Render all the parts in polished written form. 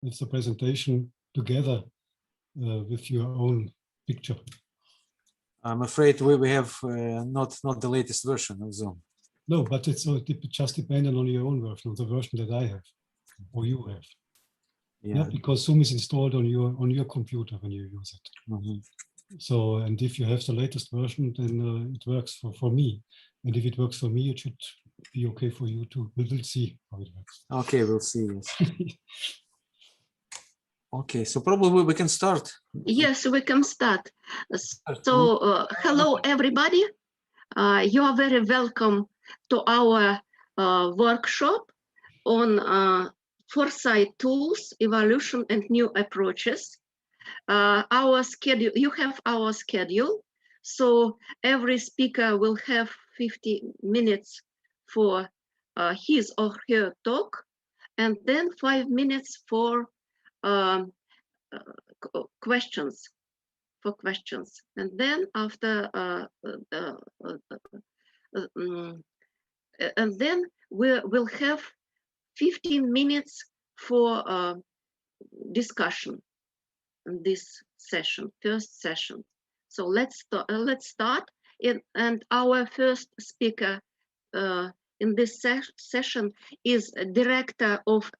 with the presentation together with your own picture. I'm afraid we have not the latest version of Zoom. No, but it's just dependent on your own version, on the version that I have or you have. Yeah, because Zoom is installed on your computer when you use it. Mm-hmm. So, and if you have the latest version, then it works for me. And if it works for me, it should be okay for you too. We will see how it works. Okay, we'll see. Yes. Okay, so probably we can start. Yes, we can start. So, hello, everybody. You are very welcome to our workshop on foresight tools, evolution, and new approaches. Our schedule, you have our schedule. So every speaker will have 50 minutes for his or her talk, and then 5 minutes for questions. And then after and then we will have 15 minutes for discussion in this session, first session. So let's start. And our first speaker in this session is Director of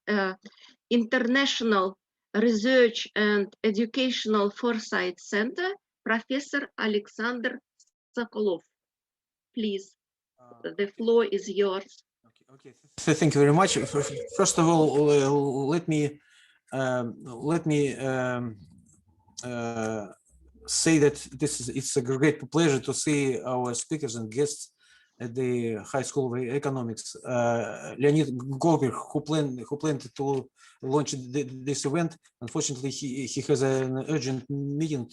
International Research and Educational Foresight Center, Professor Alexander Sokolov. Please, the floor is yours. Okay. Thank you very much. First of all, let me say that it's a great pleasure to see our speakers and guests at the High School of Economics. Leonid Golberg, who planned to launch this event, unfortunately he has an urgent meeting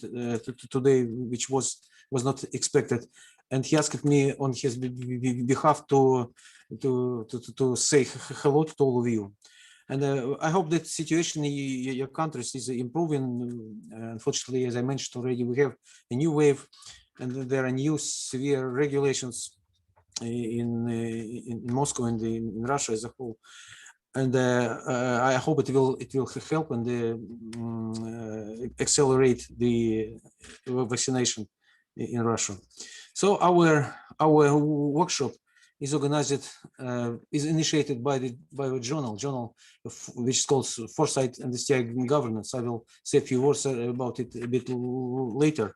today, which was not expected, and he asked me on his behalf to say hello to all of you. And I hope that situation in your countries is improving. Unfortunately, as I mentioned already, we have a new wave, and there are new severe regulations in Moscow and in Russia as a whole. And I hope it will help and accelerate the vaccination in Russia. So our workshop is organized, is initiated by a journal which is called Foresight and Governance. I will say a few words about it a bit later.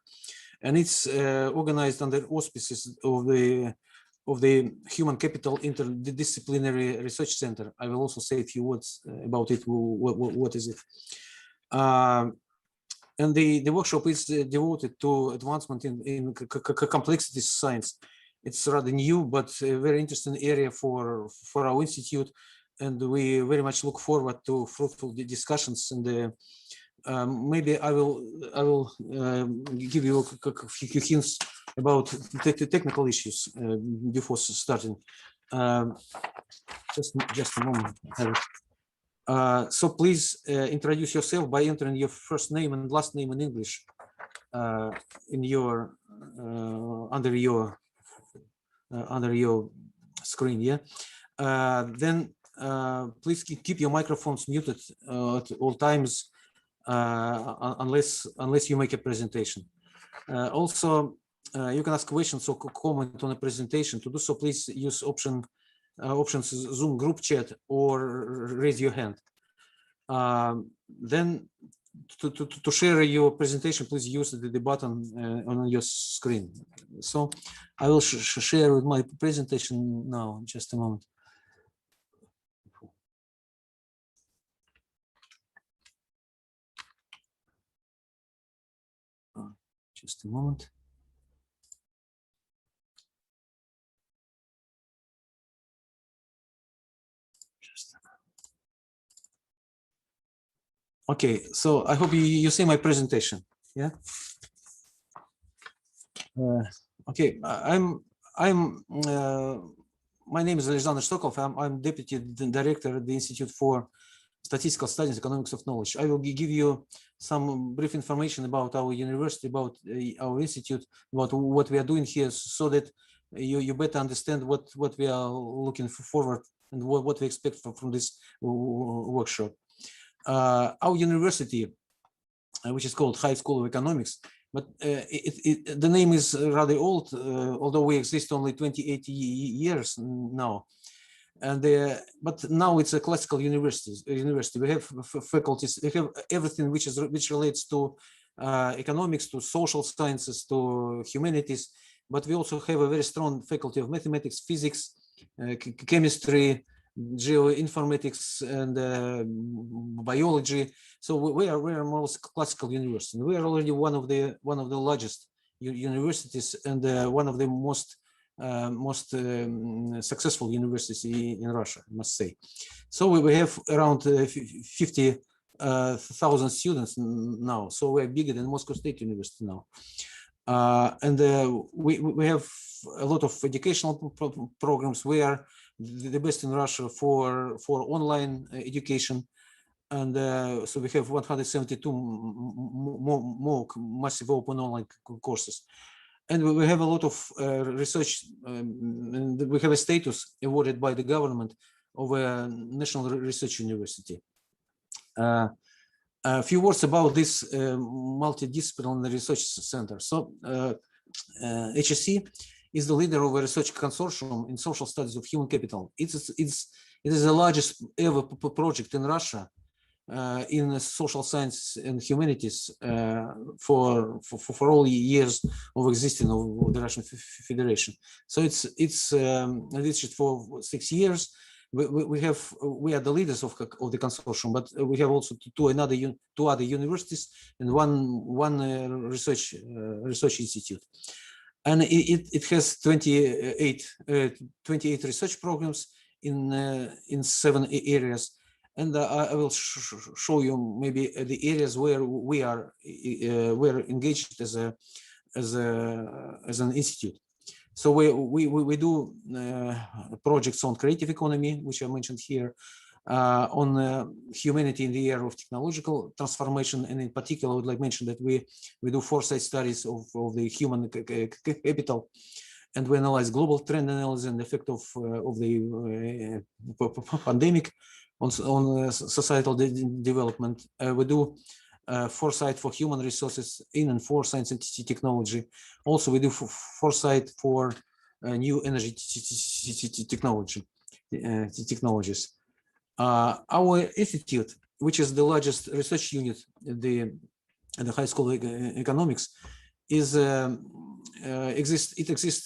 And it's organized under auspices of the Human Capital Interdisciplinary Research Center. I will also say a few words about it. What is it? And the workshop is devoted to advancement in complexity science. It's rather new, but a very interesting area for our institute, and we very much look forward to fruitful discussions. And maybe I will give you a few hints about the technical issues before starting. Just a moment. So please introduce yourself by entering your first name and last name in English in your under your screen. Yeah. Then please keep your microphones muted at all times unless you make a presentation. Also, you can ask questions or comment on a presentation. To do so, please use options Zoom group chat or raise your hand. Then to share your presentation, please use the button on your screen. So I will share with my presentation now. Just a moment. Just a moment. Okay, so I hope you see my presentation. Yeah. Okay, my name is Alexander Sokolov. I'm Deputy Director at the Institute for Statistical Studies, Economics of Knowledge. I will give you some brief information about our university, about our institute, about what we are doing here, so that you better understand what we are looking forward and what we expect from this workshop. our university, which is called High School of Economics, but the name is rather old, although we exist only 28 years now. And but now it's a classical university. We have faculties. We have everything which relates to economics, to social sciences, to humanities. But we also have a very strong faculty of mathematics, physics, chemistry, geoinformatics, and biology. So we are more classical university. We are already one of the largest universities and one of the most successful universities in Russia, I must say. So we have around 50,000 students now. So we are bigger than Moscow State University now. And we have a lot of educational programs. We are the best in Russia for online education. And so we have 172 more massive open online courses. And we have a lot of research, and we have a status awarded by the government of a national research university. A few words about this multidisciplinary research center. So HSC is the leader of a research consortium in social studies of human capital. It is the largest ever project in Russia in social science and humanities for all years of existing of the Russian Federation. So it's existed for 6 years. We are the leaders of the consortium, but we have also two other universities and one research institute, and it has 28 research programs in 7 areas. And I will show you maybe the areas where we're engaged as an institute. So we do projects on creative economy, which I mentioned here, on humanity in the era of technological transformation, and in particular, I would like to mention that we do foresight studies of the human capital, and we analyze global trend analysis and the effect of the pandemic on societal development. We do foresight for human resources in and for science and technology. Also, we do foresight for new energy technologies. Our institute, which is the largest research unit at the High School of Economics, exists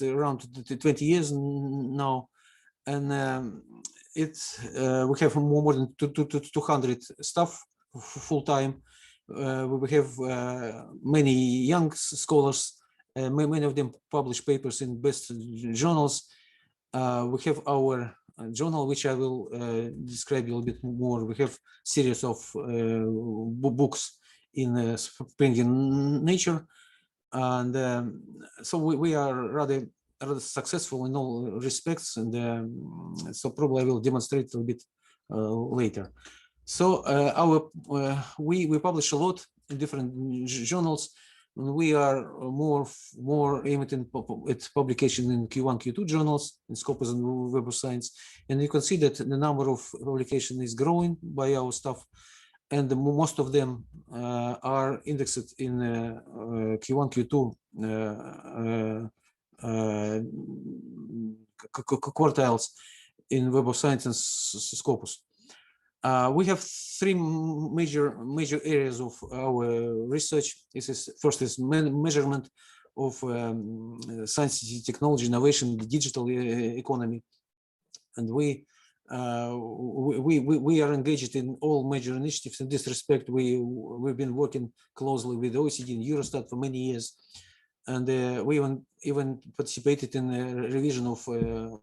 around 20 years now, and we have more than 200 staff full-time. We have many young scholars. Many of them publish papers in best journals. We have our journal, which I will describe a little bit more. We have series of books in Spring in Nature, and so we are rather successful in all respects, and so probably I will demonstrate a little bit later. So we publish a lot in different journals. We are more aimed at publication in Q1, Q2 journals in Scopus and Web of Science, and you can see that the number of publications is growing by our staff, and most of them are indexed in Q1, Q2 quartiles in Web of Science and Scopus. We have 3 major areas of our research. First is measurement of science, technology, innovation, the digital economy, and we are engaged in all major initiatives. In this respect, we've been working closely with OECD and Eurostat for many years, and we even participated in a revision of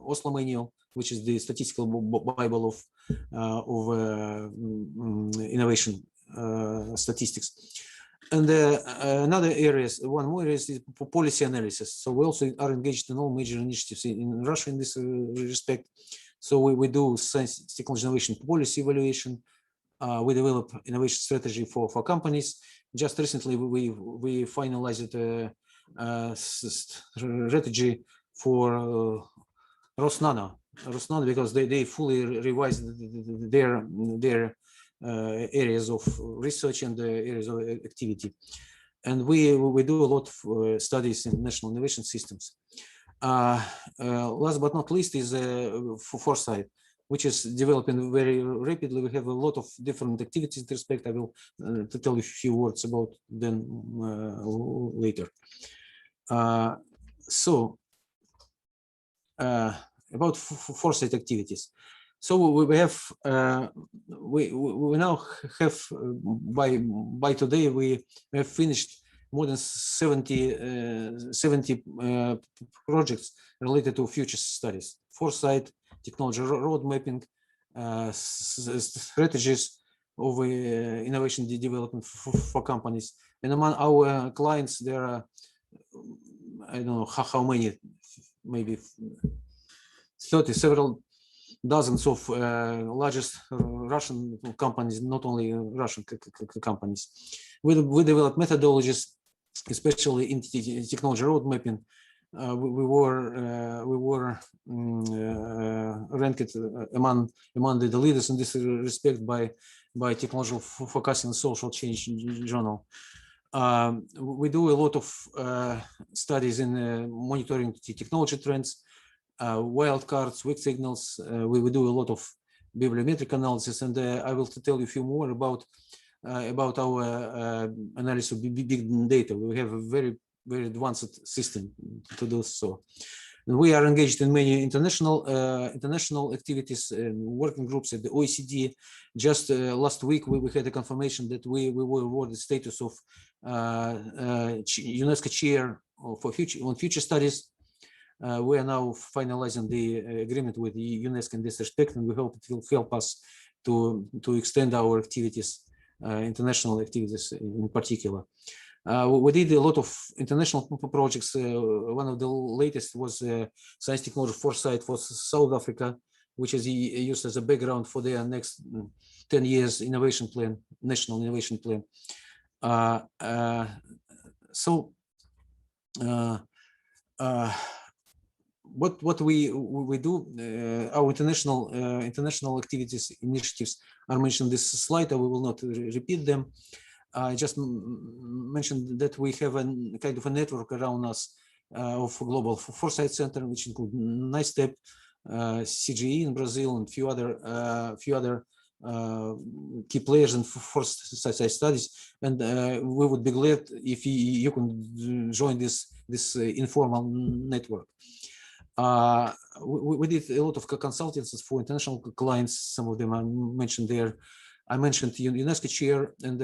Oslo Manual, which is the statistical Bible of innovation statistics. And another areas, one more is policy analysis. So we also are engaged in all major initiatives in Russia in this respect. So we do science, technology, innovation, policy evaluation. We develop innovation strategy for companies. Just recently, we finalized a strategy for Rosnano, because they fully revised their areas of research and areas of activity. And we do a lot of studies in national innovation systems. Last but not least is foresight, which is developing very rapidly. We have a lot of different activities in this respect. I will tell you a few words about them later. About foresight activities. So we have we now have by today we have finished more than 70 projects related to future studies, foresight, technology road mapping, strategies of innovation development for companies. And among our clients, there are, I don't know how many, maybe 30, several dozens of largest Russian companies, not only Russian companies. We developed methodologies, especially in technology road mapping. We were ranked among the leaders in this respect by Technological Focusing on Social Change journal. We do a lot of studies in monitoring technology trends, wildcards, weak signals. We do a lot of bibliometric analysis, and I will tell you a few more about our analysis of big data. We have a very advanced system to do so. And we are engaged in many international activities and working groups at the OECD. Just last week, we had a confirmation that we were awarded the status of UNESCO chair for future studies. We are now finalizing the agreement with the UNESCO in this respect, and we hope it will help us to extend our activities, international activities in particular. We did a lot of international projects. One of the latest was Science Technology Foresight for South Africa, which is used as a background for their next 10 years innovation plan, national innovation plan. What we do, our international activities, initiatives are mentioned in this slide. I will not repeat them. I just mentioned that we have a kind of a network around us of global foresight center, which include NISTEP, CGE in Brazil, and few other key players in foresight studies. And we would be glad if you can join this informal network. We did a lot of consultancies for international clients. Some of them are mentioned there. I mentioned UNESCO chair, and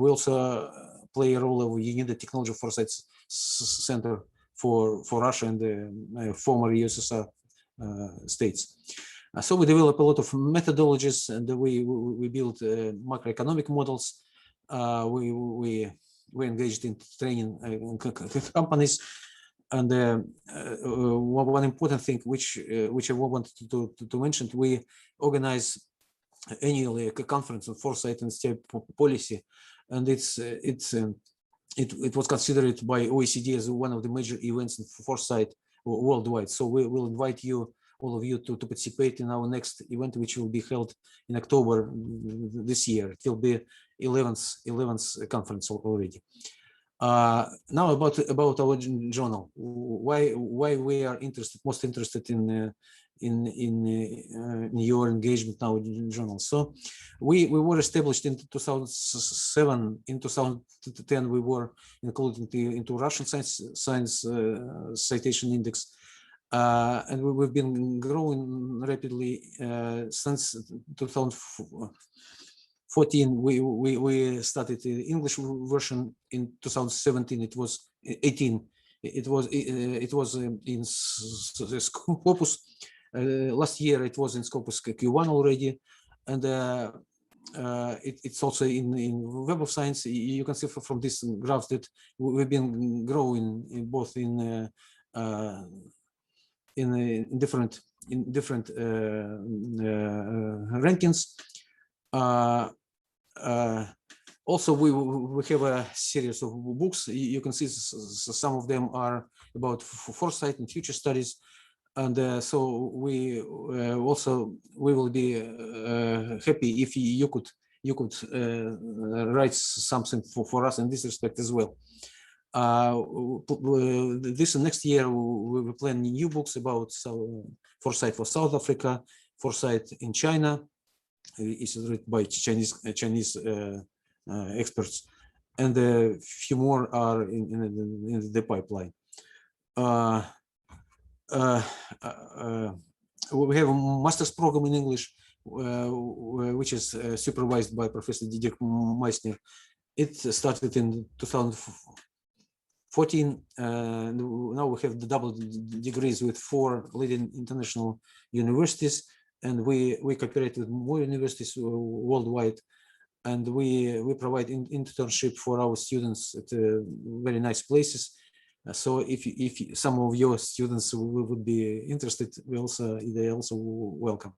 we also play a role of the Technology Foresight Center for Russia and the former USSR states. So we develop a lot of methodologies, and we build macroeconomic models. We engaged in training companies. And one important thing which I wanted to mention, we organize annually a conference on foresight and state policy, and it was considered by OECD as one of the major events in foresight worldwide. So we will invite all of you to participate in our next event, which will be held in October this year. It will be 11th conference already. Now about our journal, why we are most interested in your engagement now in journal. So we were established in 2007. In 2010 we were included into Russian Science Citation Index, and we've been growing rapidly since 2014. We started the English version. In 2017 it was 18. It was in Scopus. Last year it was in Scopus Q1 already, and it's also in Web of Science. You can see from this graph that we've been growing in both in different rankings. Also, we have a series of books. You can see some of them are about foresight and future studies. And so we will be happy if you could write something for us in this respect as well. This next year we will plan new books about foresight for South Africa, foresight in China. It's written by Chinese experts, and a few more are in the pipeline. We have a master's program in English, which is supervised by Professor Didier Meissner. It started in 2014. Now we have the double degrees with 4 leading international universities, and we cooperate with more universities worldwide, and we provide internship for our students at very nice places. So if some of your students would be interested, they're also welcome.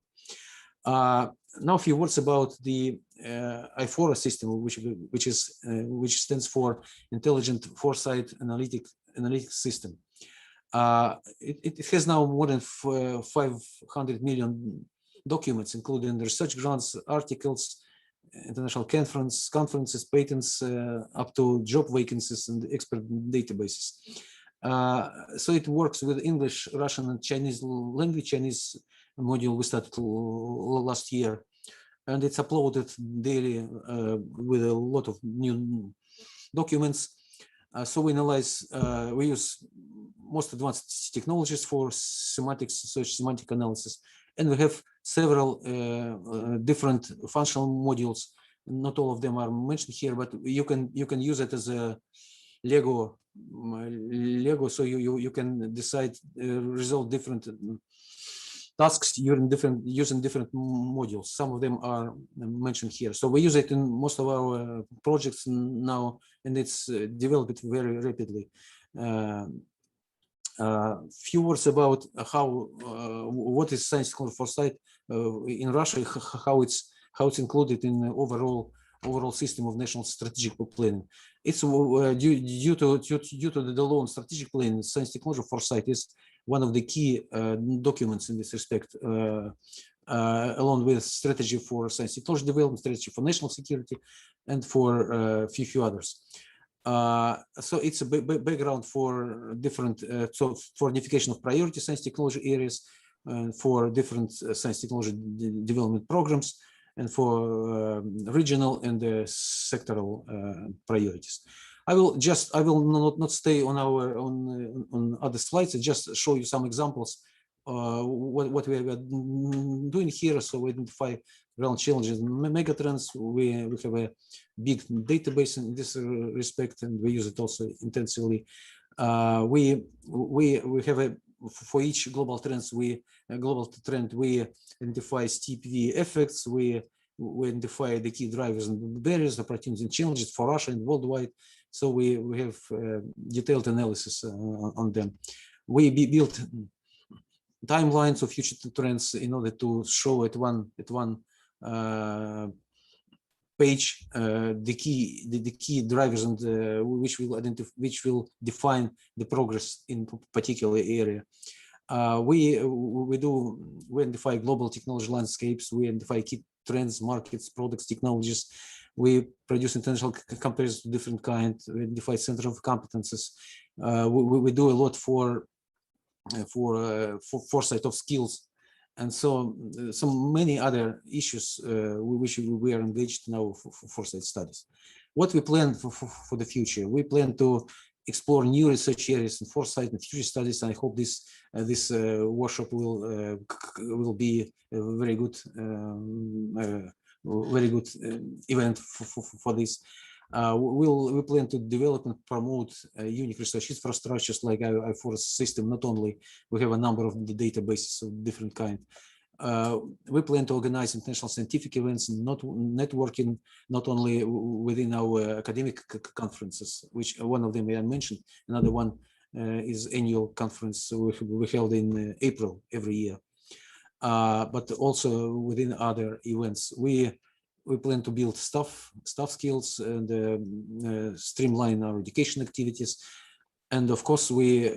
Now a few words about the IFORA system, which stands for Intelligent Foresight Analytic System. It has now more than 500 million documents, including research grants, articles, international conferences, patents, up to job vacancies and expert databases. So it works with English, Russian, and Chinese language. Chinese module we started last year, and it's uploaded daily with a lot of new documents. So we analyze, we use most advanced technologies for semantic search, semantic analysis, and we have several different functional modules. Not all of them are mentioned here, but you can use it as a Lego. So you can decide resolve different tasks using different modules. Some of them are mentioned here. So we use it in most of our projects now, and it's developed very rapidly. Few words about what is science technology foresight in Russia, how it's included in the overall system of national strategic planning. It's due to the law on strategic planning. Science technology foresight is one of the key documents in this respect, along with strategy for science technology development, strategy for national security, and for a few others. So it's a background for different, so for unification of priority science technology areas, for different science technology development programs, and for regional and sectoral priorities. I will not stay on on other slides. I just show you some examples what we are doing here. So we identify real challenges, megatrends. We have a big database in this respect, and we use it also intensively. We have for each global trend we identify steep V effects. We identify the key drivers and barriers, opportunities and challenges for Russia and worldwide. So we have detailed analysis on them. We built timelines of future trends in order to show at one page the key drivers and which will define the progress in particular area. We identify global technology landscapes. We identify key trends, markets, products, technologies. We produce international comparisons of different kinds. We identify center of competences. We do a lot for foresight of skills, and so many other issues which we are engaged now for foresight studies. What we plan for the future? We plan to explore new research areas in foresight and future studies. I hope this workshop will be a very good event for this. We plan to develop and promote unique research infrastructures like our forest system. Not only we have a number of the databases of different kind. We plan to organize international scientific events and networking, not only within our academic conferences, which one of them I mentioned. Another one is annual conference we held in April every year, but also within other events. We plan to build staff skills and streamline our education activities. And of course, we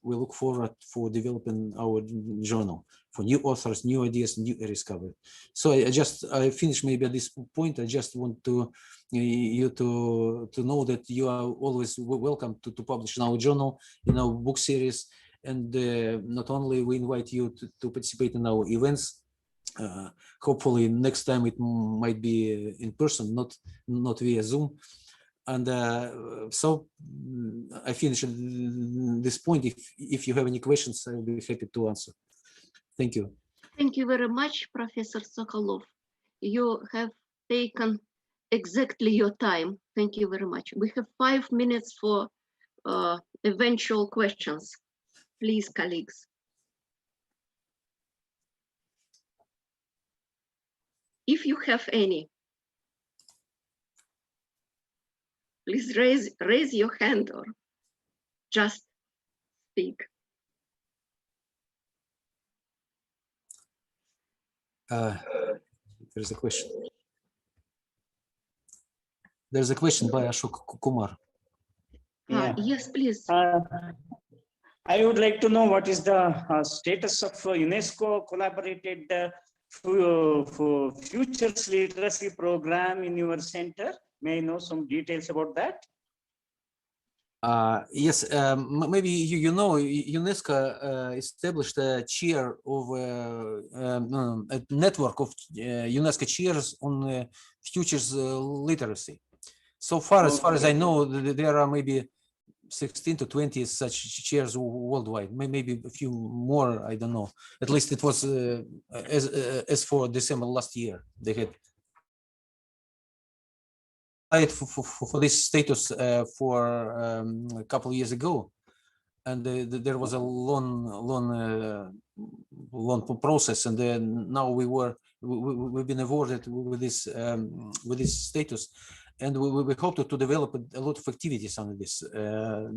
look forward for developing our journal for new authors, new ideas, new areas covered. So I finished maybe at this point. I just want you to know that you are always welcome to publish in our journal, in our book series, and not only we invite you to participate in our events. Hopefully next time it might be in person, not via Zoom. And so I finish at this point. If you have any questions, I will be happy to answer. Thank you. Thank you very much, Professor Sokolov. You have taken exactly your time. Thank you very much. We have 5 minutes for eventual questions. Please, colleagues. If you have any, please raise your hand or just speak. There's a question. There's a question by Ashok Kumar. Yeah. Yes, please. I would like to know what is the status of UNESCO collaborated for Futures Literacy Program in your center. May I know some details about that? Yes, maybe you know UNESCO established a chair of a network of UNESCO chairs on futures literacy. So far, as far as I know, there are maybe 16 to 20 such chairs worldwide. Maybe a few more. I don't know. At least it was as for December last year. They had for this status for a couple of years ago, and there was a long process, and then now we've been awarded with this status, and we hope to develop a lot of activities on this,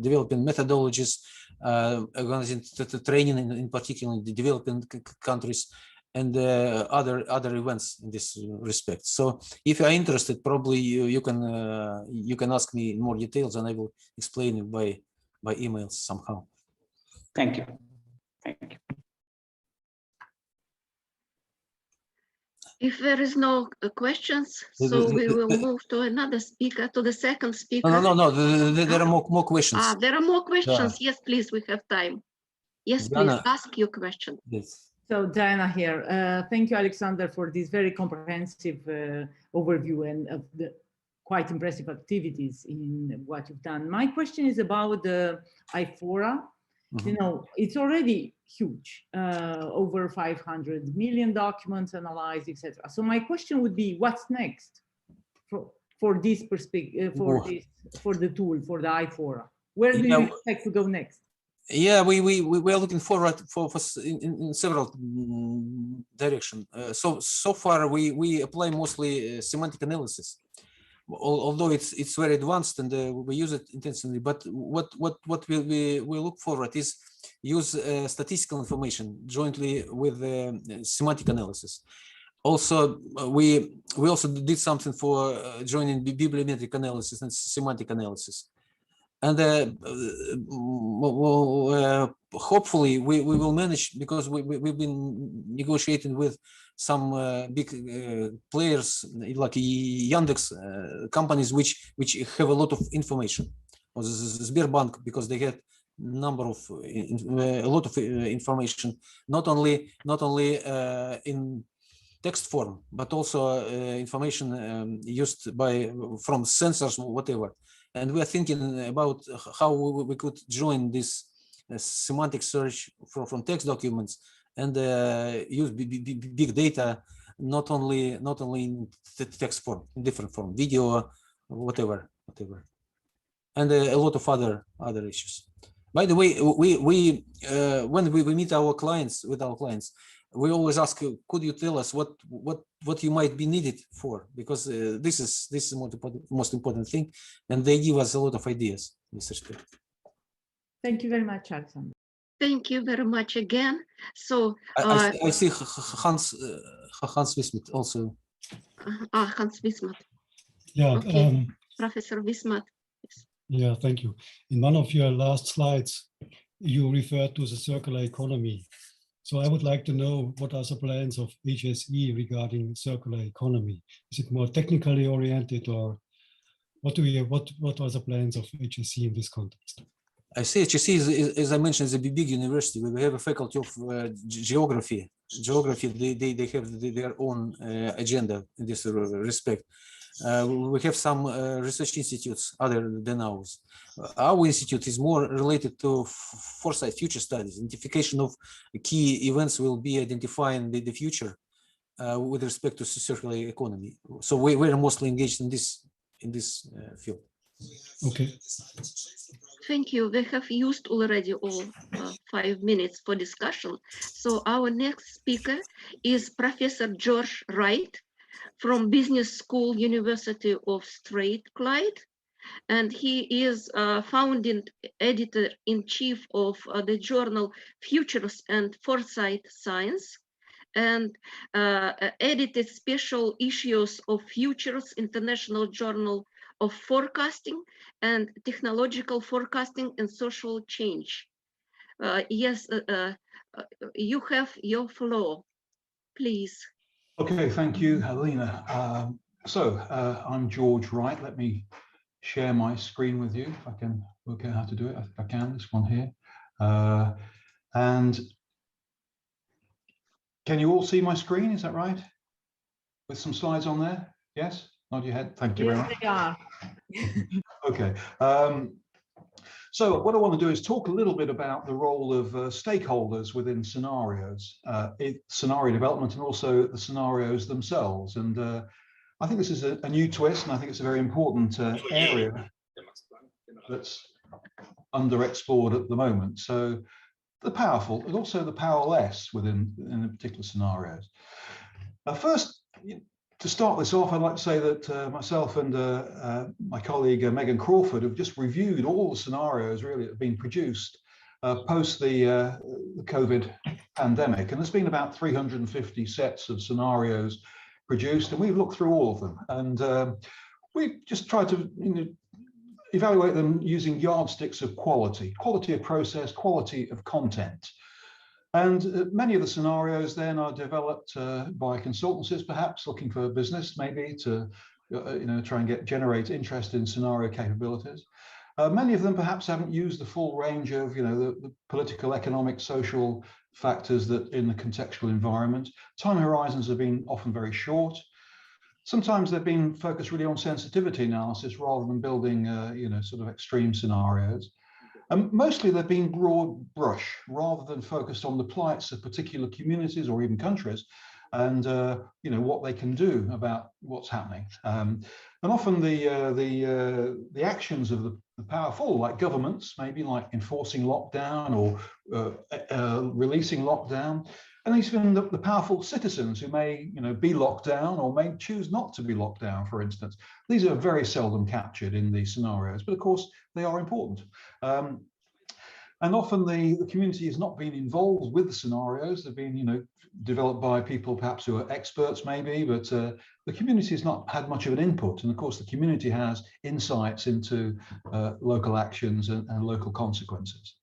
developing methodologies, organizing training in particular in the developing countries, and other events in this respect. So if you are interested, probably you can ask me in more details, and I will explain it by emails somehow. Thank you. Thank you. If there is no questions, so we will move to another speaker, to the second speaker. No. There are more questions. There are more questions. Yes, please. We have time. Yes, Diana. please ask your question. Yes. So Diana here. Thank you, Alexander, for this very comprehensive overview and of the quite impressive activities in what you've done. My question is about the IFORA. Mm-hmm. You know, it's already huge, over 500 million documents analyzed, etc. So my question would be, what's next for this perspective, for the tool, for the IFORA? Where do you expect to go next? Yeah, we are looking forward in several directions. So far we apply mostly semantic analysis, although it's very advanced and we use it intensively. But what we look forward is use statistical information jointly with semantic analysis. Also, we also did something for joining bibliometric analysis and semantic analysis. And hopefully we will manage, because we've been negotiating with some big players like Yandex, companies which have a lot of information, or Sberbank, because they get a lot of information, not only in text form, but also information used from sensors, whatever. And we are thinking about how we could join this semantic search from text documents and use big data, not only in text form, in different form, video, whatever, and a lot of other issues. By the way, we when we meet our clients, we always ask, could you tell us what you might be needed for? Because this is the most important thing, and they give us a lot of ideas in this respect. Thank you very much, Alexander. Thank you very much again. So I see Hans Wismut also. Hans Wismut. Yeah. Okay. Professor Wismut. Yeah, thank you. In one of your last slides, you referred to the circular economy. So I would like to know, what are the plans of HSE regarding circular economy? Is it more technically oriented, or what are the plans of HSE in this context? I say HSE is, as I mentioned, is a big university. We have a faculty of geography. They have their own agenda in this respect. We have some research institutes other than ours. Our institute is more related to foresight, future studies. Identification of key events will be identifying the future with respect to circular economy. So we're mostly engaged in this field. Okay. Thank you. We have used already all 5 minutes for discussion. So our next speaker is Professor George Wright from Business School, University of Strathclyde. And he is founding editor-in-chief of the journal Futures and Foresight Science, and edited special issues of Futures, International Journal of Forecasting, and Technological Forecasting and Social Change. Yes, you have your floor, please. Okay, thank you, Helena. I'm George Wright. Let me share my screen with you, if I can work out how to do it. I think I can, this one here. And can you all see my screen? Is that right? With some slides on there? Yes? Nod your head. Thank you very much. Yes, they are. Okay. So what I want to do is talk a little bit about the role of stakeholders within scenarios, scenario development, and also the scenarios themselves. And I think this is a new twist, and I think it's a very important area that's underexplored at the moment. So the powerful and also the powerless within the particular scenarios. First, to start this off, I'd like to say that myself and my colleague Megan Crawford have just reviewed all the scenarios really that have been produced post the COVID pandemic. And there's been about 350 sets of scenarios produced, and we've looked through all of them. And we've just tried to evaluate them using yardsticks of quality of process, quality of content. And many of the scenarios then are developed by consultancies, perhaps looking for business, maybe to try and generate interest in scenario capabilities. Many of them perhaps haven't used the full range of the political, economic, social factors that in the contextual environment. Time horizons have been often very short. Sometimes they've been focused really on sensitivity analysis rather than building sort of extreme scenarios. Mostly they've been broad brush rather than focused on the plights of particular communities or even countries, and what they can do about what's happening. And often the actions of the powerful, like governments, maybe like enforcing lockdown or releasing lockdown, and even the powerful citizens who may be locked down or may choose not to be locked down, for instance. These are very seldom captured in these scenarios, but of course they are important. And often the community has not been involved with the scenarios. They've been developed by people perhaps who are experts maybe, but the community has not had much of an input. And of course the community has insights into local actions and local consequences.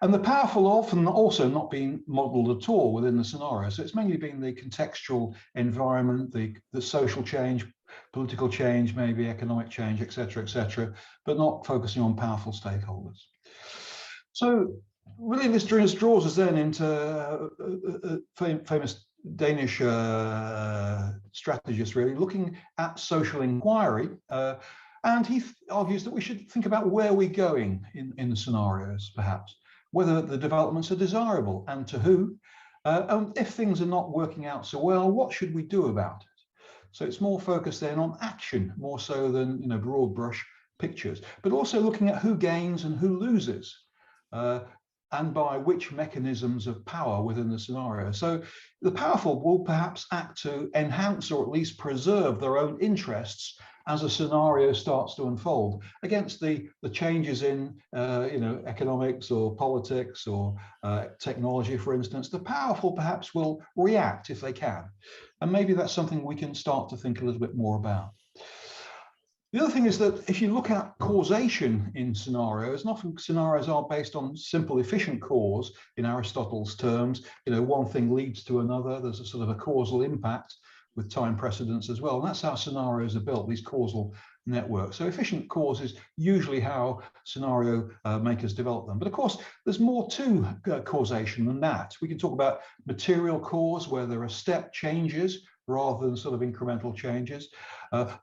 And the powerful often also not being modeled at all within the scenario. So it's mainly been the contextual environment, the social change, political change, maybe economic change, et cetera, but not focusing on powerful stakeholders. So really this draws us then into a famous Danish strategist really looking at social inquiry. And he argues that we should think about where we're going in the scenarios, perhaps, whether the developments are desirable and to who. And if things are not working out so well, what should we do about it? So it's more focused then on action, more so than broad brush pictures, but also looking at who gains and who loses. And by which mechanisms of power within the scenario. So the powerful will perhaps act to enhance or at least preserve their own interests as a scenario starts to unfold against the changes in economics or politics or technology, for instance. The powerful perhaps will react if they can. And maybe that's something we can start to think a little bit more about. The other thing is that if you look at causation in scenarios, and often scenarios are based on simple efficient cause in Aristotle's terms, one thing leads to another, there's a sort of a causal impact with time precedence as well. And that's how scenarios are built, these causal networks. So efficient cause is usually how scenario makers develop them. But of course, there's more to causation than that. We can talk about material cause, where there are step changes rather than sort of incremental changes.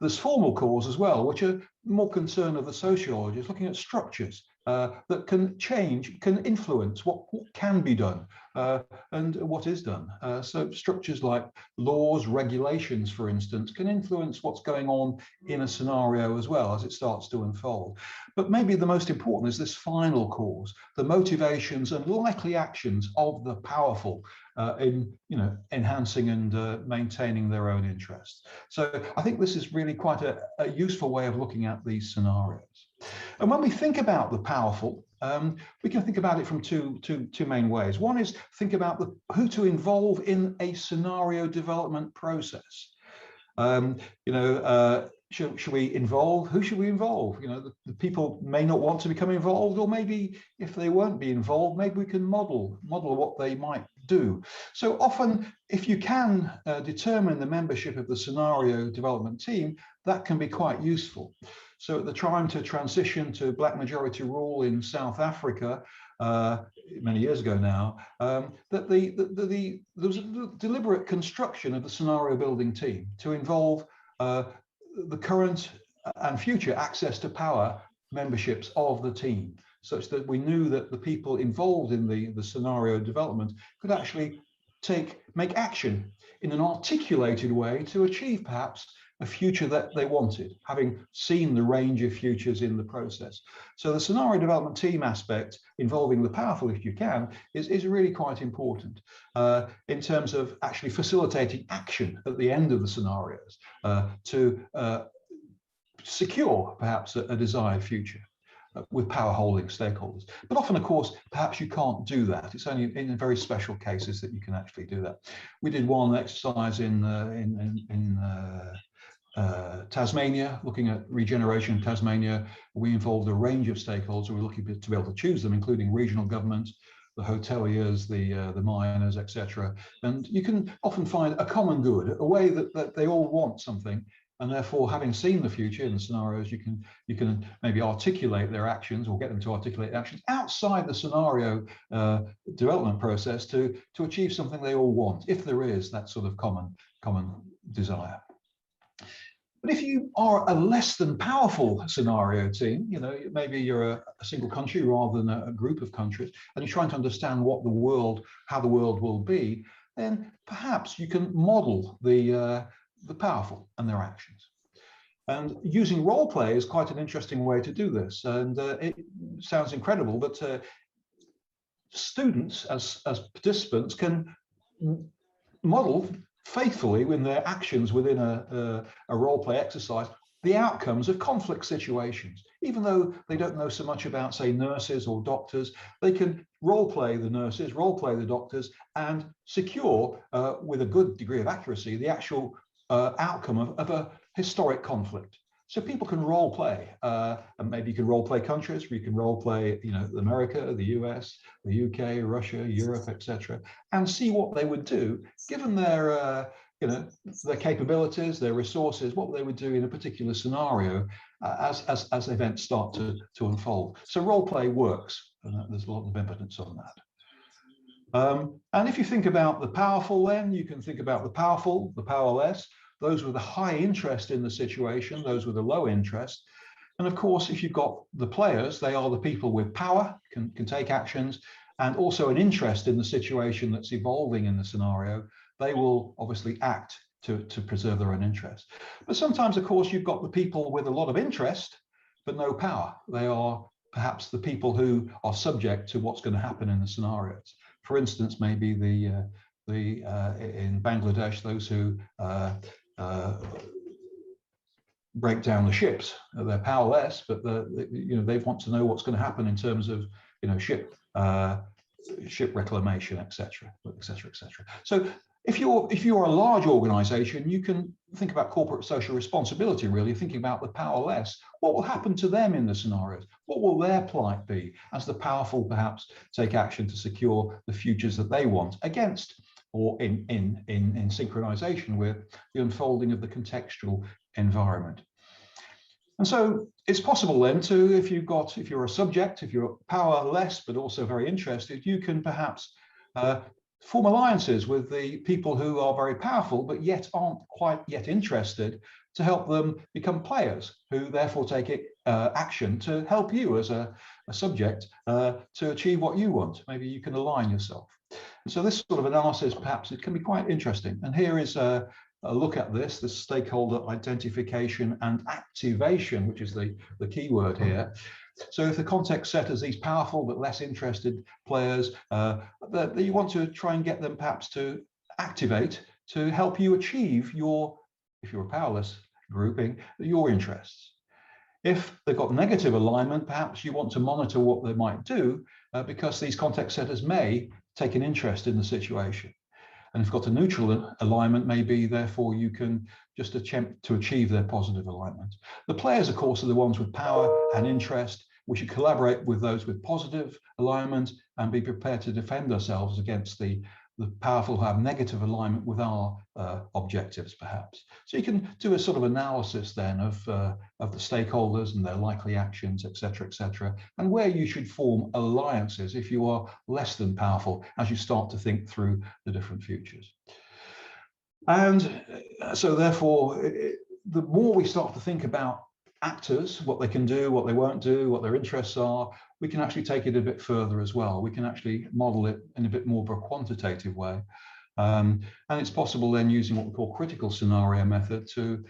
There's formal cause as well, which are more concern of the sociologists, looking at structures that can change, can influence what can be done and what is done. So structures like laws, regulations, for instance, can influence what's going on in a scenario as well as it starts to unfold. But maybe the most important is this final cause, the motivations and likely actions of the powerful in enhancing and maintaining their own interests. So I think this is really quite a useful way of looking at these scenarios. And when we think about the powerful, we can think about it from two main ways. One is think about who to involve in a scenario development process. Should we involve? Who should we involve? The people may not want to become involved, or maybe if they won't be involved, maybe we can model what they might do. So often, if you can determine the membership of the scenario development team, that can be quite useful. So at the time to transition to black majority rule in South Africa, many years ago now, that there was a deliberate construction of the scenario building team to involve the current and future access to power memberships of the team, such that we knew that the people involved in the scenario development could actually make action in an articulated way to achieve perhaps a future that they wanted, having seen the range of futures in the process. So the scenario development team aspect involving the powerful, if you can, is really quite important in terms of actually facilitating action at the end of the scenarios to secure perhaps a desired future with power holding stakeholders. But often, of course, perhaps you can't do that. It's only in very special cases that you can actually do that. We did one exercise in Tasmania, looking at regeneration in Tasmania. We involved a range of stakeholders. We were looking to be able to choose them, including regional government, the hoteliers, the miners, etc. And you can often find a common good, a way that they all want something, and therefore, having seen the future in the scenarios, you can maybe articulate their actions or get them to articulate actions outside the scenario development process to achieve something they all want, if there is that sort of common desire. But if you are a less than powerful scenario team, maybe you're a single country rather than a group of countries, and you're trying to understand how the world will be, then perhaps you can model the powerful and their actions. And using role play is quite an interesting way to do this. And it sounds incredible, but students as participants can model faithfully in their actions within a role play exercise the outcomes of conflict situations. Even though they don't know so much about, say, nurses or doctors, they can role play the nurses, role play the doctors, and secure with a good degree of accuracy the actual outcome of a historic conflict. So people can role play, and maybe you can role play countries, or you can role play, America, the US, the UK, Russia, Europe, etc., and see what they would do given their, their capabilities, their resources, what they would do in a particular scenario as events start to unfold. So role play works, and there's a lot of evidence on that. And if you think about the powerful, then you can think about the powerful, the powerless, those with a high interest in the situation, those with a low interest. And of course, if you've got the players, they are the people with power, can take actions, and also an interest in the situation that's evolving in the scenario. They will obviously act to preserve their own interest. But sometimes, of course, you've got the people with a lot of interest, but no power. They are perhaps the people who are subject to what's going to happen in the scenarios. For instance, maybe in Bangladesh, those who break down the ships. They're powerless, but they want to know what's going to happen in terms of ship reclamation, etc., etc., etc. So If you're a large organization, you can think about corporate social responsibility, really thinking about the powerless. What will happen to them in the scenarios? What will their plight be as the powerful perhaps take action to secure the futures that they want against or in synchronization with the unfolding of the contextual environment? And so it's possible then to, if you're a subject, if you're powerless but also very interested, you can perhaps form alliances with the people who are very powerful but yet aren't quite yet interested, to help them become players who therefore take action to help you as a subject to achieve what you want. Maybe you can align yourself. And so this sort of analysis, perhaps it can be quite interesting. And here is a look at this stakeholder identification and activation, which is the key word here. So if the context setters, these powerful but less interested players, that you want to try and get them perhaps to activate to help you achieve your, if you're a powerless grouping, your interests. If they've got negative alignment, perhaps you want to monitor what they might do because these context setters may take an interest in the situation. And if you've got a neutral alignment, maybe therefore you can just attempt to achieve their positive alignment. The players, of course, are the ones with power and interest. We should collaborate with those with positive alignment and be prepared to defend ourselves against the powerful who have negative alignment with our objectives, perhaps. So you can do a sort of analysis then of the stakeholders and their likely actions, etc., and where you should form alliances if you are less than powerful as you start to think through the different futures. And so therefore, the more we start to think about actors, what they can do, what they won't do, what their interests are, we can actually take it a bit further as well. We can actually model it in a bit more of a quantitative way. And it's possible then, using what we call critical scenario method, to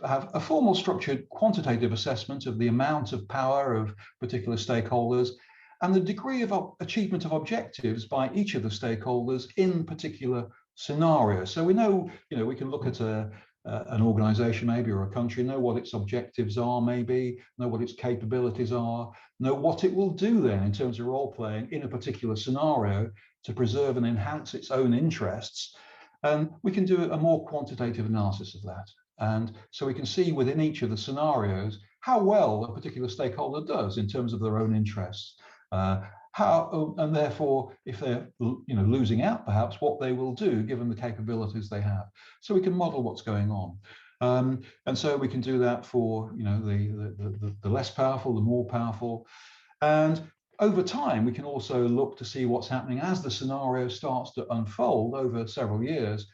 have a formal structured quantitative assessment of the amount of power of particular stakeholders and the degree of achievement of objectives by each of the stakeholders in particular scenarios. So we know, we can look at an organization maybe, or a country, know what its objectives are maybe, know what its capabilities are, know what it will do then in terms of role playing in a particular scenario to preserve and enhance its own interests. And we can do a more quantitative analysis of that. And so we can see within each of the scenarios how well a particular stakeholder does in terms of their own interests. And therefore, if they're losing out, perhaps what they will do given the capabilities they have. So we can model what's going on, and so we can do that for the less powerful, the more powerful, and over time we can also look to see what's happening as the scenario starts to unfold over several years.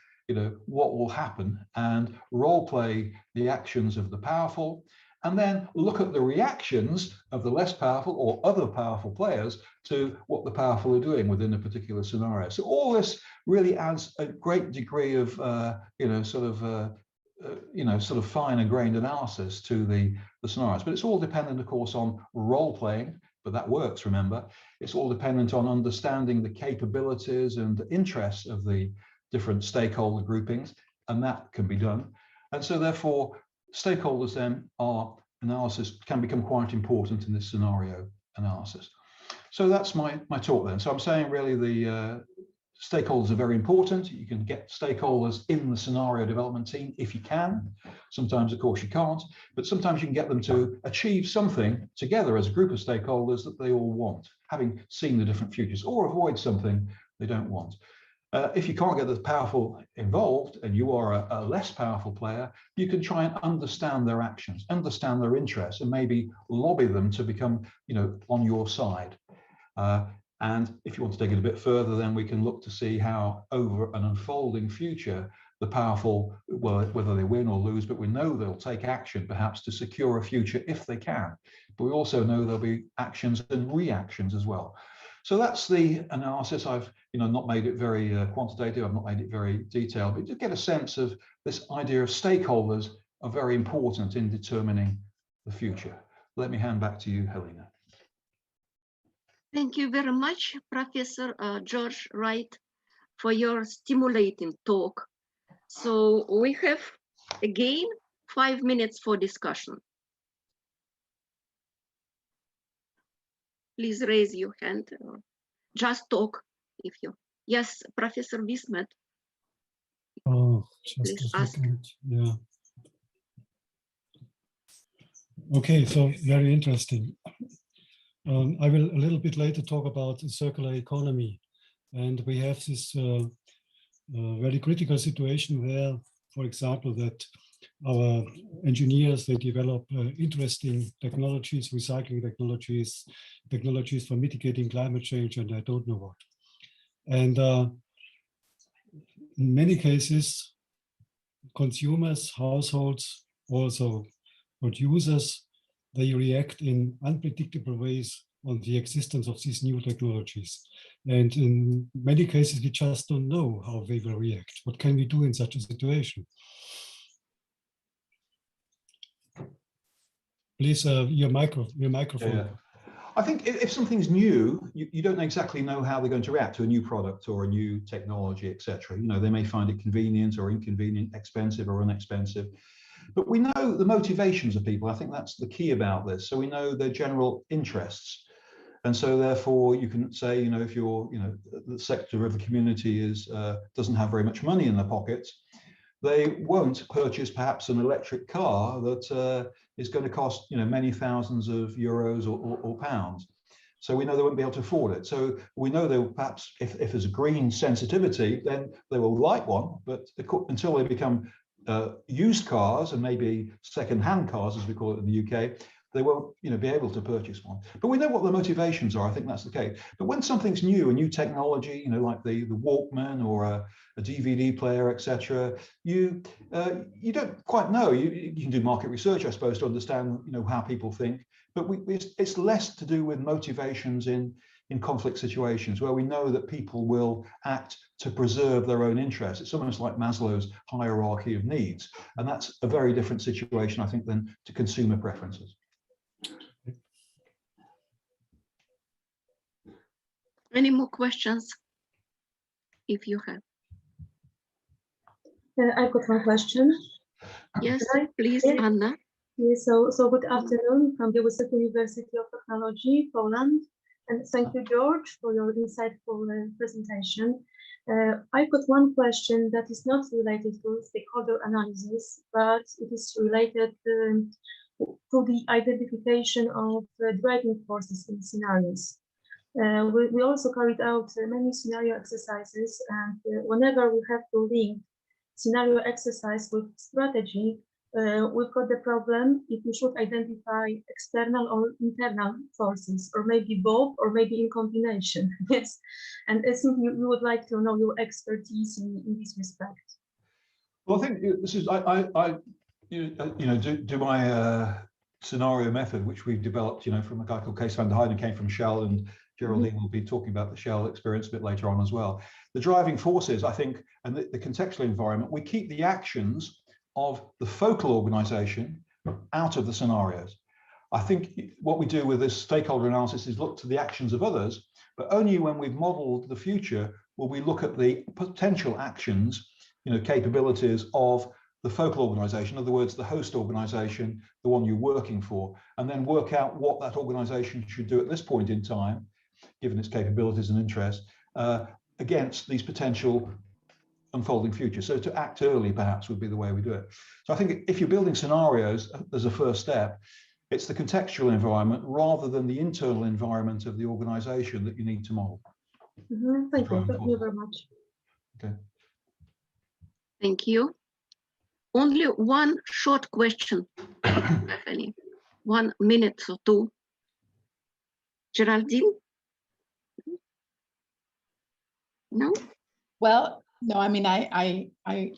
What will happen, and role play the actions of the powerful. And then look at the reactions of the less powerful or other powerful players to what the powerful are doing within a particular scenario. So all this really adds a great degree of, sort of finer-grained analysis to the scenarios. But it's all dependent, of course, on role playing. But that works. Remember, it's all dependent on understanding the capabilities and interests of the different stakeholder groupings, and that can be done. And so, therefore, stakeholders then analysis can become quite important in this scenario analysis. So that's my talk then. So I'm saying really the stakeholders are very important. You can get stakeholders in the scenario development team if you can. Sometimes, of course, you can't, but sometimes you can get them to achieve something together as a group of stakeholders that they all want, having seen the different futures, or avoid something they don't want. If you can't get the powerful involved and you are a less powerful player, you can try and understand their actions, understand their interests, and maybe lobby them to become, on your side. And if you want to take it a bit further, then we can look to see how over an unfolding future, the powerful, well, whether they win or lose, but we know they'll take action perhaps to secure a future if they can. But we also know there'll be actions and reactions as well. So that's the analysis. I've not made it very quantitative, I've not made it very detailed, but to get a sense of this idea of stakeholders are very important in determining the future. Let me hand back to you, Helena. Thank you very much, Professor George Wright, for your stimulating talk. So we have again 5 minutes for discussion. Please raise your hand or just talk if you. Yes, Professor Bismuth. Oh, just Please a ask. second. Yeah. Okay, so very interesting. I will a little bit later talk about the circular economy. And we have this very critical situation where, for example, that our engineers, they develop interesting technologies, recycling technologies, technologies for mitigating climate change, and I don't know what. And in many cases, consumers, households, also producers, they react in unpredictable ways on the existence of these new technologies. And in many cases, we just don't know how they will react. What can we do in such a situation? Please, your microphone. Yeah. I think if something's new, you don't exactly know how they're going to react to a new product or a new technology, etc. You know, they may find it convenient or inconvenient, expensive or inexpensive. But we know the motivations of people. I think that's the key about this. So we know their general interests. And so therefore you can say, you know, if you're, you know, the sector of the community is doesn't have very much money in their pockets, they won't purchase perhaps an electric car that is going to cost, you know, many thousands of euros or pounds. So we know they won't be able to afford it. So we know they will perhaps, if there's a green sensitivity, then they will like one, but until they become used cars and maybe second-hand cars, as we call it in the UK, they won't, you know, be able to purchase one. But we know what the motivations are. I think that's the case. But when something's new, a new technology, you know, like the Walkman or a DVD player, etc., you don't quite know. You can do market research, I suppose, to understand, you know, how people think. But it's less to do with motivations in conflict situations where we know that people will act to preserve their own interests. It's almost like Maslow's hierarchy of needs. And that's a very different situation, I think, than to consumer preferences. Any more questions, if you have? I've got one question. Yes, please, Yeah. Anna. Yeah, so good afternoon from the Warsaw University of Technology, Poland. And thank you, George, for your insightful presentation. I've got one question that is not related to stakeholder analysis, but it is related to the identification of driving forces in scenarios. We also carried out many scenario exercises, and whenever we have to link scenario exercise with strategy, we've got the problem if we should identify external or internal forces, or maybe both, or maybe in combination. Yes, and I think you would like to know your expertise in this respect. Well, I think this is do my scenario method, which we've developed, you know, from a guy called Kees van der Heijden, came from Shell, and Geraldine will be talking about the Shell experience a bit later on as well. The driving forces, I think, and the contextual environment, we keep the actions of the focal organization out of the scenarios. I think what we do with this stakeholder analysis is look to the actions of others, but only when we've modeled the future will we look at the potential actions, you know, capabilities of the focal organization, in other words, the host organization, the one you're working for, and then work out what that organization should do at this point in time, given its capabilities and interests, against these potential unfolding futures. So to act early, perhaps, would be the way we do it. So I think if you're building scenarios as a first step, it's the contextual environment rather than the internal environment of the organization that you need to model. Thank you very much. Okay. Thank you. Only one short question, if any. 1 minute or two. Geraldine? No? Well, no, I mean, I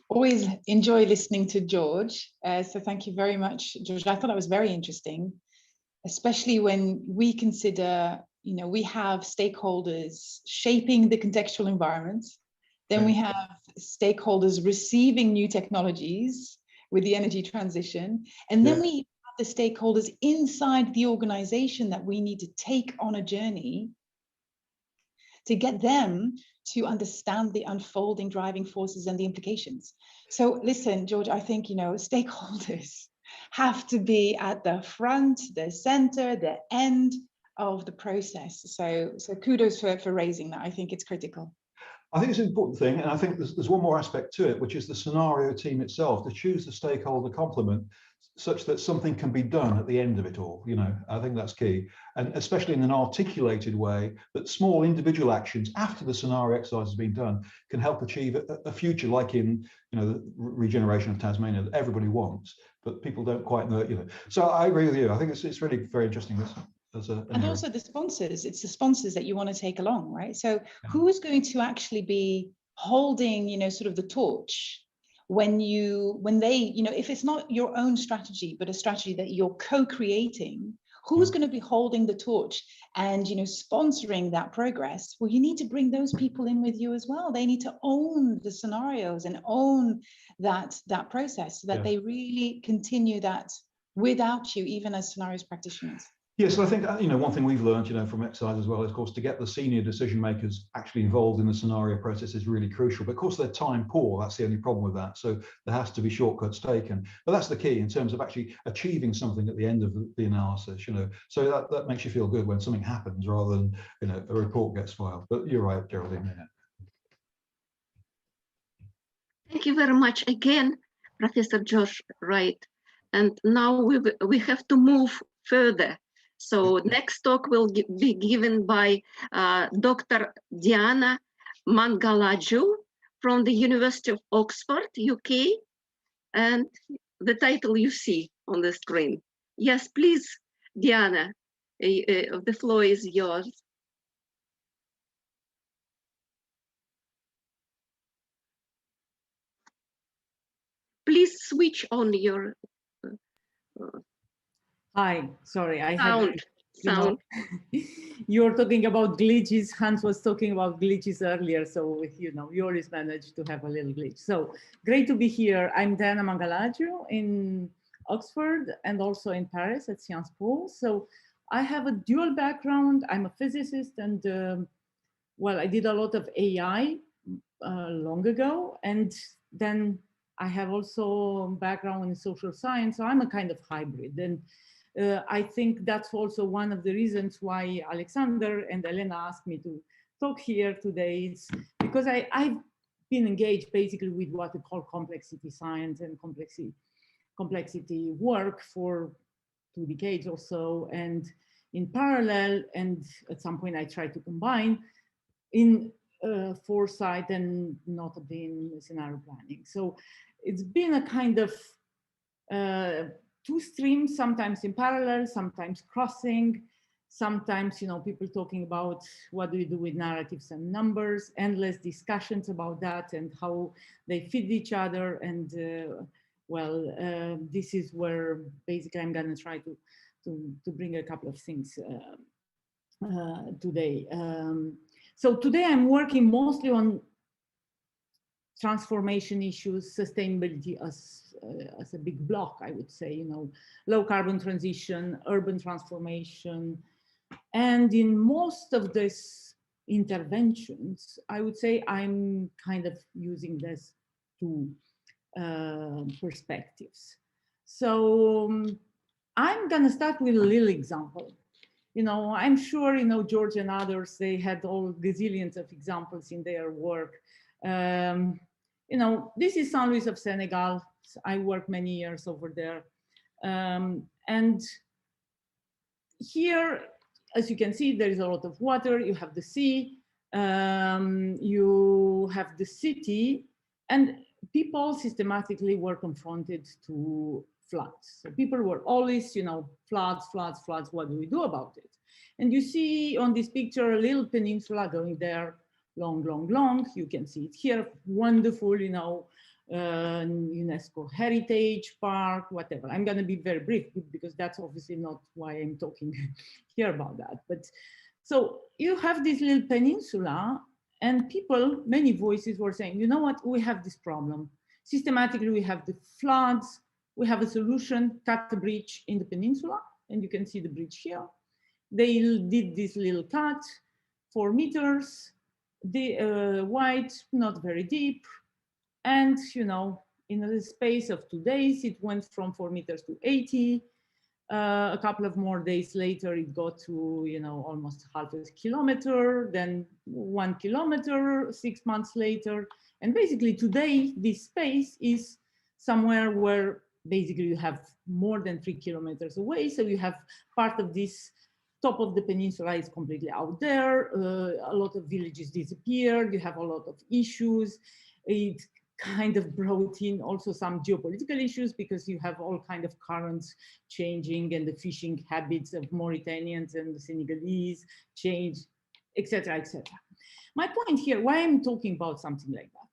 always enjoy listening to George. So thank you very much, George. I thought that was very interesting, especially when we consider, you know, we have stakeholders shaping the contextual environment. Then we have stakeholders receiving new technologies with the energy transition. And then we have the stakeholders inside the organization that we need to take on a journey to get them to understand the unfolding driving forces and the implications. So listen, George, I think, you know, stakeholders have to be at the front, the center, the end of the process. So kudos for raising that. I think it's critical. I think it's an important thing, and I think there's one more aspect to it, which is the scenario team itself, to choose the stakeholder complement such that something can be done at the end of it all. You know, I think that's key, and especially in an articulated way, that small individual actions after the scenario exercise has been done can help achieve a future, like in, you know, the regeneration of Tasmania that everybody wants, but people don't quite know, you know. So I agree with you. I think it's really very interesting. And also the sponsors, it's the sponsors that you want to take along, right? So who is going to actually be holding, you know, sort of the torch when they, you know, if it's not your own strategy, but a strategy that you're co-creating, who's going to be holding the torch and, you know, sponsoring that progress? Well, you need to bring those people in with you as well. They need to own the scenarios and own that process so that they really continue that without you, even as scenarios practitioners. Yes, I think, you know, one thing we've learned, you know, from exercise as well, is, of course, to get the senior decision makers actually involved in the scenario process is really crucial. But of course, they're time poor. That's the only problem with that. So there has to be shortcuts taken. But that's the key in terms of actually achieving something at the end of the analysis, you know. So that makes you feel good when something happens rather than, you know, a report gets filed. But you're right, Geraldine. Yeah. Thank you very much again, Professor George Wright. And now we have to move further. So next talk will be given by Dr. Diana Mangalaju from the University of Oxford, UK. And the title you see on the screen. Yes, please, Diana, the floor is yours. Please switch on your Hi, sorry, I sound. You're talking about glitches. Hans was talking about glitches earlier, so you know, you always manage to have a little glitch. So great to be here. I'm Diana Mangalaju in Oxford and also in Paris at Sciences Po. So I have a dual background. I'm a physicist, and well, I did a lot of AI long ago, and then I have also background in social science. So I'm a kind of hybrid, and I think that's also one of the reasons why Alexander and Elena asked me to talk here today. It's because I've been engaged basically with what we call complexity science and complexity work for 2 decades or so. And in parallel, and at some point I tried to combine in foresight and notably in scenario planning. So it's been a kind of 2 streams, sometimes in parallel, sometimes crossing, sometimes, you know, people talking about what do you do with narratives and numbers, endless discussions about that and how they fit each other. And well, this is where basically I'm going to try to bring a couple of things today. So today I'm working mostly on transformation issues, sustainability as a big block, I would say, you know, low carbon transition, urban transformation. And in most of these interventions, I would say I'm kind of using this 2 perspectives. So I'm going to start with a little example. You know, I'm sure, you know, George and others, they had all gazillions of examples in their work. You know, this is Saint Louis of Senegal. I worked many years over there. And here, as you can see, there is a lot of water. You have the sea, you have the city, and people systematically were confronted to floods. So people were always, you know, floods, floods, floods. What do we do about it? And you see on this picture a little peninsula going there. Long, long, long. You can see it here. Wonderful, you know, UNESCO Heritage Park, whatever. I'm going to be very brief because that's obviously not why I'm talking here about that. But so you have this little peninsula, and people, many voices were saying, you know what, we have this problem. Systematically, we have the floods. We have a solution, cut the bridge in the peninsula, and you can see the bridge here. They did this little cut, 4 meters. Wide, not very deep, and you know, in the space of 2 days, it went from 4 meters to 80. A couple of more days later, it got to, you know, almost half a kilometer, then 1 kilometer 6 months later. And basically today, this space is somewhere where basically you have more than 3 kilometers away. So you have part of this top of the peninsula is completely out there. A lot of villages disappeared. You have a lot of issues. It kind of brought in also some geopolitical issues because you have all kind of currents changing and the fishing habits of Mauritanians and the Senegalese change, etc., etc. My point here, why I'm talking about something like that?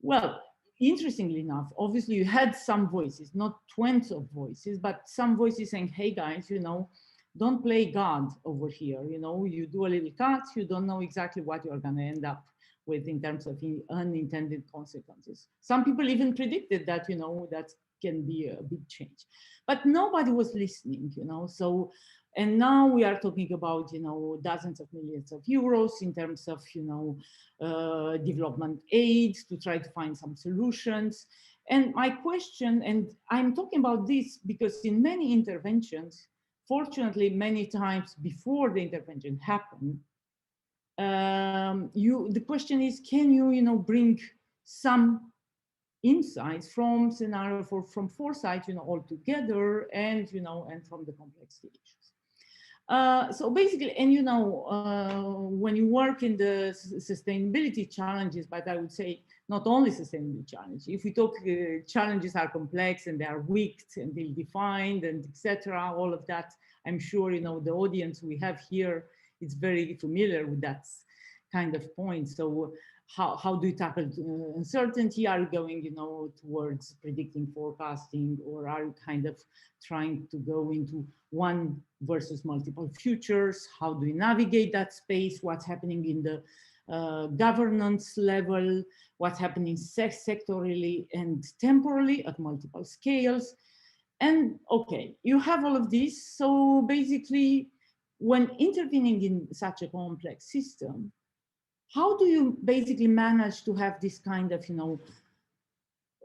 Well, interestingly enough, obviously you had some voices, not 20 of voices, but some voices saying, hey guys, you know, don't play God over here. You know, you do a little cut, you don't know exactly what you're going to end up with in terms of unintended consequences. Some people even predicted that, you know, that can be a big change, but nobody was listening, you know. So, and now we are talking about, you know, dozens of millions of euros in terms of, you know, development aid to try to find some solutions. And my question, and I'm talking about this because in many interventions, fortunately, many times before the intervention happened, the question is, can you, you know, bring some insights from scenario from foresight, you know, all together, and, you know, and from the complexity issues. So basically, and, you know, when you work in the sustainability challenges, but I would say not only sustainability challenges, if we talk challenges are complex and they are weak and ill-defined and etc., all of that, I'm sure, you know, the audience we have here is very familiar with that kind of point. So how do you tackle uncertainty? Are you going, you know, towards predicting forecasting, or are you kind of trying to go into one versus multiple futures? How do you navigate that space? What's happening in the governance level? What's happening sectorally and temporally at multiple scales? And okay, you have all of this. So basically, when intervening in such a complex system, how do you basically manage to have this kind of, you know,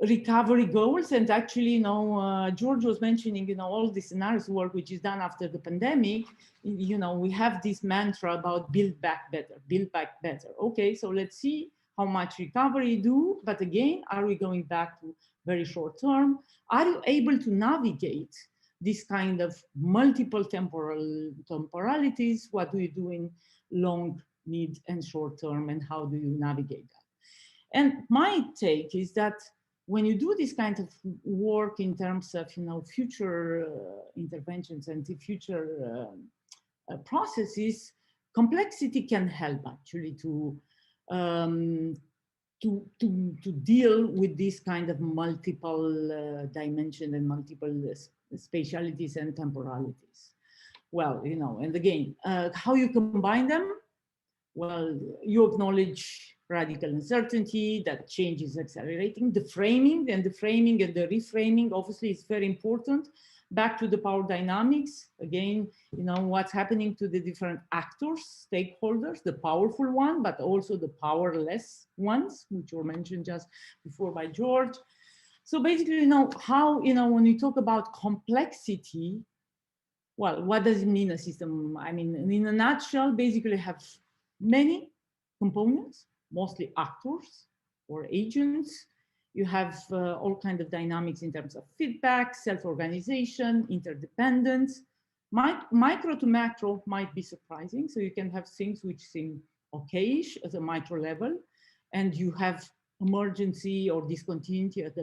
recovery goals? And actually, you know, George was mentioning, you know, all the scenarios work which is done after the pandemic. You know, we have this mantra about build back better, build back better. Okay, so let's see how much recovery do. But again, are we going back to very short term? Are you able to navigate this kind of multiple temporalities? What do you do in long, mid, and short term, and how do you navigate that? And my take is that when you do this kind of work in terms of, you know, future interventions and future processes, complexity can help actually to deal with this kind of multiple dimension and multiple spatialities and temporalities. Well, you know, and again, how you combine them? Well, you acknowledge radical uncertainty, that change is accelerating, the framing and the reframing obviously is very important. Back to the power dynamics, again, you know, what's happening to the different actors, stakeholders, the powerful one, but also the powerless ones, which were mentioned just before by George. So basically, you know, how, you know, when you talk about complexity, well, what does it mean, a system? I mean, in a nutshell, basically have many components, mostly actors or agents. You have all kinds of dynamics in terms of feedback, self-organization, interdependence. Micro to macro might be surprising. So you can have things which seem okayish at a micro level, and you have emergency or discontinuity at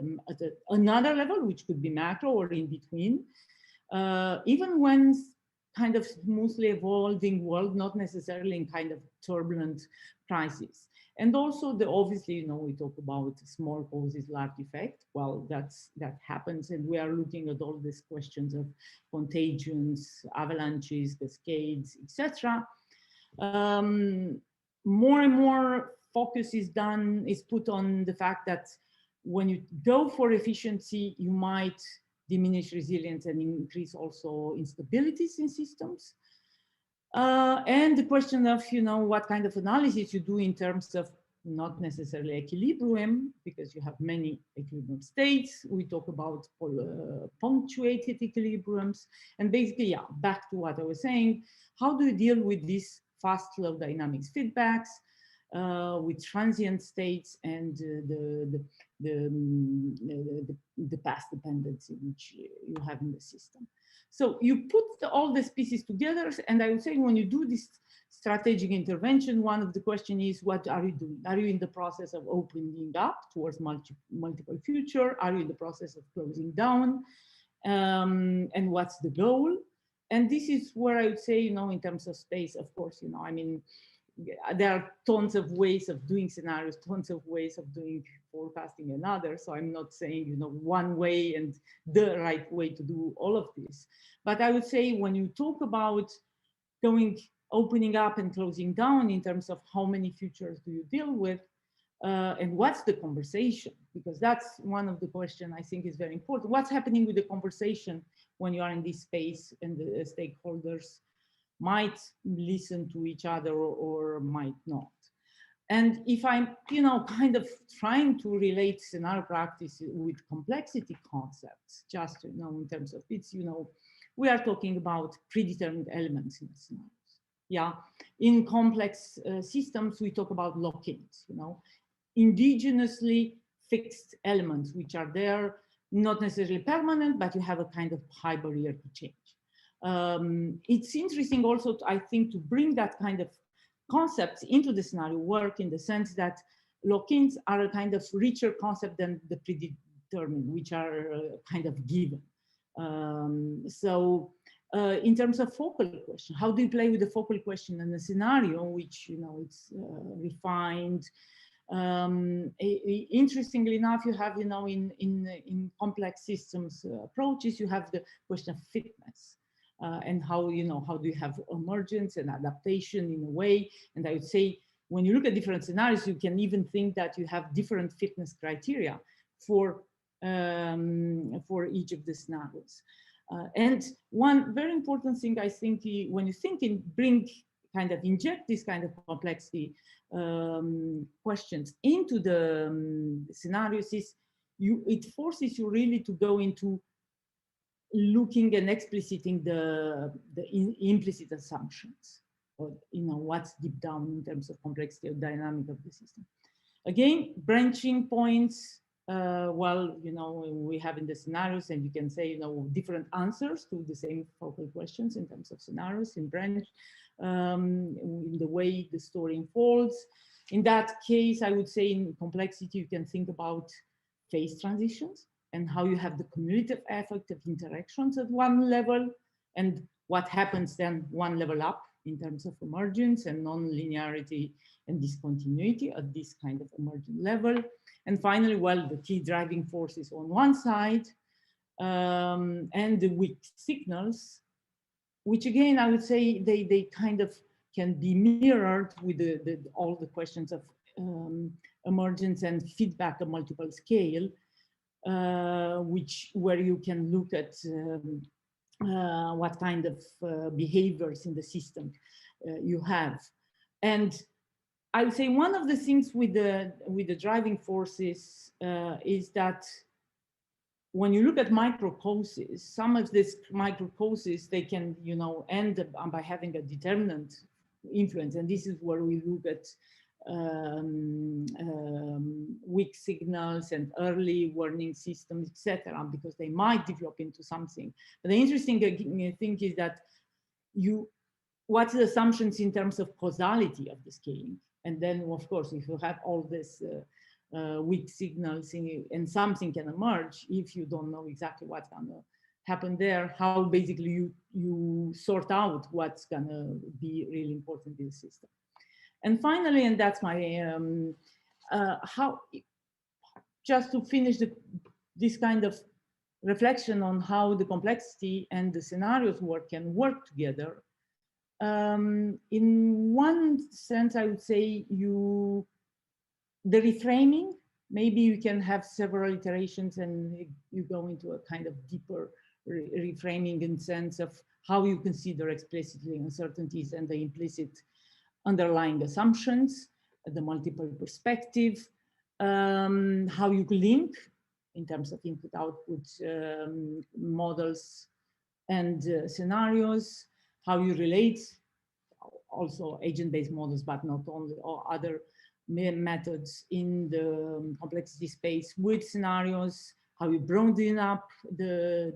another level, which could be macro or in between. Even when kind of smoothly evolving world, not necessarily in kind of turbulent crisis. And also obviously, you know, we talk about small causes, large effect. Well, that happens. And we are looking at all these questions of contagions, avalanches, cascades, etc. More and more focus is put on the fact that when you go for efficiency, you might diminish resilience and increase also instabilities in systems. And the question of, you know, what kind of analysis you do in terms of not necessarily equilibrium, because you have many equilibrium states. We talk about punctuated equilibriums. And basically, yeah, back to what I was saying, how do you deal with these fast flow dynamics feedbacks with transient states and the path dependency which you have in the system? So you put all the species together, and I would say when you do this strategic intervention, one of the questions is, what are you doing? Are you in the process of opening up towards multiple future? Are you in the process of closing down? And what's the goal? And this is where I would say, you know, in terms of space, of course, you know, I mean, there are tons of ways of doing scenarios, tons of ways of doing forecasting and others. So I'm not saying, you know, one way and the right way to do all of this. But I would say when you talk about opening up and closing down in terms of how many futures do you deal with, and what's the conversation? Because that's one of the questions I think is very important. What's happening with the conversation when you are in this space and the stakeholders might listen to each other or might not? And if I'm, you know, kind of trying to relate scenario practice with complexity concepts, just, you know, in terms of it's, you know, we are talking about predetermined elements in the scenarios. Yeah, in complex systems, we talk about lock-ins, you know, indigenously fixed elements, which are there, not necessarily permanent, but you have a kind of high barrier to change. It's interesting also, I think, to bring that kind of concepts into the scenario work, in the sense that lock-ins are a kind of richer concept than the predetermined, which are kind of given. In terms of focal question, how do you play with the focal question in a scenario which, you know, it's refined? Interestingly enough, you have, you know, in complex systems approaches, you have the question of fitness. And how, you know, how do you have emergence and adaptation in a way? And I would say, when you look at different scenarios, you can even think that you have different fitness criteria for each of the scenarios. And one very important thing, I think, when you think in inject this kind of complexity questions into the scenarios, is it forces you really to go into looking and expliciting the implicit assumptions, or, you know, what's deep down in terms of complexity or dynamic of the system. Again, branching points, well, you know, we have in the scenarios, and you can say, you know, different answers to the same focal questions in terms of scenarios in branch, in the way the story unfolds. In that case, I would say in complexity, you can think about phase transitions and how you have the cumulative effect of interactions at one level, and what happens then one level up in terms of emergence and non-linearity and discontinuity at this kind of emergent level. And finally, well, the key driving forces on one side, and the weak signals, which again, I would say they kind of can be mirrored with all the questions of emergence and feedback at multiple scale, where you can look at what kind of behaviors in the system you have. And I would say one of the things with the driving forces is that when you look at microcauses, some of these microcauses, they can, you know, end up by having a determinant influence. And this is where we look at weak signals and early warning systems, etc., because they might develop into something. But the interesting thing is that what's the assumptions in terms of causality of the scaling? And then, of course, if you have all this weak signals and something can emerge, if you don't know exactly what's going to happen there, how basically you sort out what's going to be really important in the system. And finally, and that's my, just to finish this kind of reflection on how the complexity and the scenarios can work together. In one sense, I would say the reframing, maybe you can have several iterations and you go into a kind of deeper reframing in sense of how you consider explicitly uncertainties and the implicit underlying assumptions. the multiple perspective, how you link in terms of input-output models and scenarios, how you relate, also agent-based models, but not only, or other methods in the complexity space with scenarios, how you broaden up the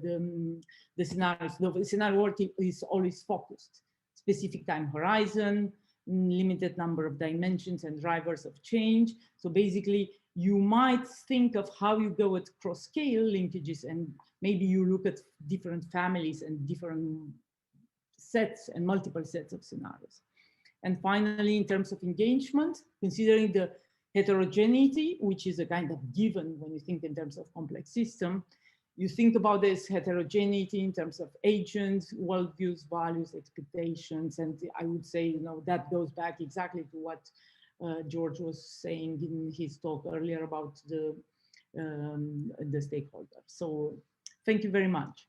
scenarios. The scenario work is always focused, specific time horizon, limited number of dimensions and drivers of change. So basically, you might think of how you go at cross-scale linkages, and maybe you look at different families and different sets and multiple sets of scenarios. And finally, in terms of engagement, considering the heterogeneity, which is a kind of given when you think in terms of complex system, you think about this heterogeneity in terms of agents, worldviews, values, expectations, and I would say, you know, that goes back exactly to what George was saying in his talk earlier about the stakeholders. So thank you very much.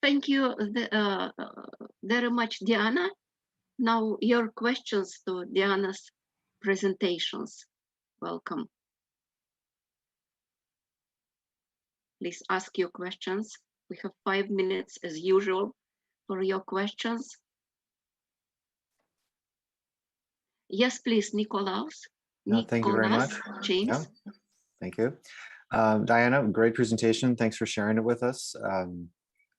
Thank you very much, Diana. Now your questions to Diana's presentations. Welcome. Please ask your questions. We have 5 minutes as usual for your questions. Yes, please, Nikolaus. Thank you very much. James. Yeah. Thank you. Diana, great presentation. Thanks for sharing it with us.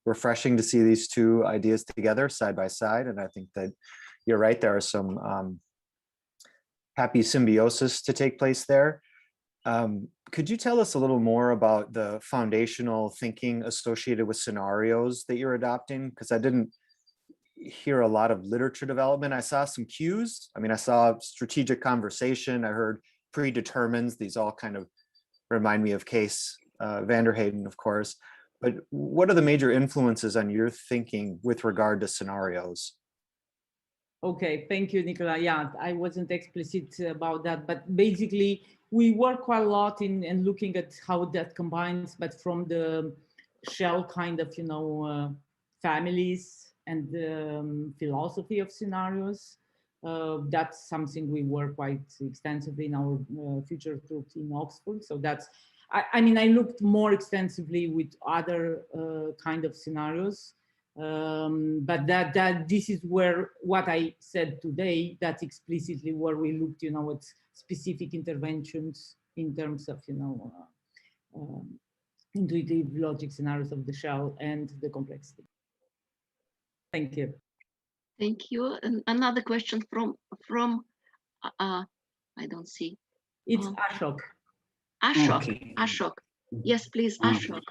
Refreshing to see these two ideas together side by side. And I think that you're right, there are some happy symbiosis to take place there. Could you tell us a little more about the foundational thinking associated with scenarios that you're adopting? Because I didn't hear a lot of literature development. I saw some cues. I mean, I saw strategic conversation. I heard predetermines. These all kind of remind me of Case Vanderheyden, of course. But what are the major influences on your thinking with regard to scenarios? Okay, thank you, Nicola. Yeah, I wasn't explicit about that, but basically we work quite a lot in looking at how that combines, but from the shell kind of, you know, families and the philosophy of scenarios. That's something we work quite extensively in our future talk in Oxford. So that's, I mean, I looked more extensively with other kind of scenarios, but this is where what I said today, that's explicitly where we looked, you know, at specific interventions in terms of, you know, intuitive logic scenarios of the shell and the complexity. Thank you. Thank you. And another question from I don't see. It's Ashok. Ashok. Okay. Ashok. Yes, please, Ashok.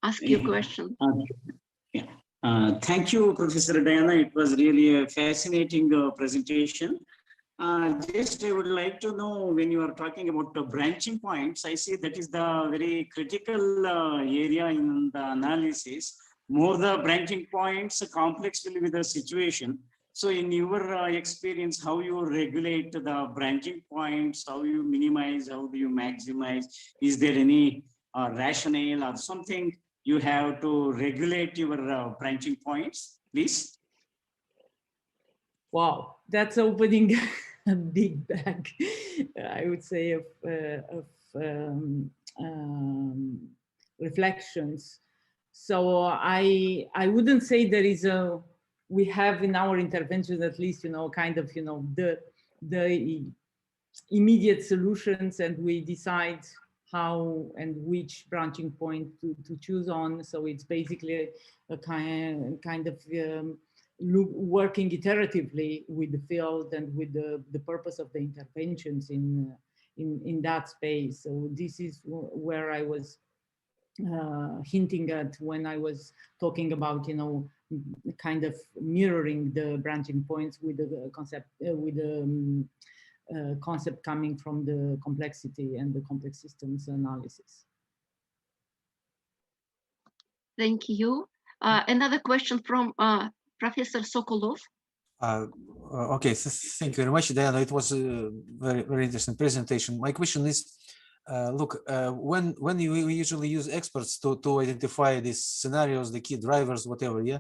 Ask your question. Yeah. Thank you, Professor Diana. It was really a fascinating presentation. Just I would like to know, when you are talking about the branching points, I see that is the very critical area in the analysis. More the branching points, complex will be the situation. So in your experience, how you regulate the branching points, how you minimize, how do you maximize? Is there any rationale or something you have to regulate your branching points, please? Wow, that's opening a big bag, I would say, of reflections. So I wouldn't say there is a, we have in our interventions at least, you know, kind of, you know, the immediate solutions, and we decide how and which branching point to choose on. So it's basically a kind of working iteratively with the field and with the purpose of the interventions in that space. So this is where I was hinting at when I was talking about, you know, kind of mirroring the branching points with the concept, concept coming from the complexity and the complex systems analysis. Thank you. Another question from Professor Sokolov. Okay, so thank you very much, Diana. It was a very, very interesting presentation. My question is, look, when you usually use experts to identify these scenarios, the key drivers, whatever, yeah,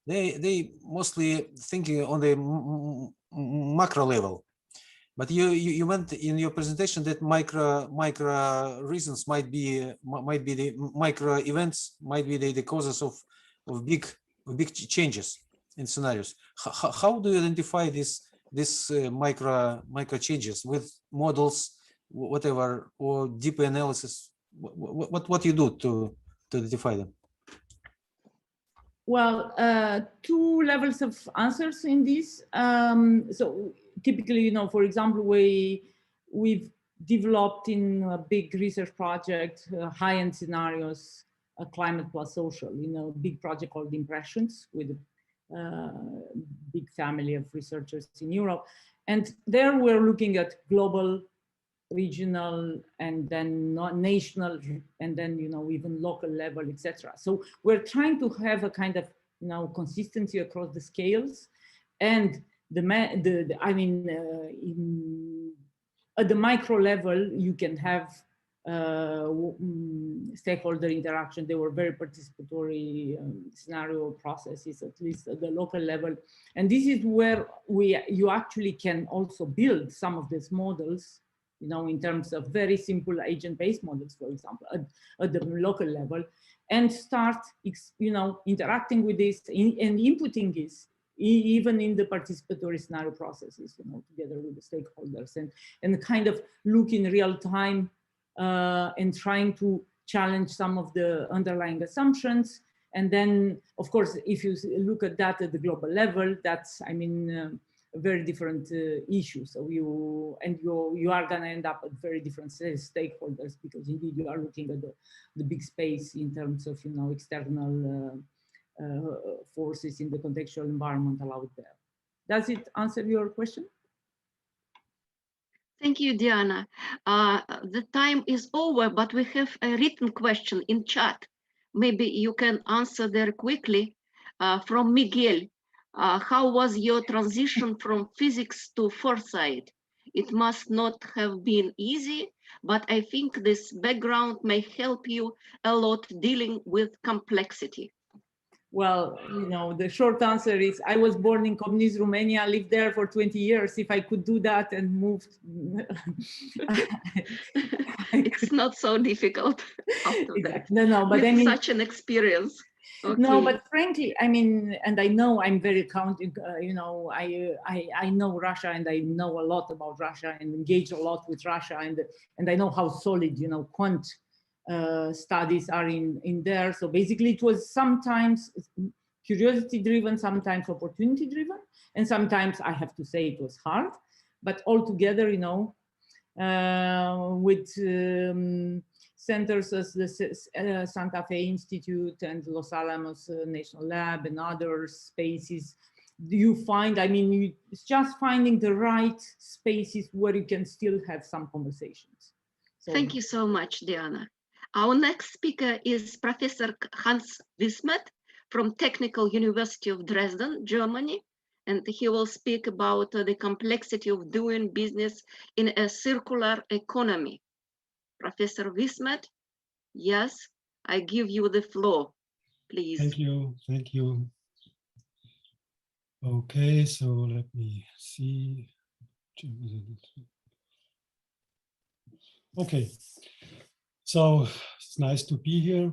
they mostly thinking on the macro level. But you meant in your presentation that micro reasons might be the micro events might be the causes of big changes in scenarios. How do you identify this micro changes with models, whatever, or deeper analysis? What you do to identify them? Well, two levels of answers in this. So typically, for example, we've developed in a big research project, high-end scenarios, climate plus social, a big project called Impressions with a big family of researchers in Europe. And there we're looking at global, regional, and then national, and then even local level, etc. So we're trying to have a kind of consistency across the scales, and at the micro level you can have stakeholder interaction. They were very participatory scenario processes, at least at the local level, and this is where you actually can also build some of these models, in terms of very simple agent-based models, for example, at the local level, and start, interacting with this and inputting this, even in the participatory scenario processes, together with the stakeholders, and kind of look in real time and trying to challenge some of the underlying assumptions. And then, of course, if you look at that at the global level, that's, a very different issue. So you are going to end up at very different stakeholders, because indeed you are looking at the big space in terms of external forces in the contextual environment allowed there. Does it answer your question? Thank you, Diana. The time is over, but we have a written question in chat. Maybe you can answer there quickly from Miguel. How was your transition from physics to foresight? It must not have been easy, but I think this background may help you a lot dealing with complexity. Well, the short answer is I was born in communist Romania, lived there for 20 years. If I could do that and moved. It's not so difficult after exactly. that. No, but with such an experience. Okay. No, but frankly, and I know I'm very counting, I know Russia, and I know a lot about Russia and engage a lot with Russia, and I know how solid, quant studies are in there. So basically it was sometimes curiosity driven, sometimes opportunity driven, and sometimes I have to say it was hard, but altogether, with centers as the Santa Fe Institute and Los Alamos National Lab and other spaces, you find, it's just finding the right spaces where you can still have some conversations. So, thank you so much, Diana. Our next speaker is Professor Hans Wismet from Technical University of Dresden, Germany, and he will speak about the complexity of doing business in a circular economy. Professor Wismet, yes, I give you the floor, please. Thank you. Okay, so let me see. Okay, so it's nice to be here.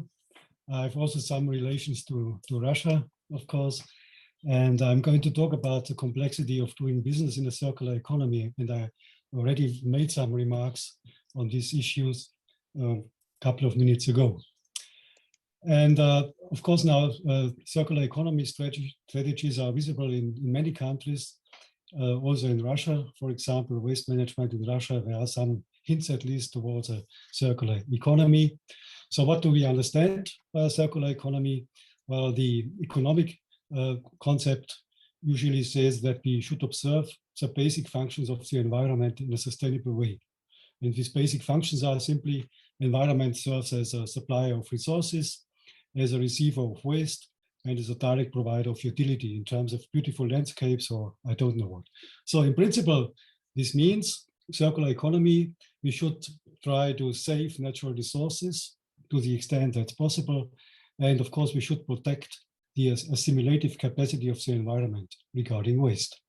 I have also some relations to Russia, of course, and I'm going to talk about the complexity of doing business in a circular economy. And I already made some remarks on these issues a couple of minutes ago. And of course, now circular economy strategies are visible in many countries, also in Russia, for example, waste management in Russia. There are some hints at least towards a circular economy. So what do we understand by a circular economy? Well, the economic concept usually says that we should observe the basic functions of the environment in a sustainable way. And these basic functions are simply environment serves as a supplier of resources, as a receiver of waste, and as a direct provider of utility in terms of beautiful landscapes or I don't know what. So in principle, this means circular economy, we should try to save natural resources to the extent that's possible. And of course, we should protect the assimilative capacity of the environment regarding waste.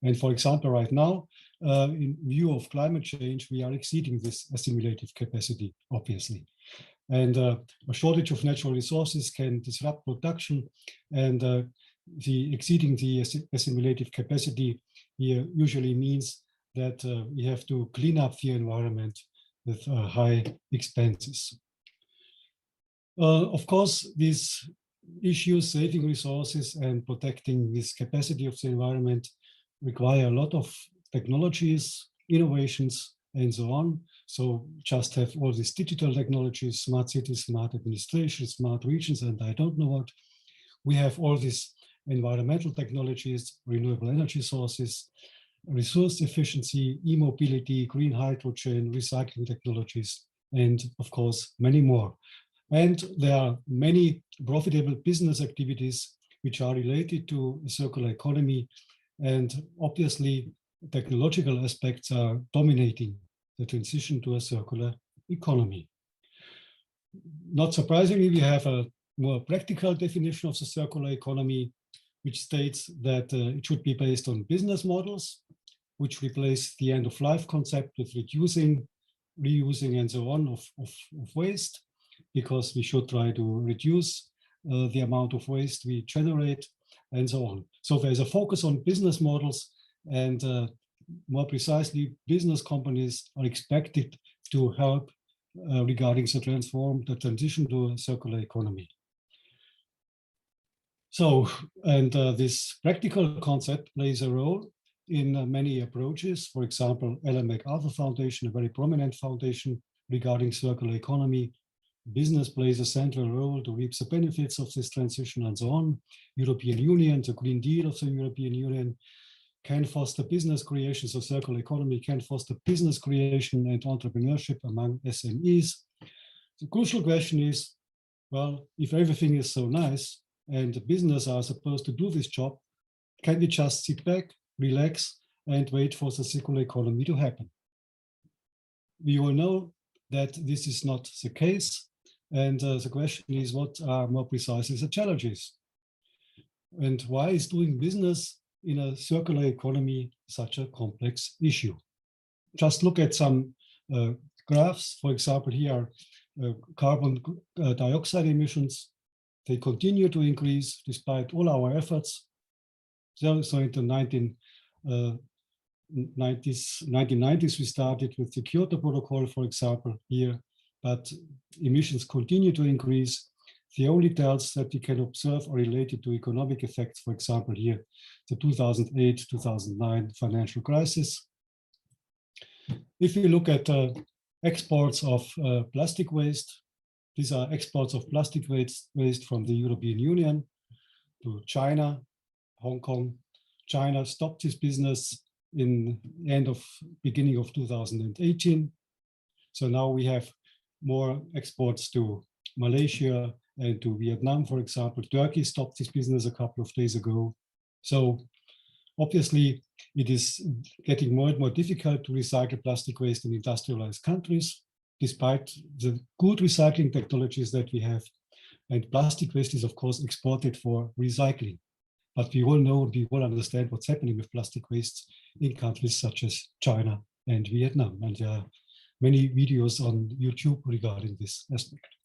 And for example, right now, in view of climate change, we are exceeding this assimilative capacity, obviously. And a shortage of natural resources can disrupt production, and the exceeding the assimilative capacity here usually means that we have to clean up the environment with high expenses. Of course, these issues, saving resources and protecting this capacity of the environment, require a lot of technologies, innovations, and so on. So just have all these digital technologies, smart cities, smart administration, smart regions, and I don't know what. We have all these environmental technologies, renewable energy sources, resource efficiency, e-mobility, green hydrogen, recycling technologies, and of course, many more. And there are many profitable business activities which are related to a circular economy. And obviously, technological aspects are dominating the transition to a circular economy. Not surprisingly, we have a more practical definition of the circular economy, which states that it should be based on business models, which replace the end-of-life concept with reducing, reusing, and so on of waste, because we should try to reduce the amount of waste we generate, and so on. So there's a focus on business models, and more precisely, business companies are expected to help regarding the transition to a circular economy. So, and this practical concept plays a role in many approaches. For example, Ellen MacArthur Foundation, a very prominent foundation regarding circular economy. Business plays a central role to reap the benefits of this transition, and so on. European Union, the Green Deal of the European Union, can foster business creation. So circular economy can foster business creation and entrepreneurship among SMEs. The crucial question is, well, if everything is so nice and the business are supposed to do this job, can we just sit back, relax, and wait for the circular economy to happen? We all know that this is not the case. And the question is, what are more precisely the challenges? And why is doing business in a circular economy such a complex issue? Just look at some graphs. For example, here are carbon dioxide emissions. They continue to increase despite all our efforts. So in the 1990s, we started with the Kyoto Protocol, for example, here, but emissions continue to increase. The only deltas that we can observe are related to economic effects, for example, here, the 2008-2009 financial crisis. If we look at exports of plastic waste, these are exports of plastic waste from the European Union to China, Hong Kong. China stopped this business in the beginning of 2018. So now we have more exports to Malaysia and to Vietnam, for example. Turkey stopped this business a couple of days ago. So obviously, it is getting more and more difficult to recycle plastic waste in industrialized countries, despite the good recycling technologies that we have. And plastic waste is, of course, exported for recycling. But we all know, we all understand what's happening with plastic waste in countries such as China and Vietnam. And there are many videos on YouTube regarding this aspect.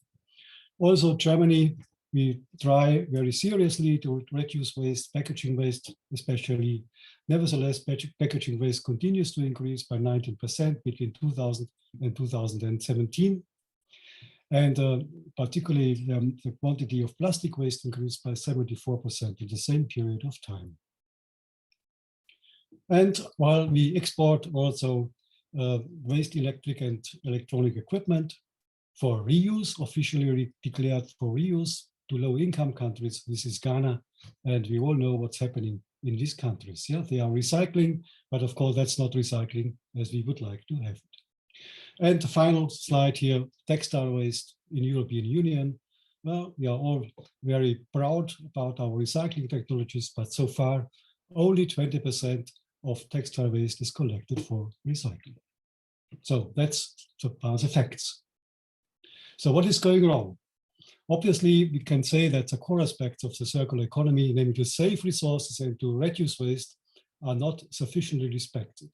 Also, Germany, we try very seriously to reduce waste, packaging waste especially. Nevertheless, packaging waste continues to increase by 19% between 2000 and 2017. And particularly the quantity of plastic waste increased by 74% in the same period of time. And while we export also waste electric and electronic equipment for reuse, officially declared for reuse to low-income countries, this is Ghana, and we all know what's happening in these countries. Yeah, they are recycling, but of course that's not recycling as we would like to have it. And the final slide here, textile waste in European Union. Well, we are all very proud about our recycling technologies, but so far only 20% of textile waste is collected for recycling. So that's the facts. So what is going wrong? Obviously, we can say that the core aspects of the circular economy, namely to save resources and to reduce waste, are not sufficiently respected.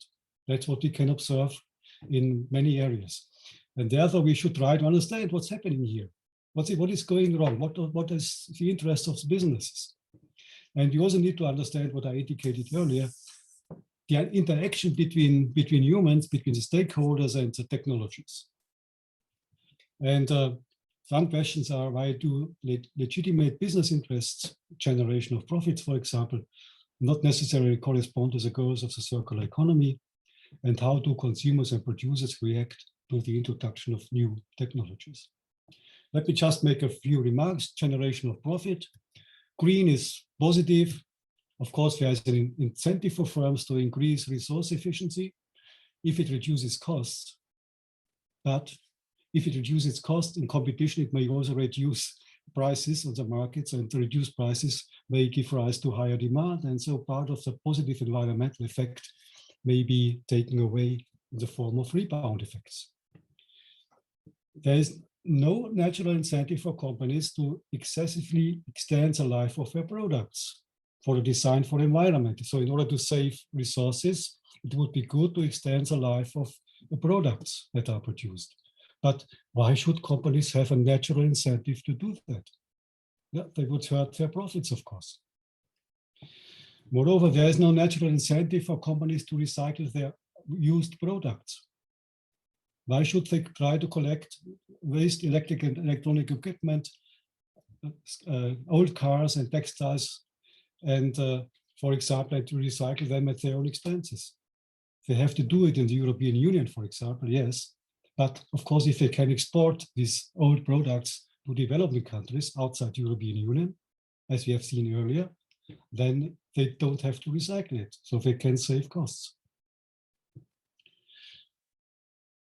That's what we can observe in many areas. And therefore, we should try to understand what's happening here. What is going wrong? What is the interest of the businesses? And we also need to understand what I indicated earlier, the interaction between humans, between the stakeholders and the technologies. And some questions are, why do legitimate business interests, generation of profits, for example, not necessarily correspond to the goals of the circular economy? And how do consumers and producers react to the introduction of new technologies? Let me just make a few remarks. Generation of profit. Green is positive. Of course, there is an incentive for firms to increase resource efficiency if it reduces costs. But if it reduces costs in competition, it may also reduce prices on the markets, and the reduced prices may give rise to higher demand. And so part of the positive environmental effect may be taken away in the form of rebound effects. There is no natural incentive for companies to excessively extend the life of their products for the design for environment. So in order to save resources, it would be good to extend the life of the products that are produced. But why should companies have a natural incentive to do that? Yeah, they would hurt their profits, of course. Moreover, there is no natural incentive for companies to recycle their used products. Why should they try to collect waste, electric and electronic equipment, old cars and textiles, and for example, to recycle them at their own expenses? They have to do it in the European Union, for example, yes. But of course, if they can export these old products to developing countries outside the European Union, as we have seen earlier, then they don't have to recycle it, so they can save costs.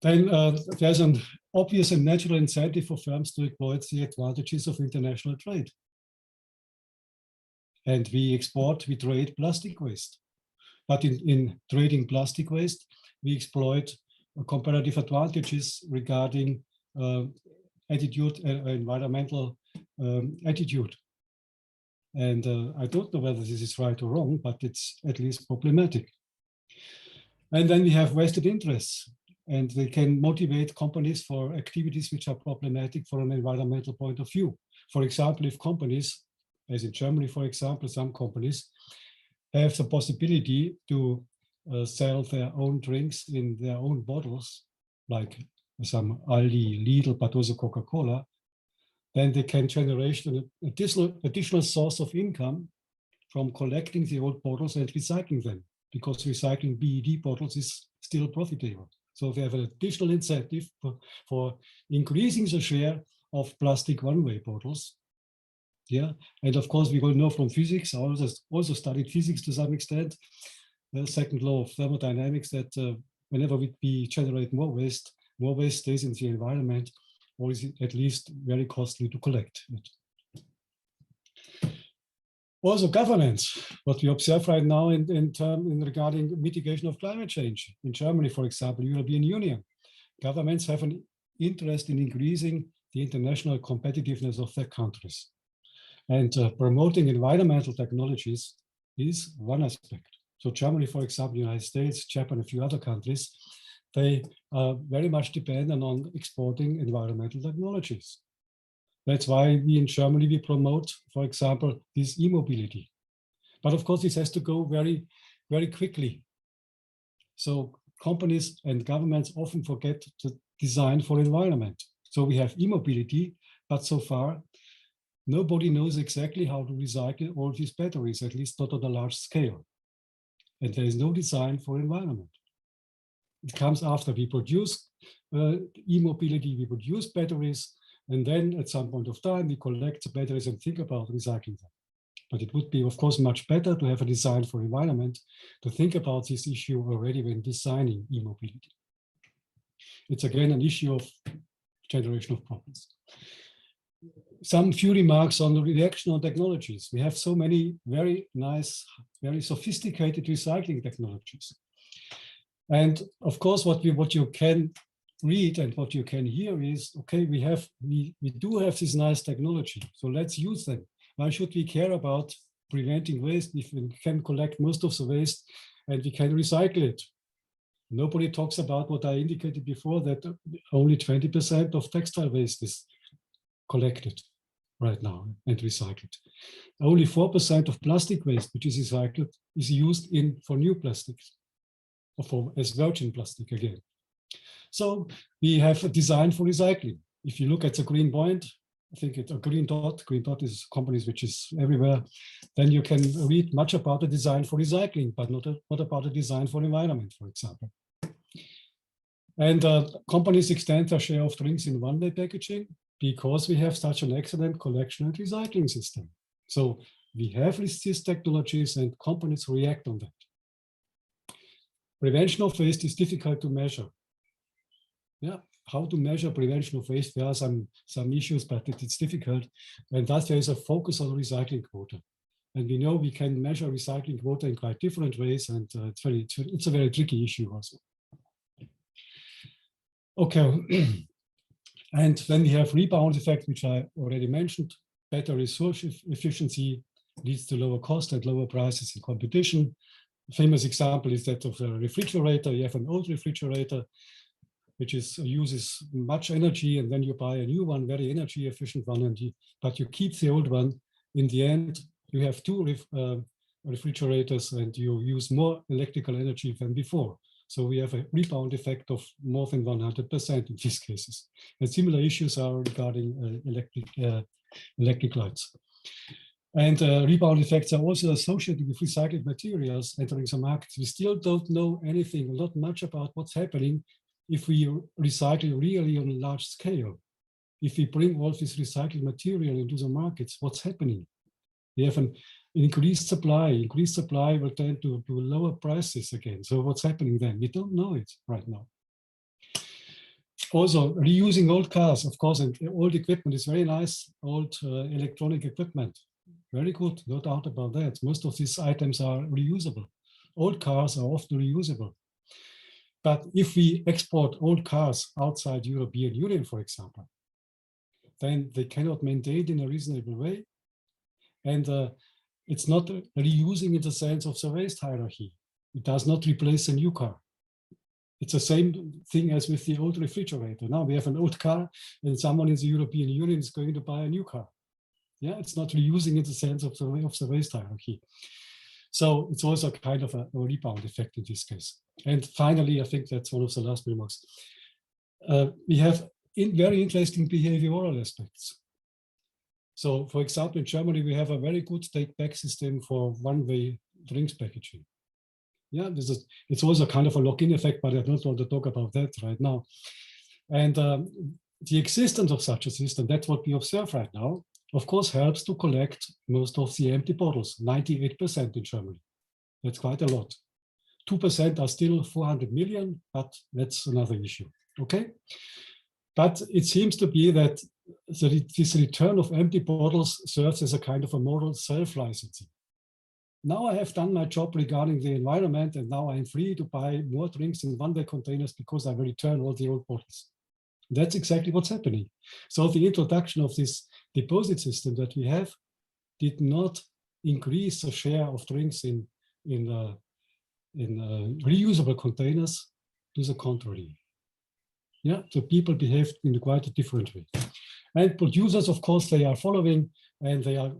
Then there's an obvious and natural incentive for firms to exploit the advantages of international trade. And we trade plastic waste. But in trading plastic waste, we exploit comparative advantages regarding environmental attitude. And I don't know whether this is right or wrong, but it's at least problematic. And then we have vested interests, and they can motivate companies for activities which are problematic from an environmental point of view. For example, if companies, as in Germany, for example, some companies have the possibility to sell their own drinks in their own bottles, like some Aldi, Lidl, but also Coca-Cola, then they can generate an additional source of income from collecting the old bottles and recycling them, because recycling PET bottles is still profitable. So they have an additional incentive for increasing the share of plastic one-way bottles. Yeah, and of course we all know from physics, I also studied physics to some extent, the second law of thermodynamics, that whenever we generate more waste stays in the environment, or is at least very costly to collect it. Also governance, what we observe right now in regarding mitigation of climate change. In Germany, for example, European Union, governments have an interest in increasing the international competitiveness of their countries. And promoting environmental technologies is one aspect. So Germany, for example, the United States, Japan, a few other countries, they are very much dependent on exporting environmental technologies. That's why we in Germany, we promote, for example, this e-mobility. But of course, this has to go very, very quickly. So companies and governments often forget to design for environment. So we have e-mobility, but so far, nobody knows exactly how to recycle all these batteries, at least not on a large scale. And there is no design for environment. It comes after we produce e-mobility, we produce batteries, and then at some point of time, we collect the batteries and think about recycling them. But it would be, of course, much better to have a design for environment, to think about this issue already when designing e-mobility. It's again an issue of generation of problems. Some few remarks on the reaction on technologies. We have so many very nice, very sophisticated recycling technologies. And of course, what you can read and what you can hear is, okay, we do have this nice technology, so let's use them. Why should we care about preventing waste if we can collect most of the waste and we can recycle it? Nobody talks about what I indicated before, that only 20% of textile waste is collected right now and recycled. Only 4% of plastic waste, which is recycled, is used for new plastics, or as virgin plastic again. So we have a design for recycling. If you look at the green point, I think it's a green dot is companies which is everywhere, then you can read much about the design for recycling, but not about the design for environment, for example. And companies extend their share of drinks in one-way packaging because we have such an excellent collection and recycling system. So we have these technologies and companies react on that. Prevention of waste is difficult to measure. Yeah, how to measure prevention of waste? There are some issues, but it's difficult. And thus there is a focus on recycling quota. And we know we can measure recycling quota in quite different ways, and it's a very tricky issue also. Okay, and then we have rebound effect, which I already mentioned. Better resource efficiency leads to lower cost and lower prices in competition. A famous example is that of a refrigerator. You have an old refrigerator, which uses much energy, and then you buy a new one, very energy efficient one, but you keep the old one. In the end, you have two refrigerators and you use more electrical energy than before. So we have a rebound effect of more than 100% in these cases. And similar issues are regarding electric lights. And rebound effects are also associated with recycled materials entering the markets. We still don't know anything, not much about what's happening if we recycle really on a large scale. If we bring all this recycled material into the markets, what's happening? We have an increased supply will tend to lower prices again. So what's happening then? We don't know it right now. Also, reusing old cars, of course, and old equipment is very nice. Old electronic equipment, very good, no doubt about that. Most of these items are reusable. Old cars are often reusable. But if we export old cars outside European Union, for example, then they cannot maintain in a reasonable way. And it's not reusing in the sense of the waste hierarchy. It does not replace a new car. It's the same thing as with the old refrigerator. Now we have an old car and someone in the European Union is going to buy a new car. Yeah, it's not reusing in the sense of the waste hierarchy. So it's also kind of a rebound effect in this case. And finally, I think that's one of the last remarks. We have very interesting behavioral aspects. So, for example, in Germany, we have a very good take-back system for one-way drinks packaging. Yeah, it's also kind of a lock-in effect, but I don't want to talk about that right now. And the existence of such a system, that's what we observe right now, of course, helps to collect most of the empty bottles, 98% in Germany. That's quite a lot. 2% are still 400 million, but that's another issue, okay? But it seems to be that this return of empty bottles serves as a kind of a moral self-licensing. Now I have done my job regarding the environment, and now I'm free to buy more drinks in one-way containers because I will return all the old bottles. That's exactly what's happening. So the introduction of this deposit system that we have did not increase the share of drinks in reusable containers. To the contrary. Yeah, so people behaved in quite a different way. And producers, of course, they are following and they are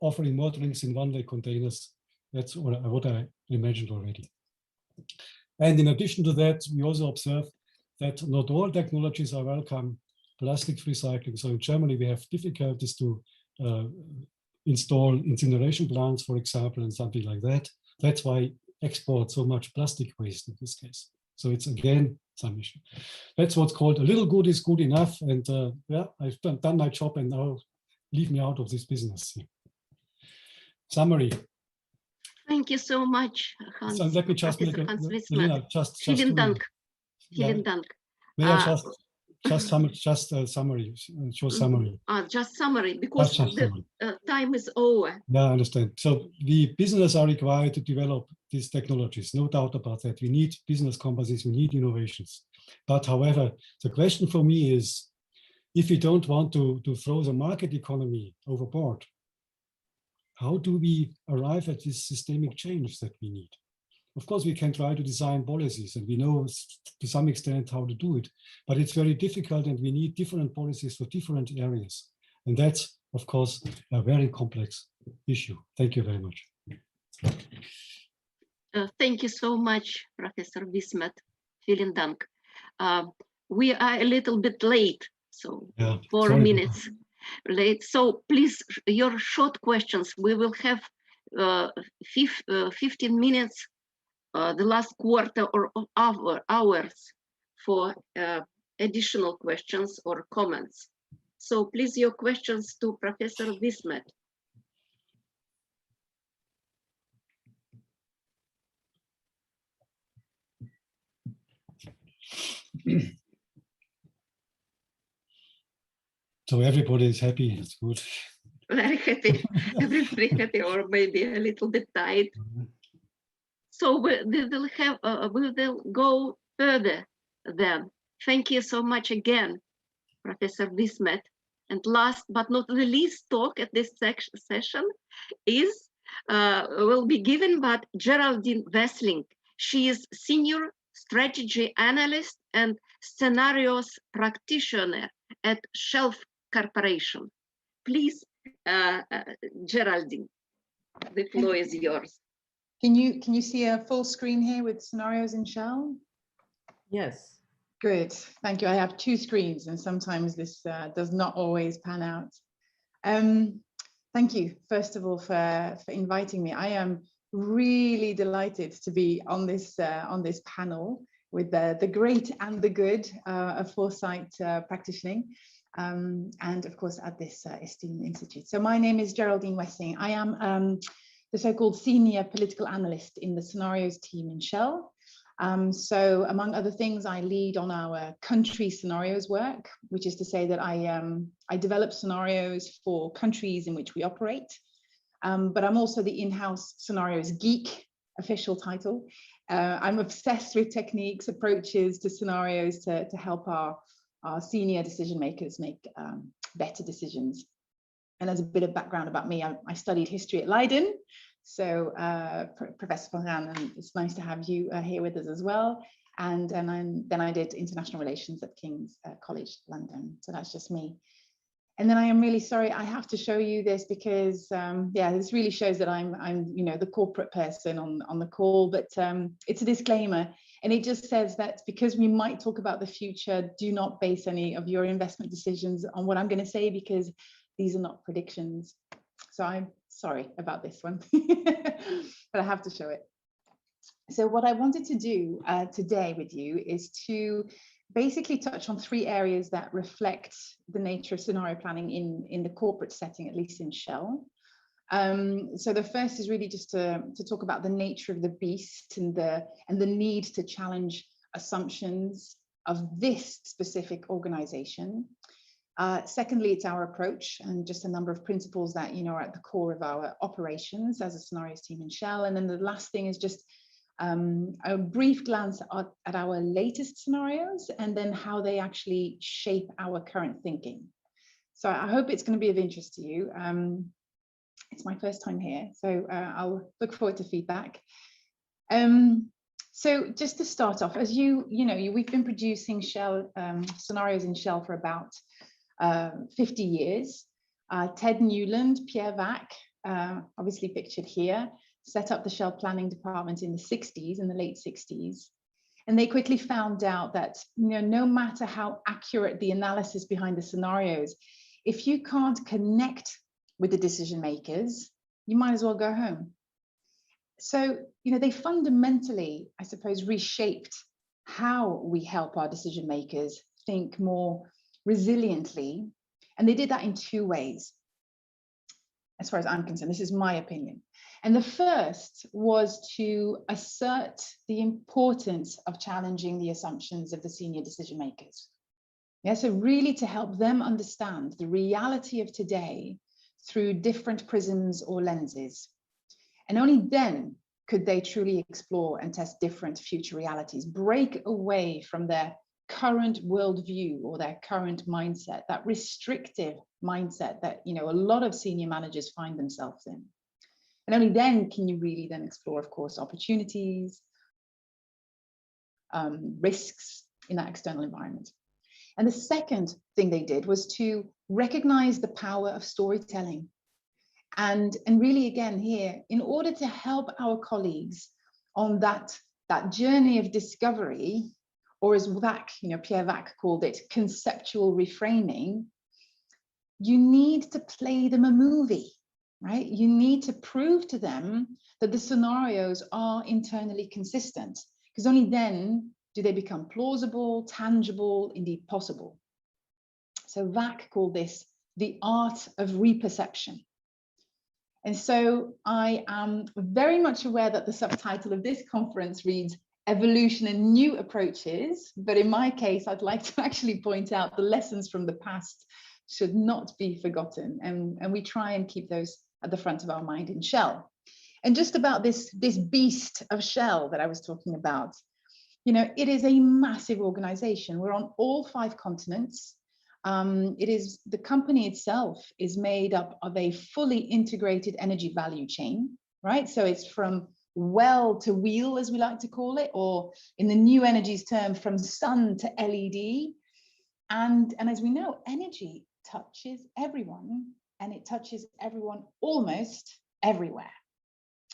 offering more drinks in one-way containers. That's what I imagined already. And in addition to that, we also observe that not all technologies are welcome. Plastic recycling. So in Germany, we have difficulties to install incineration plants, for example, and something like that. That's why export so much plastic waste in this case. So it's again some issue. That's what's called a little good is good enough. And yeah, I've done my job and now leave me out of this business. Summary. Thank you so much, Hans. So let me just make a Vielen Dank. Vielen Dank. May I just summary, short summary. Just summary, because summary. Time is over. Yeah, I understand. So the business are required to develop these technologies, no doubt about that. We need business companies, we need innovations. But however, the question for me is, if we don't want to throw the market economy overboard, how do we arrive at this systemic change that we need? Of course, we can try to design policies, and we know to some extent how to do it, but it's very difficult, and we need different policies for different areas. And that's, of course, a very complex issue. Thank you very much. Thank you so much, Professor Wismet. Vielen Dank. We are a little bit late, so yeah, 4 minutes late. So please, your short questions. We will have 15 minutes, the last quarter or hours for additional questions or comments. So please, your questions to Professor Wismet. So everybody is happy, it's good. Very happy, everybody happy, or maybe a little bit tired. So we will go further then. Thank you so much again, Professor Wismet. And last but not the least talk at this session is will be given by Geraldine Wessling. She is Senior Strategy Analyst and Scenarios Practitioner at Shelf Corporation. Please, Geraldine, the floor is yours. Can you see a full screen here with scenarios in Shell? Yes. Good, thank you. I have 2 screens, and sometimes this does not always pan out. Thank you, first of all, for inviting me. I am really delighted to be on this panel with the great and the good of foresight practicing, and of course at this esteemed institute. So my name is Geraldine Wessling. I am the so-called senior political analyst in the scenarios team in Shell. So among other things, I lead on our country scenarios work, which is to say that I develop scenarios for countries in which we operate. But I'm also the in-house scenarios geek, official title. I'm obsessed with techniques, approaches to scenarios to help our senior decision makers make better decisions. And as a bit of background about me, I studied history at Leiden. So Professor Van Raan, it's nice to have you here with us as well. And then I did international relations at King's College London. So that's just me. And then I am really sorry, I have to show you this because yeah, this really shows that I'm the corporate person on the call, but it's a disclaimer. And it just says that because we might talk about the future, do not base any of your investment decisions on what I'm going to say, because these are not predictions. So I'm sorry about this one, but I have to show it. So what I wanted to do today with you is to basically touch on 3 areas that reflect the nature of scenario planning in the corporate setting, at least in Shell. So the first is really just to talk about the nature of the beast and the need to challenge assumptions of this specific organization. Secondly, it's our approach and just a number of principles that are at the core of our operations as a scenarios team in Shell. And then the last thing is just a brief glance at our latest scenarios and then how they actually shape our current thinking. So I hope it's going to be of interest to you. It's my first time here, so I'll look forward to feedback. So just to start off, as we've been producing Shell scenarios in Shell for about 50 years. Ted Newland, Pierre Vac, obviously pictured here, set up the Shell planning department in the 60s, in the late 60s. And they quickly found out that no matter how accurate the analysis behind the scenarios, if you can't connect with the decision makers, you might as well go home. So, they fundamentally, I suppose, reshaped how we help our decision makers think more resiliently. And they did that in 2 ways, as far as I'm concerned. This is my opinion. And the first was to assert the importance of challenging the assumptions of the senior decision makers. Yeah, so really to help them understand the reality of today through different prisms or lenses. And only then could they truly explore and test different future realities, break away from their current worldview or their current mindset, that restrictive mindset that, you know, a lot of senior managers find themselves in. And only then can you really then explore, of course, opportunities, risks in that external environment. And the second thing they did was to recognize the power of storytelling. And really, again, here, in order to help our colleagues on that journey of discovery, or as Vac, you know, Pierre Vac called it, conceptual reframing, you need to play them a movie, right? You need to prove to them that the scenarios are internally consistent, because only then do they become plausible, tangible, indeed possible. So Vac called this the art of reperception. And so I am very much aware that the subtitle of this conference reads Evolution and New Approaches, but in my case, I'd like to actually point out the lessons from the past should not be forgotten. And we try and keep those at the front of our mind in Shell. And just about this beast of Shell that I was talking about, you know, it is a massive organization. We're on all 5 continents. The company itself is made up of a fully integrated energy value chain, right? So it's from well to wheel, as we like to call it, or in the new energies term, from sun to LED. And as we know, energy touches everyone, and it touches everyone almost everywhere.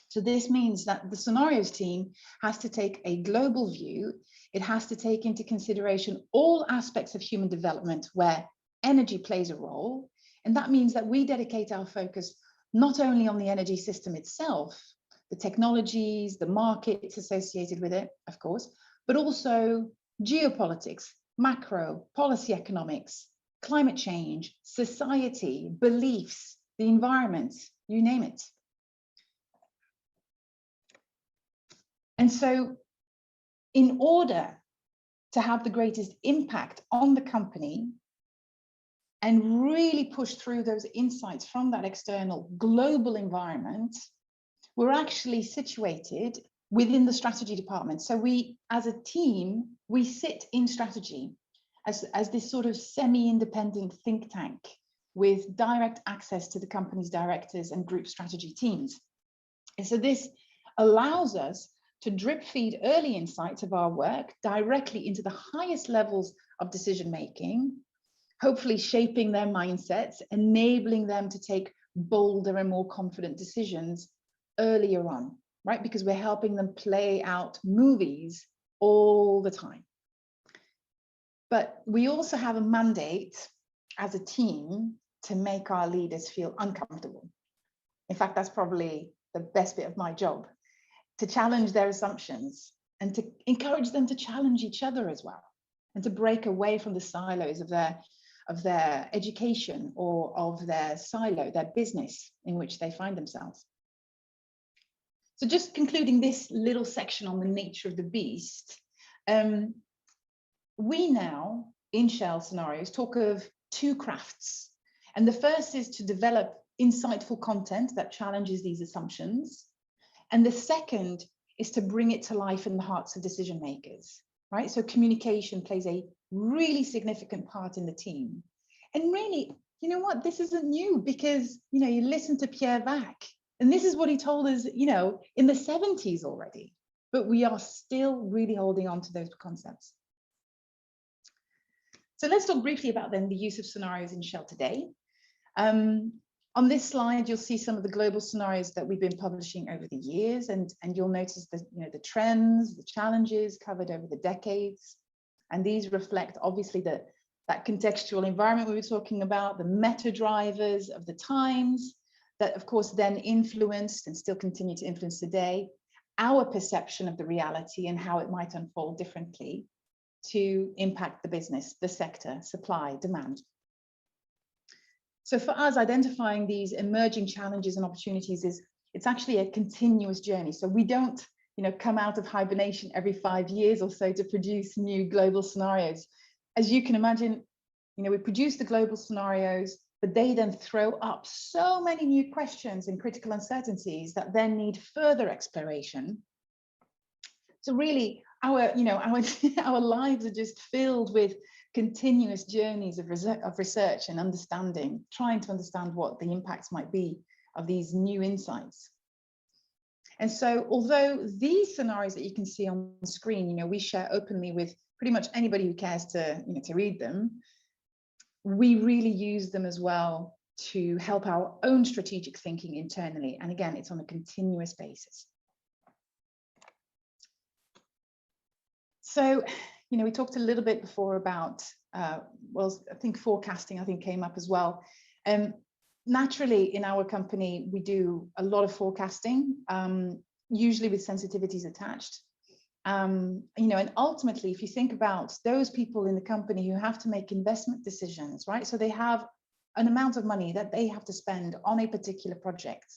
So this means that the scenarios team has to take a global view. It has to take into consideration all aspects of human development where energy plays a role. And that means that we dedicate our focus not only on the energy system itself, the technologies, the markets associated with it, of course, but also geopolitics, macro, policy economics, climate change, society, beliefs, the environment, you name it. And so in order to have the greatest impact on the company and really push through those insights from that external global environment, we're actually situated within the strategy department. So we, as a team, we sit in strategy as this sort of semi-independent think tank with direct access to the company's directors and group strategy teams. And so this allows us to drip feed early insights of our work directly into the highest levels of decision making, hopefully shaping their mindsets, enabling them to take bolder and more confident decisions earlier on, right? Because we're helping them play out movies all the time. But we also have a mandate as a team to make our leaders feel uncomfortable. In fact, that's probably the best bit of my job, to challenge their assumptions and to encourage them to challenge each other as well, and to break away from the silos of their education or of their silo, their business in which they find themselves. So just concluding this little section on the nature of the beast, we now in Shell Scenarios talk of 2 crafts. And the first is to develop insightful content that challenges these assumptions. And the second is to bring it to life in the hearts of decision makers, right? So communication plays a really significant part in the team. And really, you know what, this isn't new, because, you know, you listen to Pierre Vac, and this is what he told us, you know, in the 70s already, but we are still really holding on to those concepts. So let's talk briefly about then the use of scenarios in Shell today. On this slide, you'll see some of the global scenarios that we've been publishing over the years, and you'll notice the, you know, the trends, the challenges covered over the decades. And these reflect obviously that contextual environment we were talking about, the meta drivers of the times that of course then influenced and still continue to influence today our perception of the reality and how it might unfold differently to impact the business, the sector, supply, demand. So for us, identifying these emerging challenges and opportunities it's actually a continuous journey. So we don't, you know, come out of hibernation every 5 years or so to produce new global scenarios. As you can imagine, you know, we produce the global scenarios, but they then throw up so many new questions and critical uncertainties that then need further exploration. So really, our lives are just filled with continuous journeys of research and understanding, trying to understand what the impacts might be of these new insights. And so, although these scenarios that you can see on the screen, we share openly with pretty much anybody who cares to, to read them, we really use them as well to help our own strategic thinking internally. And again, it's on a continuous basis. So, we talked a little bit before about, well, I think forecasting, came up as well. Naturally, in our company, we do a lot of forecasting, usually with sensitivities attached. And ultimately, if you think about those people in the company who have to make investment decisions, right? So they have an amount of money that they have to spend on a particular project.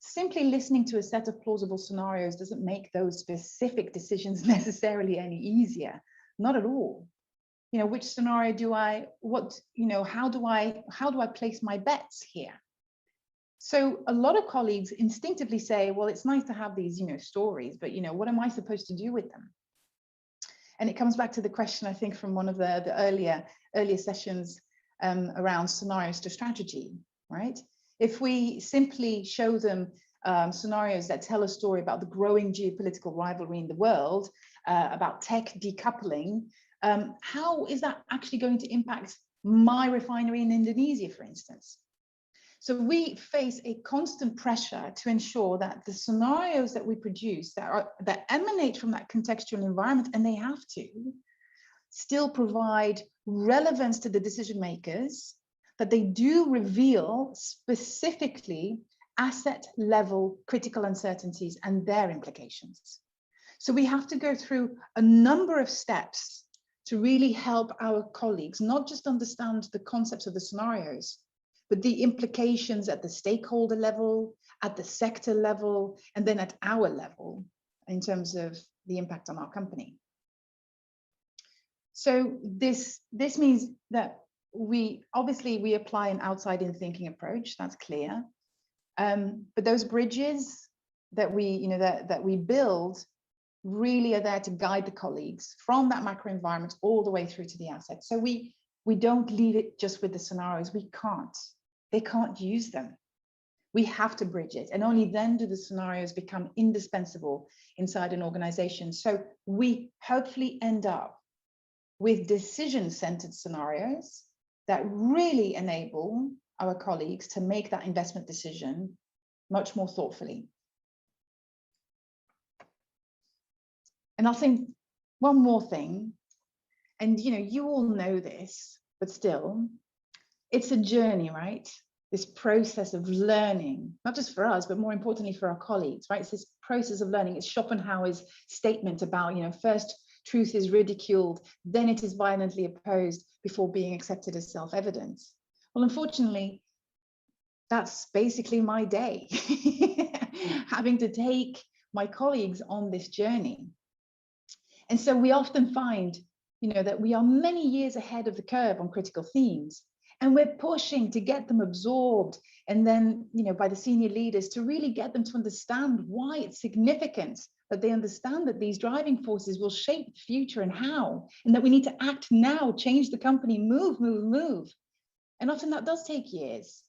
Simply listening to a set of plausible scenarios doesn't make those specific decisions necessarily any easier, not at all. Which scenario do I, how do I place my bets here? So a lot of colleagues instinctively say, well, it's nice to have these, stories, but, what am I supposed to do with them? And it comes back to the question, I think, from one of the earlier sessions around scenarios to strategy, right? If we simply show them scenarios that tell a story about the growing geopolitical rivalry in the world, about tech decoupling, how is that actually going to impact my refinery in Indonesia, for instance? So we face a constant pressure to ensure that the scenarios that we produce that emanate from that contextual environment, and they have to, still provide relevance to the decision makers, that they do reveal specifically asset level critical uncertainties and their implications. So we have to go through a number of steps to really help our colleagues not just understand the concepts of the scenarios, but the implications at the stakeholder level, at the sector level, and then at our level in terms of the impact on our company. So this means that we apply an outside-in thinking approach, that's clear. But those bridges that we build really are there to guide the colleagues from that macro environment all the way through to the asset. So we don't leave it just with the scenarios. They can't use them. We have to bridge it, and only then do the scenarios become indispensable inside an organization. So we hopefully end up with decision-centered scenarios that really enable our colleagues to make that investment decision much more thoughtfully. And I'll say one more thing, and you all know this, but still, it's a journey, right? This process of learning, not just for us, but more importantly for our colleagues, right? It's this process of learning. It's Schopenhauer's statement about, first truth is ridiculed, then it is violently opposed before being accepted as self-evident. Well, unfortunately, that's basically my day, having to take my colleagues on this journey. And so we often find, that we are many years ahead of the curve on critical themes, and we're pushing to get them absorbed, and then, by the senior leaders, to really get them to understand why it's significant that they understand that these driving forces will shape the future and how, and that we need to act now, change the company, move. And often that does take years.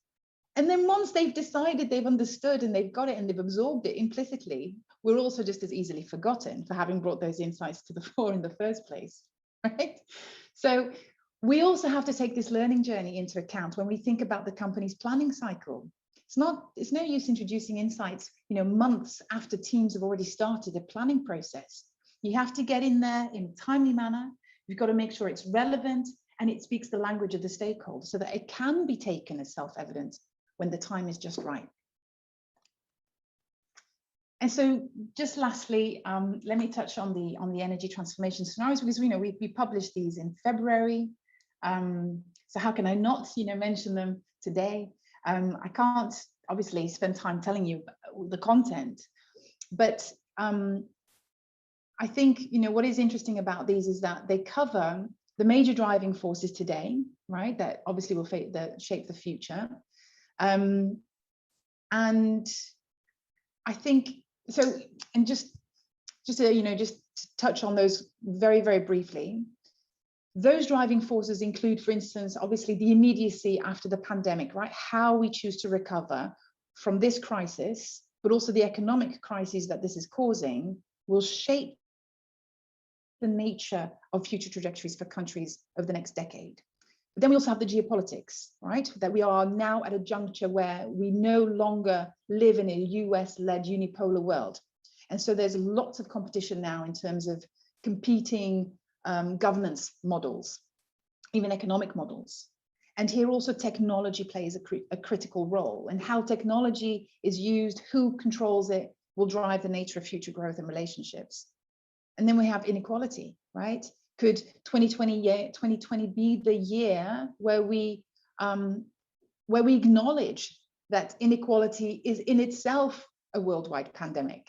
And then once they've decided, they've understood, and they've got it, and they've absorbed it implicitly, we're also just as easily forgotten for having brought those insights to the fore in the first place, right? So we also have to take this learning journey into account when we think about the company's planning cycle. It's no use introducing insights, months after teams have already started the planning process. You have to get in there in a timely manner. You've got to make sure it's relevant and it speaks the language of the stakeholder so that it can be taken as self-evident when the time is just right. And so, just lastly, let me touch on the energy transformation scenarios, because we published these in February. So how can I not mention them today? I can't obviously spend time telling you the content, but I think what is interesting about these is that they cover the major driving forces today, right? That obviously will shape the future, and I think so. And just touch on those very, very briefly. Those driving forces include, for instance, obviously the immediacy after the pandemic, right? How we choose to recover from this crisis, but also the economic crisis that this is causing will shape the nature of future trajectories for countries over the next decade. But then we also have the geopolitics, right? That we are now at a juncture where we no longer live in a US-led unipolar world. And so there's lots of competition now in terms of competing governance models, even economic models. And here also technology plays a critical role, and how technology is used, who controls it, will drive the nature of future growth and relationships. And then we have inequality, right? Could 2020 be the year where we acknowledge that inequality is in itself a worldwide pandemic?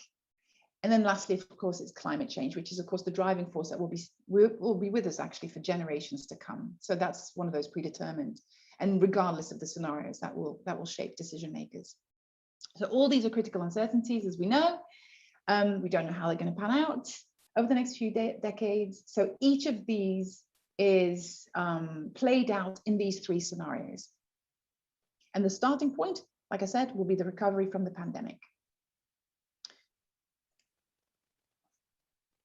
And then lastly, of course, it's climate change, which is, of course, the driving force that will be with us actually for generations to come. So that's one of those predetermined, and regardless of the scenarios, that will shape decision makers. So all these are critical uncertainties, as we know. We don't know how they're going to pan out over the next few decades. So each of these is played out in these three scenarios. And the starting point, like I said, will be the recovery from the pandemic.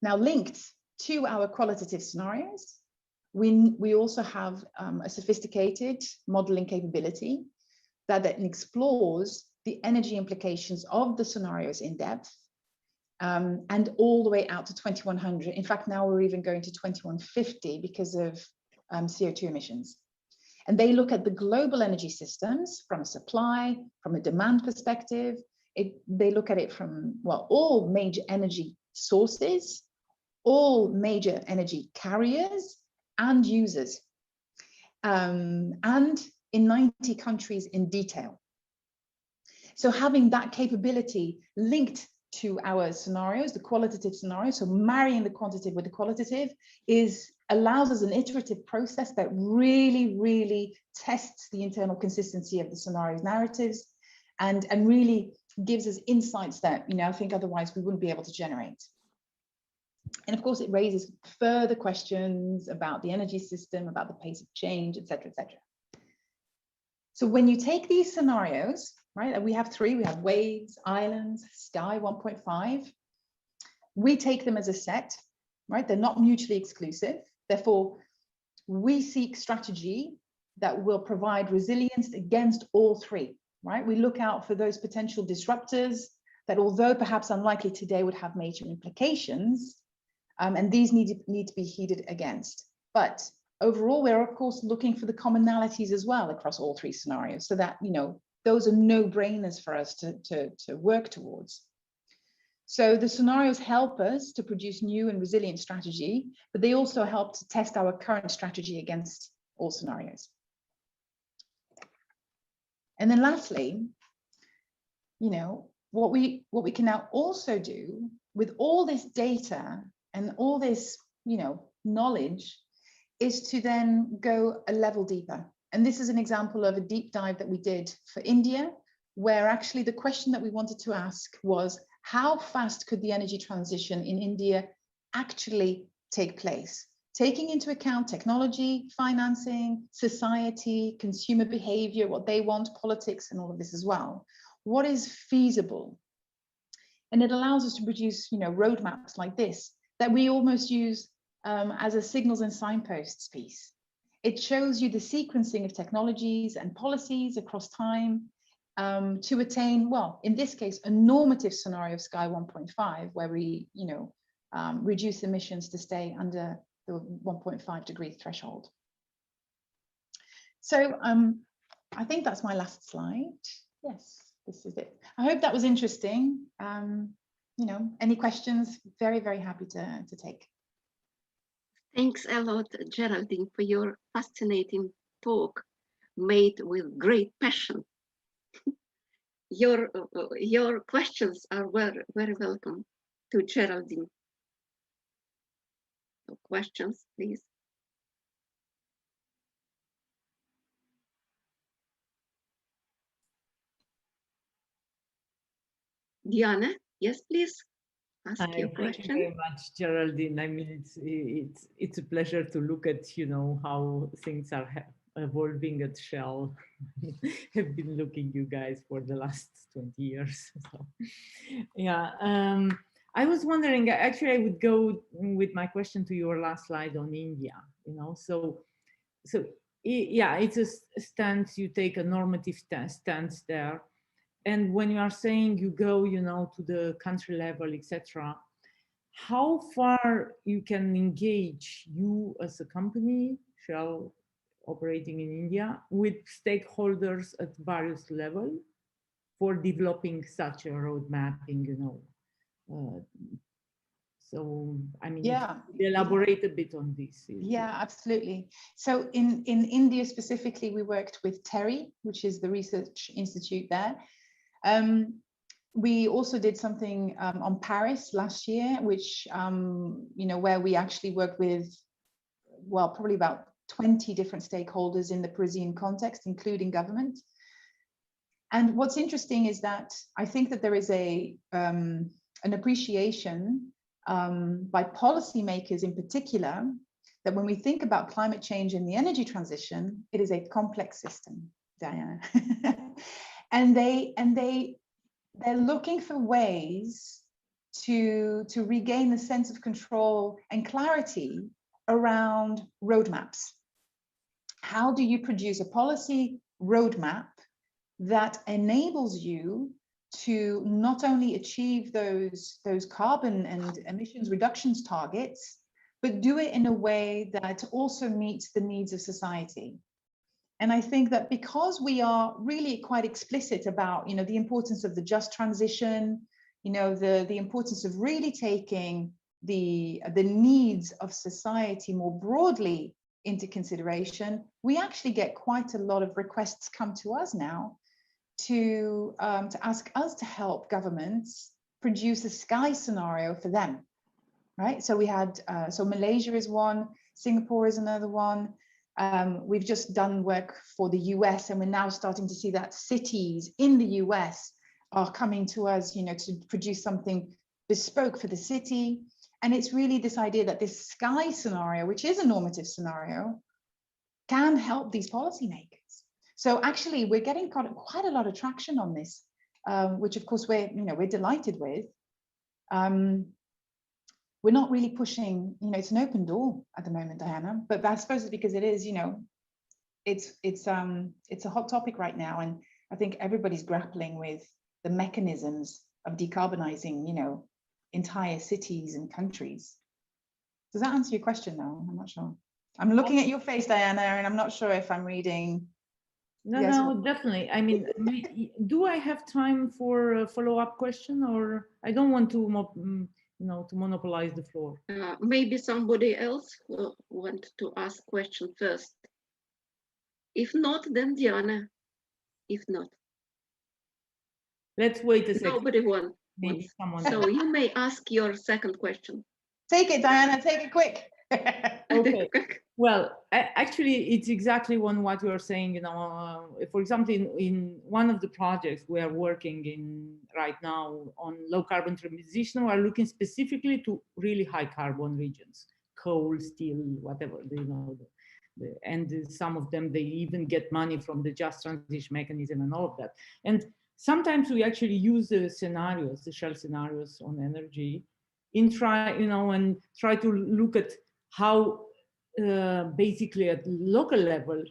Now, linked to our qualitative scenarios, we also have a sophisticated modeling capability that explores the energy implications of the scenarios in depth, and all the way out to 2100. In fact, now we're even going to 2150 because of CO2 emissions. And they look at the global energy systems from a supply, from a demand perspective. They look at it from, well, all major energy sources, all major energy carriers and users, and in 90 countries in detail. So having that capability linked to our scenarios, the qualitative scenarios, so marrying the quantitative with the qualitative, allows us an iterative process that really, really tests the internal consistency of the scenarios narratives, and really gives us insights that, I think otherwise we wouldn't be able to generate. And of course, it raises further questions about the energy system, about the pace of change, et cetera, et cetera. So when you take these scenarios, right, we have three, we have waves, islands, sky 1.5. We take them as a set, right? They're not mutually exclusive. Therefore, we seek strategy that will provide resilience against all three, right? We look out for those potential disruptors that, although perhaps unlikely today, would have major implications. And these need to be heeded against. But overall, we're of course looking for the commonalities as well across all three scenarios, so that those are no-brainers for us to work towards. So the scenarios help us to produce new and resilient strategy, but they also help to test our current strategy against all scenarios. And then lastly, what we can now also do with all this data and all this, knowledge, is to then go a level deeper. And this is an example of a deep dive that we did for India, where actually the question that we wanted to ask was, how fast could the energy transition in India actually take place? Taking into account technology, financing, society, consumer behavior, what they want, politics, and all of this as well. What is feasible? And it allows us to produce, roadmaps like this, that we almost use as a signals and signposts piece. It shows you the sequencing of technologies and policies across time to attain, well, in this case, a normative scenario of Sky 1.5, where we, reduce emissions to stay under the 1.5 degree threshold. So I think that's my last slide. Yes, this is it. I hope that was interesting. Any questions? Very, very happy to take. Thanks a lot, Geraldine, for your fascinating talk made with great passion. Your questions are very, very welcome to Geraldine. So questions, please. Diana, yes, please. ask Thank your you question. very much, Geraldine. I mean, it's a pleasure to look at, you know, how things are evolving at Shell. Have been looking you guys for the last 20 years. So, yeah. I was wondering, actually, I would go with my question to your last slide on India, you know, so yeah, it's a stance, you take a normative stance there. And when you are saying you go, you know, to the country level, etc., how far you can engage you as a company, Shell operating in India, with stakeholders at various levels for developing such a road mapping, you know. So, I mean, Yeah, elaborate a bit on this. Yeah, absolutely. So in India specifically, we worked with TERI, which is the research institute there. We also did something on Paris last year, which, you know, where we actually worked with, well, probably about 20 different stakeholders in the Parisian context, including government. And what's interesting is that I think that there is an appreciation by policymakers in particular, that when we think about climate change and the energy transition, it is a complex system, Diana. and they're looking for ways to regain the sense of control and clarity around roadmaps. How do you produce a policy roadmap that enables you to not only achieve those carbon and emissions reductions targets, but do it in a way that also meets the needs of society? And I think that because we are really quite explicit about, you know, the importance of the just transition, you know, the importance of really taking the needs of society more broadly into consideration, we actually get quite a lot of requests come to us now to ask us to help governments produce a sky scenario for them, right? So we had, so Malaysia is one, Singapore is another one. We've just done work for the US, and we're now starting to see that cities in the US are coming to us, you know, to produce something bespoke for the city. And it's really this idea that this sky scenario, which is a normative scenario, can help these policymakers. So actually, we're getting quite a lot of traction on this, which of course we're delighted with. We're not really pushing, you know, it's an open door at the moment, Diana, but I suppose it's because it is, you know, it's a hot topic right now. And I think everybody's grappling with the mechanisms of decarbonizing, you know, entire cities and countries. Does that answer your question though? I'm not sure. I'm looking at your face, Diana, and I'm not sure if I'm reading. No, yes, no, definitely. I mean, do I have time for a follow-up question, or I don't want to, you know, to monopolize the floor? Maybe somebody else want to ask question first. If not, then Diana. If not, let's wait a second. Nobody wants. So you may ask your second question. Take it, Diana. Take it quick. Okay. Well, actually, it's exactly on what you are saying. You know, for example, in one of the projects we are working in right now on low carbon transition, we are looking specifically to really high carbon regions, coal, steel, whatever. You know, and some of them, they even get money from the just transition mechanism and all of that. And sometimes we actually use the scenarios, the Shell scenarios on energy, and try to look at how basically at local level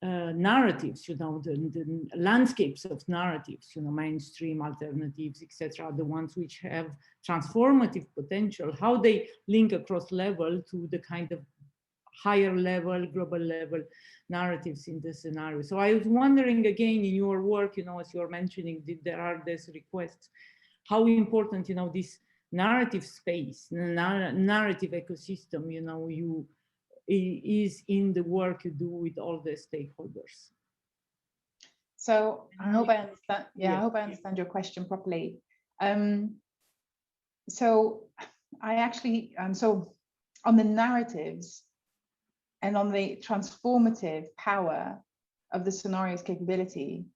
narratives, you know, the landscapes of narratives, you know, mainstream alternatives, etc., the ones which have transformative potential, how they link across level to the kind of higher level, global level narratives in the scenario. So I was wondering again in your work, you know, as you're mentioning, there are these requests, how important, you know, this narrative space, narrative ecosystem, you know, is in the work you do with all the stakeholders. So I hope I understand. Yeah, I hope I understand your question properly. So I actually, so on the narratives and on the transformative power of the scenario's capability,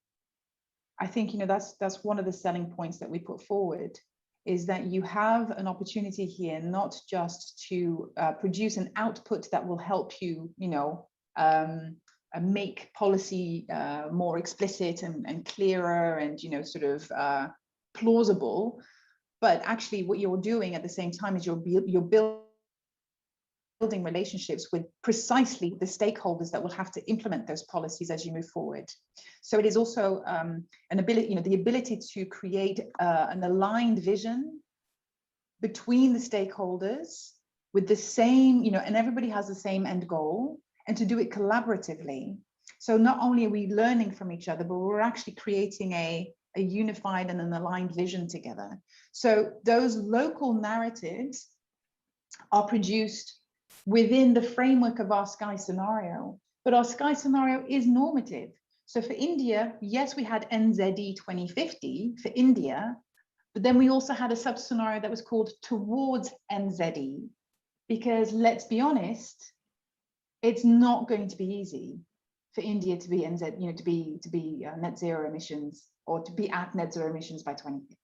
I think, you know, that's one of the selling points that we put forward. is that you have an opportunity here not just to produce an output that will help you, make policy more explicit and clearer and, sort of plausible, but actually what you're doing at the same time is you're building relationships with precisely the stakeholders that will have to implement those policies as you move forward. So it is also an ability, the ability to create an aligned vision between the stakeholders with the same, and everybody has the same end goal, and to do it collaboratively. So not only are we learning from each other, but we're actually creating a unified and an aligned vision together. So those local narratives are produced within the framework of our Sky scenario, but our Sky scenario is normative. So for India, yes, we had NZE 2050 for India, but then we also had a sub-scenario that was called Towards NZE, because let's be honest, it's not going to be easy for India to be NZ, to be net zero emissions, or to be at net zero emissions by 2050.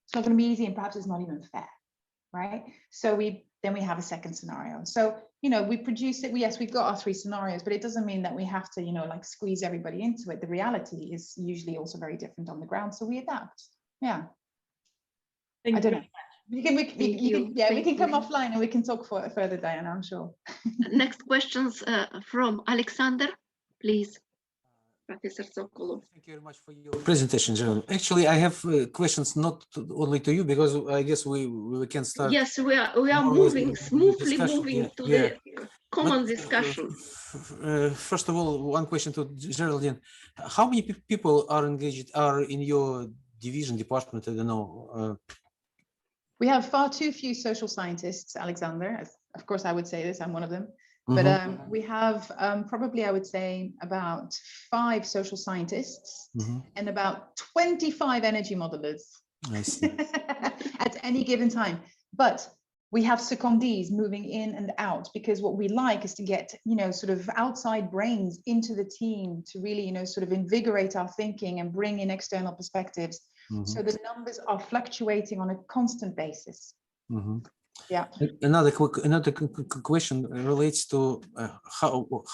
It's not going to be easy, and perhaps it's not even fair, right? So then we have a second scenario. So we produce it. Yes, we've got our 3 scenarios, but it doesn't mean that we have to like squeeze everybody into it. The reality is usually also very different on the ground, so we adapt. Yeah. Thank I don't you. know. We can come offline and we can talk further, Diana, I'm sure. Next questions from Alexander, please. Professor Sokolov. Thank you very much for your presentation, Jerome. Actually, I have questions not only to you, because I guess we can start. Yes, we are moving smoothly, moving to the common discussion. First of all, one question to Geraldine: how many people are engaged in your division, department? I don't know. We have far too few social scientists, Alexander. Of course, I would say this. I'm one of them. But we have probably, I would say, about 5 social scientists and about 25 energy modelers at any given time. But we have secondees moving in and out, because what we like is to get, sort of outside brains into the team to really, sort of invigorate our thinking and bring in external perspectives. So the numbers are fluctuating on a constant basis. Yeah. Another question relates to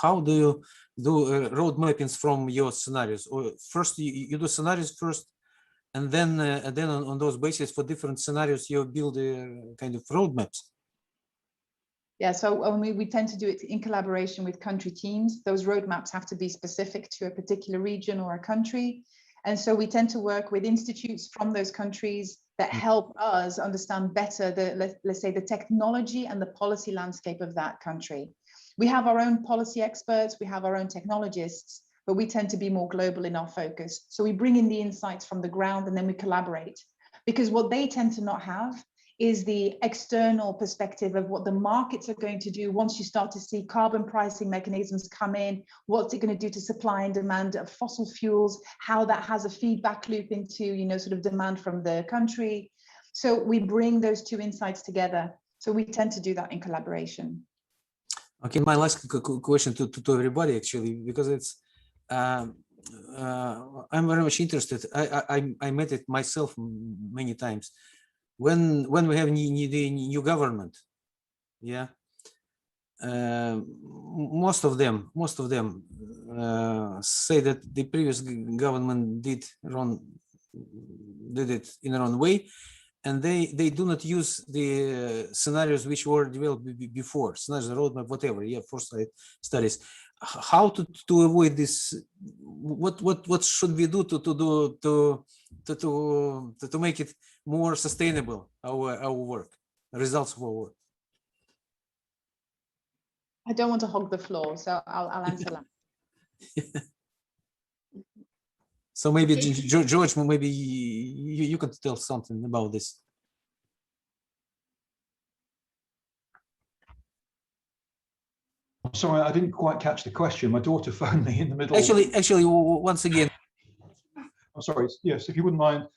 how do you do road mappings from your scenarios? Or first you do scenarios first, and then on those bases for different scenarios you build a kind of roadmaps. Yeah, so we tend to do it in collaboration with country teams. Those roadmaps have to be specific to a particular region or a country. And so we tend to work with institutes from those countries that help us understand better let's say the technology and the policy landscape of that country. We have our own policy experts, we have our own technologists, but we tend to be more global in our focus. So we bring in the insights from the ground and then we collaborate, because what they tend to not have is the external perspective of what the markets are going to do once you start to see carbon pricing mechanisms come in, what's it going to do to supply and demand of fossil fuels, how that has a feedback loop into, sort of demand from the country. So we bring those 2 insights together. So we tend to do that in collaboration. Okay, my last question to everybody, actually, because it's, I'm very much interested. I met it myself many times. When we have the new government, most of them say that the previous government did it in the wrong way, and they do not use the scenarios which were developed before, scenarios, roadmap, whatever, foresight studies. How to avoid this? What should we do to make it more sustainable, our work, results of our work? I don't want to hog the floor, so I'll answer that. So maybe George, maybe you can tell something about this. I'm sorry, I didn't quite catch the question. My daughter phoned me in the middle. Actually, once again. I'm sorry. Yes, if you wouldn't mind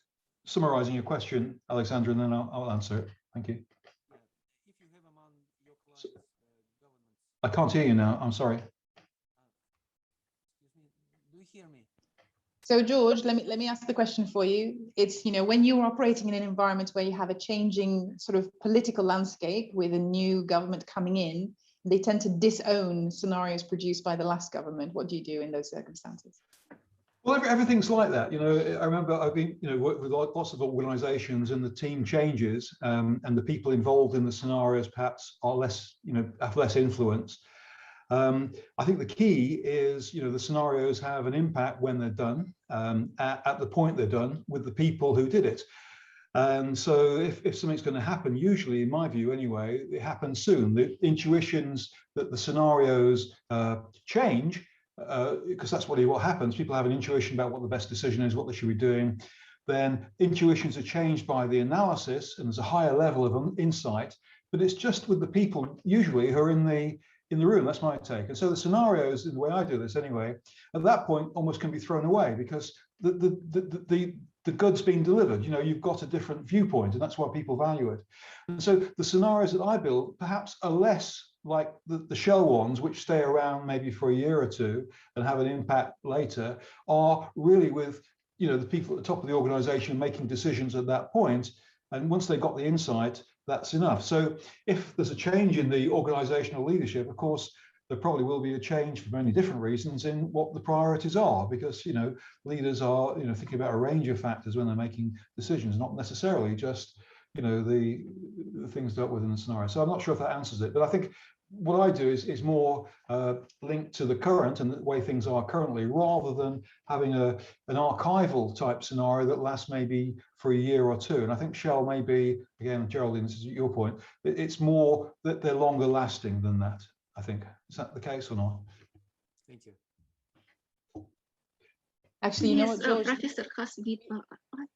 summarizing your question, Alexandra, and then I'll answer it. Thank you. I can't hear you now. I'm sorry. Do you hear me? So George, let me ask the question for you. It's, you know, when you're operating in an environment where you have a changing sort of political landscape with a new government coming in, they tend to disown scenarios produced by the last government. What do you do in those circumstances? Well, everything's like that. You know, I remember I've been, you know, worked with lots of organizations, and the team changes, and the people involved in the scenarios perhaps are less, you know, have less influence. I think the key is, you know, the scenarios have an impact when they're done, at the point they're done, with the people who did it. And so if something's going to happen, usually, in my view anyway, it happens soon. The intuitions that the scenarios change, because that's what happens. People have an intuition about what the best decision is, what they should be doing. Then intuitions are changed by the analysis, and there's a higher level of insight. But it's just with the people usually who are in the room. That's my take. And so the scenarios, in the way I do this anyway, at that point almost can be thrown away, because the good's been delivered. You know, you've got a different viewpoint, and that's why people value it. And so the scenarios that I build perhaps are less like the shell ones, which stay around maybe for a year or two and have an impact later, are really with, you know, the people at the top of the organization making decisions at that point. And once they got the insight, that's enough. So if there's a change in the organizational leadership, of course, there probably will be a change for many different reasons in what the priorities are, because, you know, leaders are, you know, thinking about a range of factors when they're making decisions, not necessarily just, you know, the things dealt with in the scenario. So I'm not sure if that answers it, but I think what I do is more linked to the current and the way things are currently, rather than having an archival type scenario that lasts maybe for a year or two. And I think Shell may be, again, Geraldine, this is your point, it's more that they're longer lasting than that, I think. Is that the case or not? Thank you. Actually, you know what, George? Professor has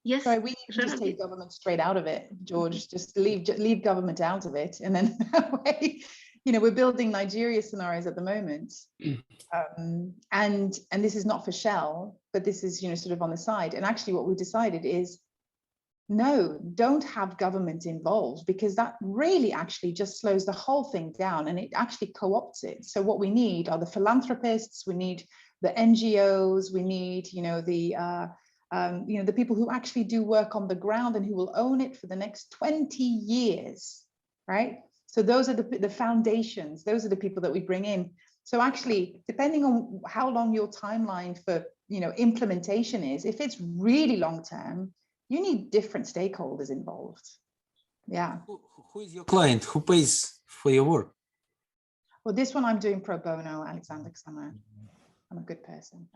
yes. Sorry, we need to just take government straight out of it, George. Just leave government out of it, and then that way, you know, we're building Nigeria scenarios at the moment, and this is not for Shell, but this is, you know, sort of on the side. And actually, what we decided is, no, don't have government involved, because that really actually just slows the whole thing down, and it actually co-opts it. So what we need are the philanthropists, we need the NGOs, we need, you know, the people who actually do work on the ground and who will own it for the next 20 years, right? So those are the foundations, those are the people that we bring in. So actually, depending on how long your timeline for, you know, implementation is, if it's really long term, you need different stakeholders involved. Yeah. Who is your client? Who pays for your work? Well, this one I'm doing pro bono, Alexander, because I'm a good person.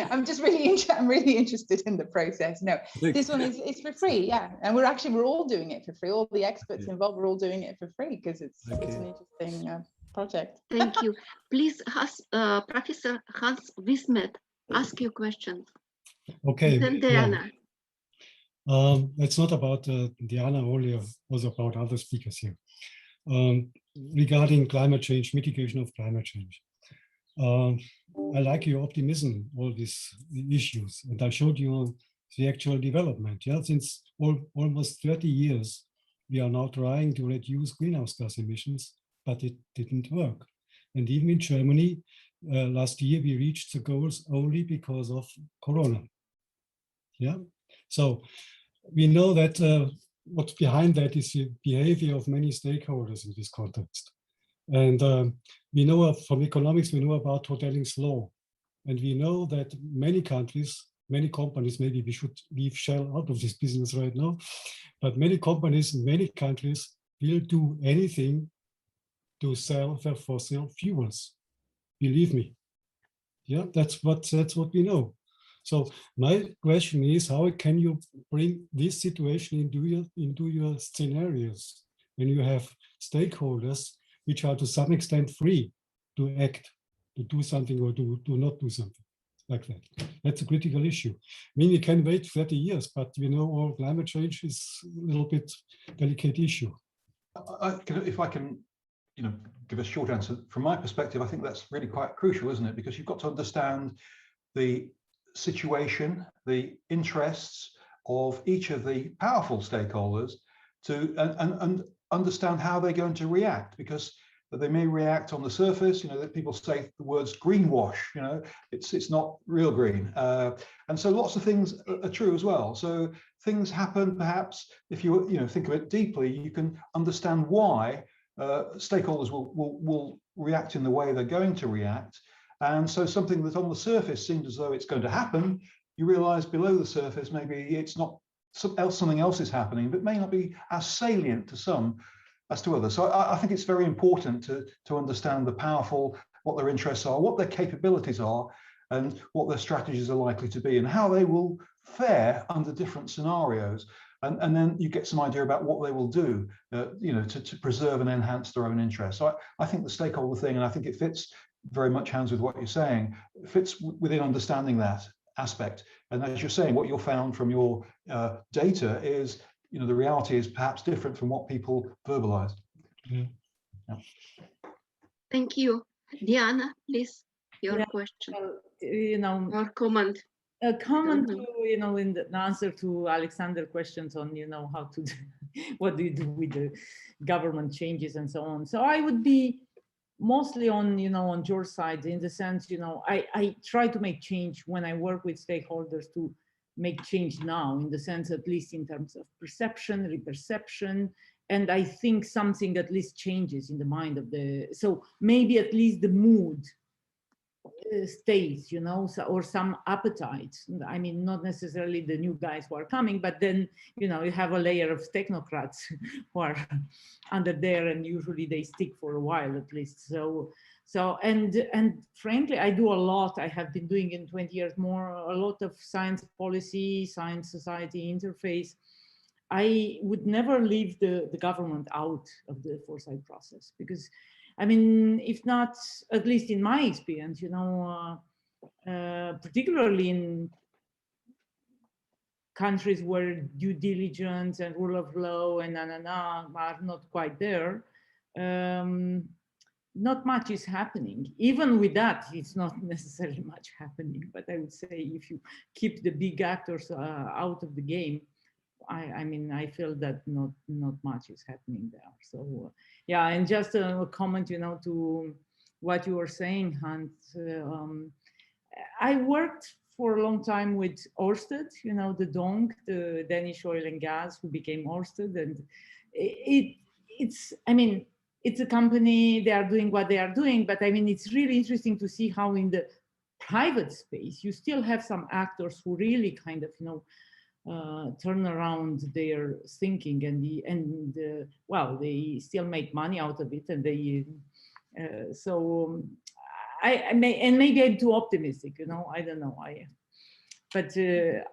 I'm just really interested in the process. No, this one is for free, yeah. And we're all doing it for free. All the experts involved, we're all doing it for free, because it's an interesting project. Thank you. Please, Professor Hans Wismet, ask your question. Okay. Then Diana. It's not about Diana only, also about other speakers here. Regarding climate change, mitigation of climate change. I like your optimism, all these issues, and I showed you the actual development. Yeah, since almost 30 years, we are now trying to reduce greenhouse gas emissions, but it didn't work. And even in Germany, last year we reached the goals only because of Corona. Yeah, so we know that what's behind that is the behavior of many stakeholders in this context. And we know from economics, we know about Hoteling's law. And we know that many countries, many companies, maybe we should leave Shell out of this business right now, but many companies, many countries will do anything to sell their fossil fuels. Believe me. Yeah, that's what we know. So my question is, how can you bring this situation into your scenarios when you have stakeholders which are to some extent free to act, to do something or to not do something like that? That's a critical issue. I mean, we can wait 30 years, but we know all climate change is a little bit delicate issue. If I can, you know, give a short answer, from my perspective, I think that's really quite crucial, isn't it? Because you've got to understand the situation, the interests of each of the powerful stakeholders and understand how they're going to react, because that they may react on the surface, that people say the words greenwash, it's not real green. And so lots of things are true as well. So things happen, perhaps, if you think of it deeply, you can understand why stakeholders will react in the way they're going to react. And so something that on the surface seems as though it's going to happen, you realize below the surface, maybe it's not, something else is happening, but may not be as salient to some as to others. So I think it's very important to understand the powerful, what their interests are, what their capabilities are, and what their strategies are likely to be, and how they will fare under different scenarios. And then you get some idea about what they will do, to preserve and enhance their own interests. So I think the stakeholder thing, and I think it fits very much hands with what you're saying, fits within understanding that aspect. And as you're saying, what you'll found from your data is, the reality is perhaps different from what people verbalize. Yeah. Yeah. Thank you. Diana, please, your Yeah, question. Or comment. A comment to, in the answer to Alexander's questions on, how to do, what do you do with the government changes and so on. So I would be mostly on, on your side, in the sense, I try to make change when I work with stakeholders to make change now, in the sense, at least in terms of perception, reperception, and I think something at least changes in the mind of so maybe at least the mood stays, or some appetite. I mean, not necessarily the new guys who are coming, but then, you have a layer of technocrats who are under there, and usually they stick for a while at least. And frankly, I do a lot. I have been doing in 20 years more, a lot of science policy, science society interface. I would never leave the government out of the foresight process, because I mean, if not, at least in my experience, particularly in countries where due diligence and rule of law and are not quite there, not much is happening. Even with that, it's not necessarily much happening. But I would say if you keep the big actors out of the game, I mean, I feel that not much is happening there. So yeah, and just a comment, to what you were saying, Hans. I worked for a long time with Ørsted, the Dong, the Danish oil and gas, who became Ørsted, and it's I mean, it's a company, they are doing what they are doing, but I mean, it's really interesting to see how in the private space you still have some actors who really kind of turn around their thinking, and well, they still make money out of it, and they so maybe I'm too optimistic, I don't know, but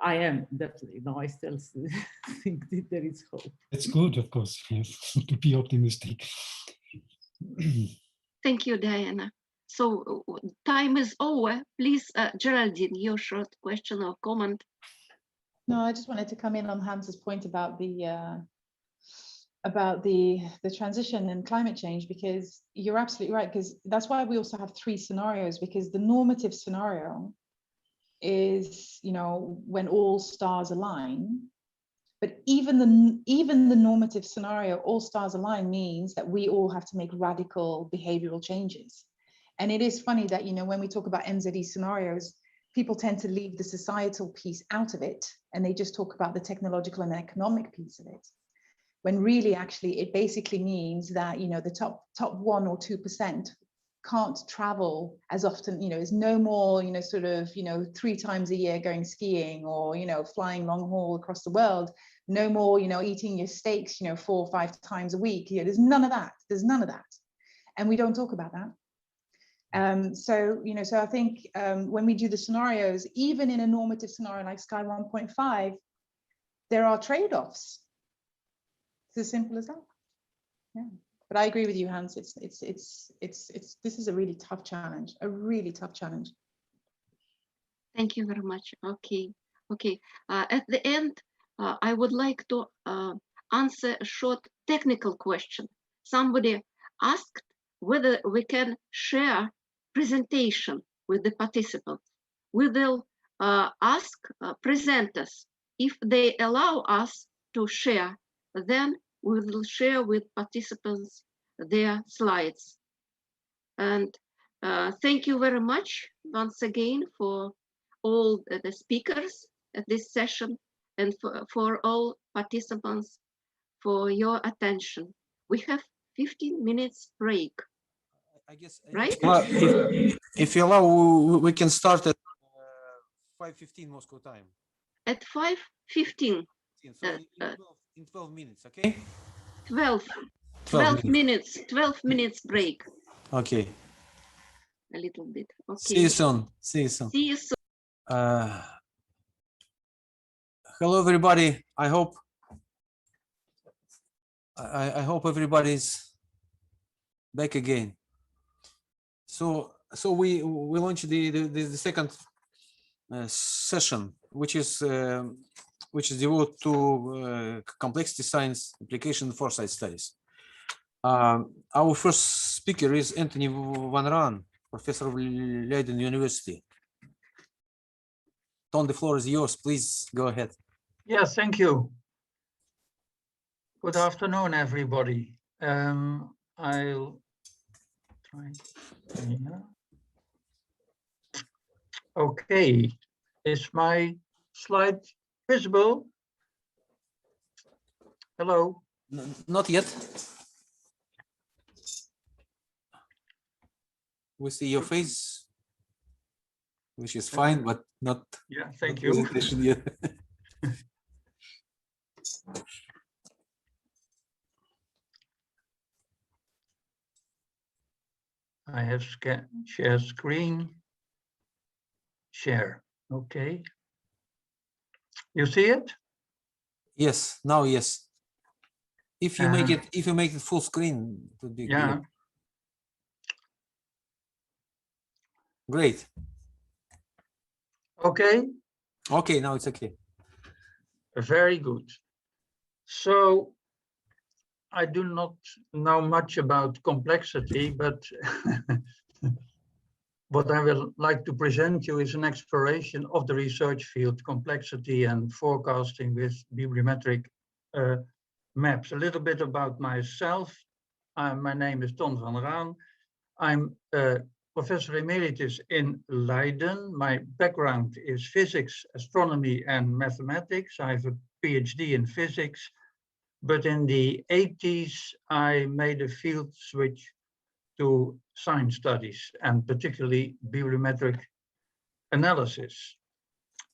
I am definitely, I still think that there is hope. It's good, of course, to be optimistic. Thank you, Diana. So time is over. Please, Geraldine, your short question or comment. No, I just wanted to come in on Hans's point about the transition and climate change, because you're absolutely right, because that's why we also have 3 scenarios, because the normative scenario is, when all stars align. But even the normative scenario, all stars align, means that we all have to make radical behavioral changes. And it is funny that, when we talk about MZE scenarios, people tend to leave the societal piece out of it, and they just talk about the technological and economic piece of it. When really, actually, it basically means that, the top 1 or 2% can't travel as often, is no more, sort of, 3 times a year going skiing, or, flying long haul across the world, no more, eating your steaks, 4 or 5 times a week. There's none of that. There's none of that. And we don't talk about that. So I think when we do the scenarios, even in a normative scenario like Sky 1.5, there are trade-offs. It's as simple as that. Yeah. But I agree with you, Hans. This is a really tough challenge, a really tough challenge. Thank you very much. Okay. At the end, I would like to answer a short technical question. Somebody asked whether we can share presentation with the participants. We will ask presenters if they allow us to share, then we will share with participants their slides. And thank you very much once again for all the speakers at this session and for all participants for your attention. We have 15 minutes break. I guess, right? If you allow, we can start at 5:15 Moscow time. At 5:15. So in 12 minutes, okay? 12 minutes break. Okay. A little bit. Okay. See you soon. See you soon. See you soon. Hello, everybody. I hope everybody's back again. So we launched the second session, which is devoted to complexity science application foresight studies. Our first speaker is Anthony Van Raan, professor of Leiden University. Ton, the floor is yours. Please go ahead. Yes, thank you. Good afternoon, everybody. I'll try. Yeah. Okay, is my slide visible? Hello? Not yet. We see your face, which is fine, but not. Yeah, thank you. Yet. I have share screen. Share. Okay. You see it? Yes. Now, yes. If you make it full screen, it would be yeah. Good. Great. Okay. Okay. Now it's okay. Very good. So I do not know much about complexity, but what I will like to present you is an exploration of the research field complexity and forecasting with bibliometric maps. A little bit about myself. My name is Ton Van Raan. I'm Professor Emeritus in Leiden. My background is physics, astronomy, and mathematics. I have a PhD in physics. But in the 80s, I made a field switch to science studies and particularly bibliometric analysis.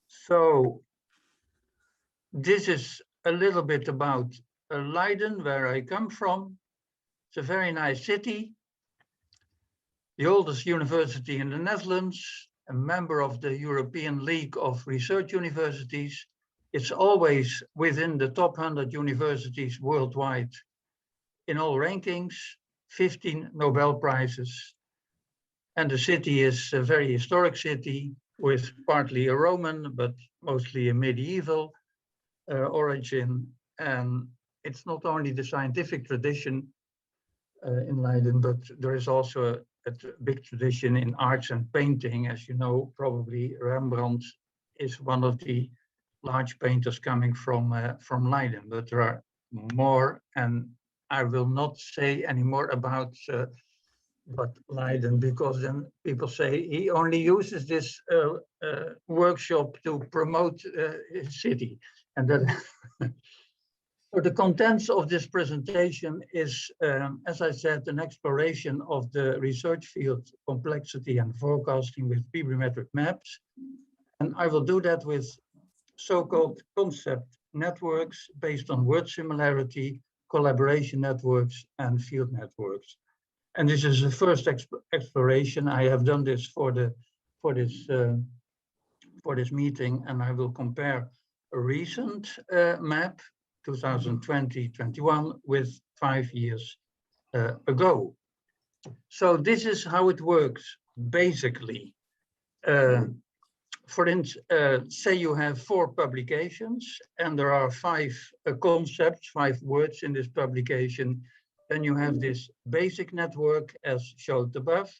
So this is a little bit about Leiden, where I come from. It's a very nice city, the oldest university in the Netherlands, a member of the European League of Research Universities. It's always within the top 100 universities worldwide in all rankings, 15 Nobel Prizes. And the city is a very historic city with partly a Roman, but mostly a medieval origin. And it's not only the scientific tradition in Leiden, but there is also a big tradition in arts and painting. As you know, probably Rembrandt is one of the large painters coming from Leiden, but there are more, and I will not say any more about Leiden, because then people say he only uses this workshop to promote his city. And then so the contents of this presentation is, as I said, an exploration of the research field complexity and forecasting with bibliometric maps. And I will do that with so-called concept networks based on word similarity, collaboration networks, and field networks. And this is the first exploration. I have done this for this meeting, and I will compare a recent map, 2020-21, with 5 years ago. So this is how it works, basically. For instance, say you have 4 publications and there are 5 concepts, 5 words in this publication. Then you have this basic network as showed above.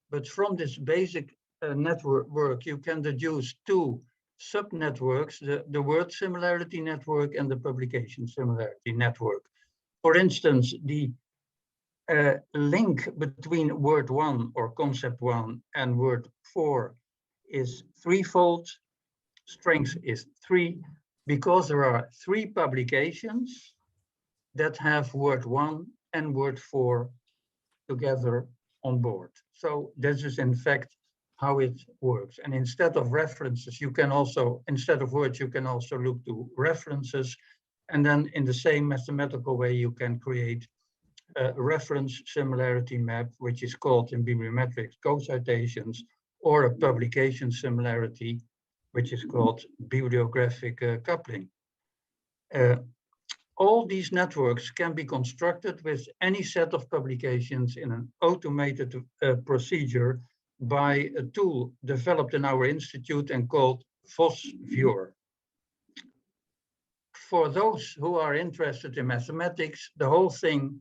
But from this basic network, you can deduce 2 sub-networks, the word similarity network and the publication similarity network. For instance, the link between word 1 or concept 1 and word 4 is threefold. Strength is 3, because there are 3 publications that have word 1 and word 4 together on board. So this is in fact how it works. And instead of references, you can also, instead of words, you can also look to references. And then in the same mathematical way, you can create a reference similarity map, which is called in bibliometrics co-citations, or a publication similarity, which is called bibliographic coupling. All these networks can be constructed with any set of publications in an automated procedure by a tool developed in our institute and called VosViewer. For those who are interested in mathematics, the whole thing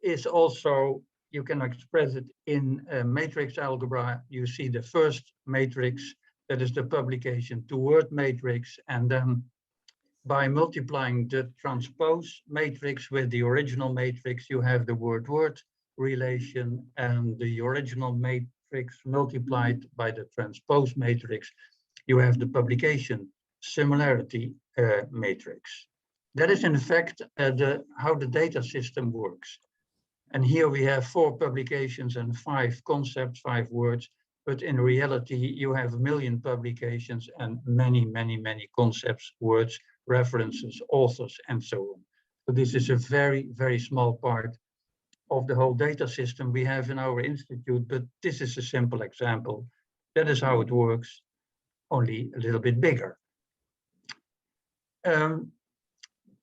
is also, you can express it in matrix algebra. You see the first matrix, that is the publication to word matrix, and then by multiplying the transpose matrix with the original matrix, you have the word-word relation, and the original matrix multiplied by the transpose matrix, you have the publication similarity matrix. That is in fact how the data system works. And here we have 4 publications and 5 concepts, 5 words, but in reality, you have 1 million publications and many, many, many concepts, words, references, authors, and so on. So this is a very, very small part of the whole data system we have in our institute, but this is a simple example. That is how it works, only a little bit bigger.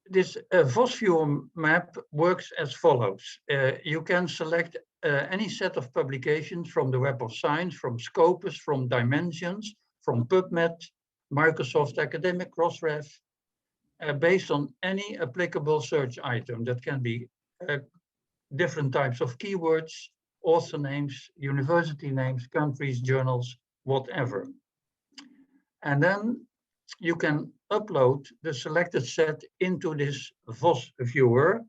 This VosViewer map works as follows. You can select any set of publications from the Web of Science, from Scopus, from Dimensions, from PubMed, Microsoft Academic, Crossref, based on any applicable search item. That can be different types of keywords, author names, university names, countries, journals, whatever. And then you can upload the selected set into this VosViewer.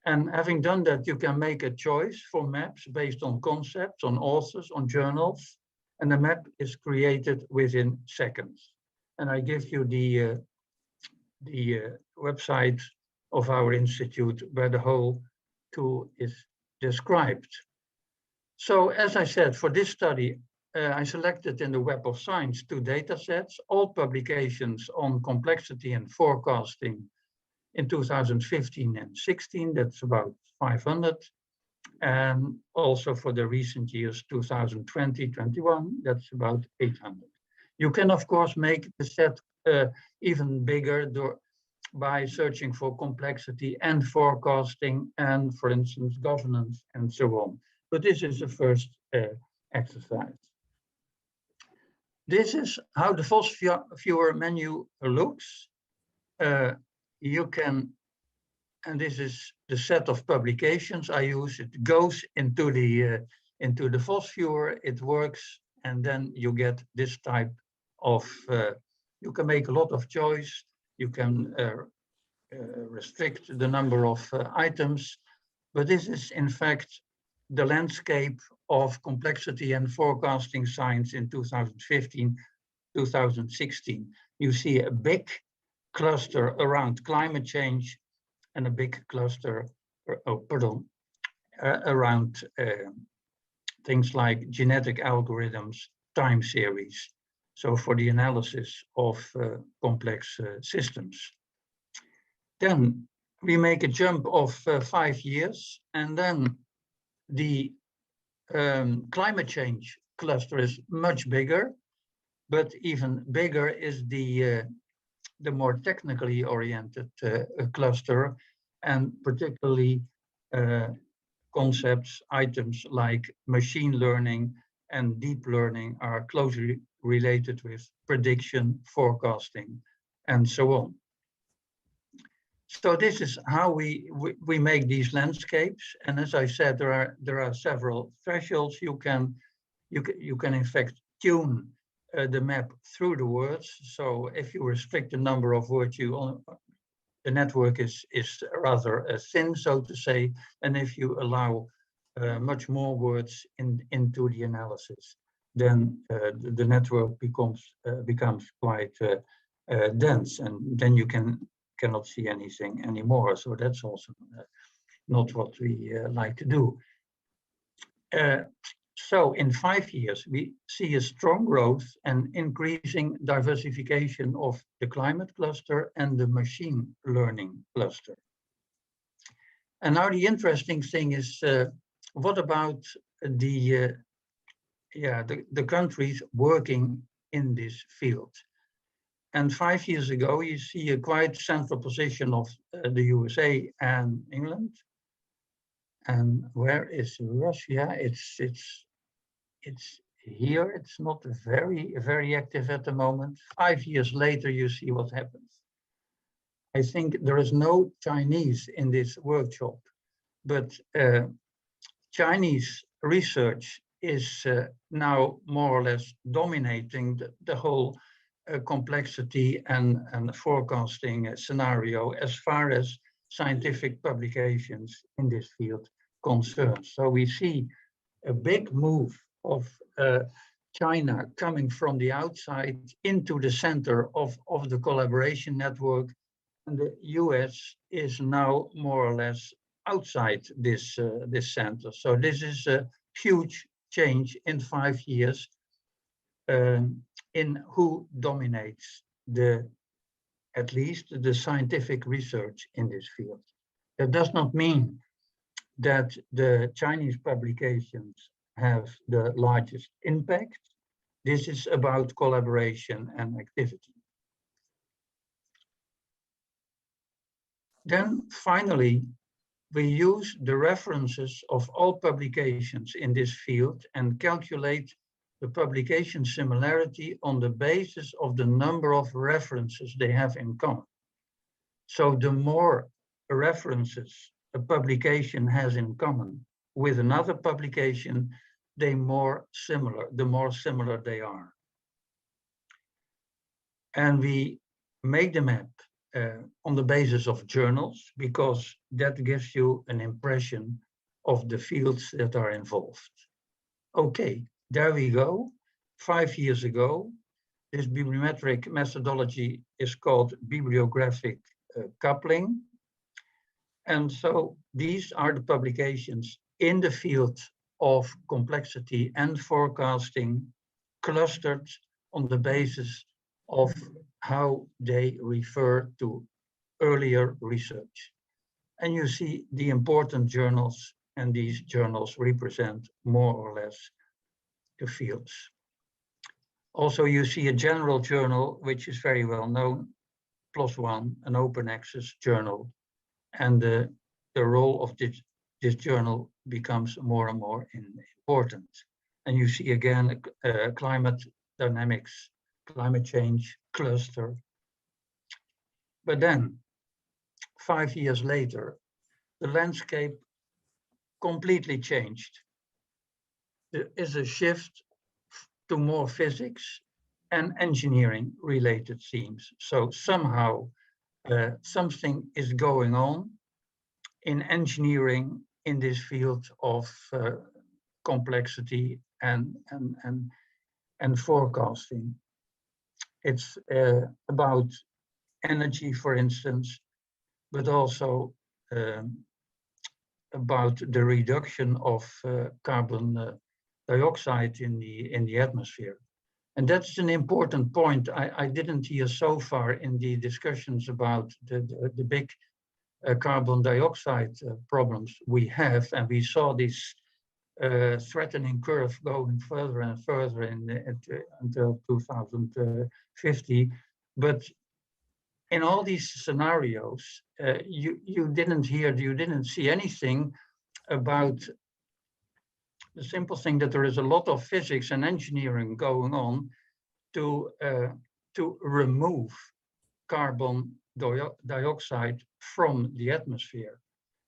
And having done that, you can make a choice for maps based on concepts, on authors, on journals, and the map is created within seconds. And I give you the website of our institute where the whole tool is described. So as I said, for this study, I selected in the Web of Science 2 data sets, all publications on complexity and forecasting in 2015 and 16, that's about 500. And also for the recent years, 2020, 21, that's about 800. You can, of course, make the set even bigger by searching for complexity and forecasting and, for instance, governance and so on. But this is the first exercise. This is how the VosViewer menu looks. You can, and this is the set of publications I use. It goes into the VosViewer, it works, and then you get this type of, you can make a lot of choice. You can restrict the number of items, but this is in fact the landscape of complexity and forecasting science in 2015, 2016. You see a big cluster around climate change and a big cluster, around things like genetic algorithms, time series. So for the analysis of complex systems. Then we make a jump of 5 years, and then the climate change cluster is much bigger, but even bigger is the more technically oriented cluster, and particularly concepts, items like machine learning and deep learning are closely related with prediction, forecasting, and so on. So this is how we make these landscapes. And as I said, there are several thresholds. You can in fact tune the map through the words. So if you restrict the number of words, the network is rather thin, so to say, and if you allow much more words into the analysis, then the network becomes quite dense, and then you cannot see anything anymore. So that's also not what we like to do. So in 5 years, we see a strong growth and increasing diversification of the climate cluster and the machine learning cluster. And now the interesting thing is, what about the countries working in this field? And 5 years ago, you see a quite central position of the USA and England. And where is Russia? It's here. It's not very active at the moment. 5 years later, you see what happens. I think there is no Chinese in this workshop, but Chinese research is now more or less dominating the whole complexity and forecasting scenario as far as scientific publications in this field concerned. So we see a big move of China coming from the outside into the center of the collaboration network, and the US is now more or less outside this center. So this is a huge change in 5 years in who dominates at least the scientific research in this field. That does not mean that the Chinese publications have the largest impact. This is about collaboration and activity. Then finally, we use the references of all publications in this field and calculate the publication similarity on the basis of the number of references they have in common. So the more references a publication has in common with another publication, the more similar they are. And we make the map on the basis of journals, because that gives you an impression of the fields that are involved. Okay, there we go. 5 years ago, this bibliometric methodology is called bibliographic coupling. And so these are the publications in the field of complexity and forecasting, clustered on the basis of how they refer to earlier research. And you see the important journals, and these journals represent more or less the fields. Also, you see a general journal, which is very well known, PLOS ONE, an open access journal. And the role of this journal becomes more and more important. And you see again climate dynamics, climate change cluster. But then 5 years later, the landscape completely changed. There is a shift to more physics and engineering related themes. So somehow something is going on in engineering in this field of complexity and forecasting. It's about energy, for instance, but also about the reduction of carbon dioxide in the atmosphere. And that's an important point I didn't hear so far in the discussions about the big carbon dioxide problems we have. And we saw this threatening curve going further and further until 2050. But in all these scenarios, you didn't see anything about the simple thing that there is a lot of physics and engineering going on to remove carbon dioxide from the atmosphere.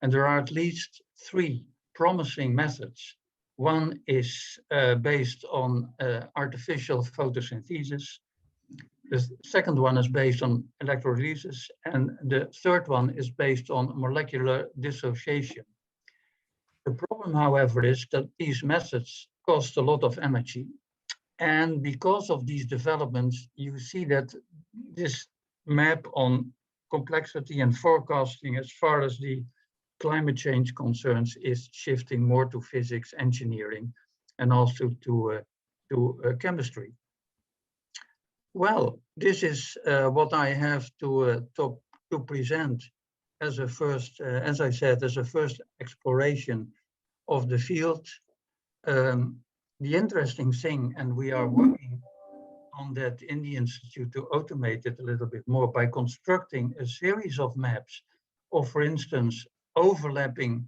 And there are at least 3 promising methods. One is based on artificial photosynthesis. The second one is based on electrolysis, and the third one is based on molecular dissociation. The problem, however, is that these methods cost a lot of energy. And because of these developments, you see that this map on complexity and forecasting as far as the climate change concerns is shifting more to physics, engineering, and also to chemistry. Well, this is what I have to present as a first, as I said, as a first exploration of the field. The interesting thing, and we are working on that in the Institute to automate it a little bit more by constructing a series of maps of, for instance, overlapping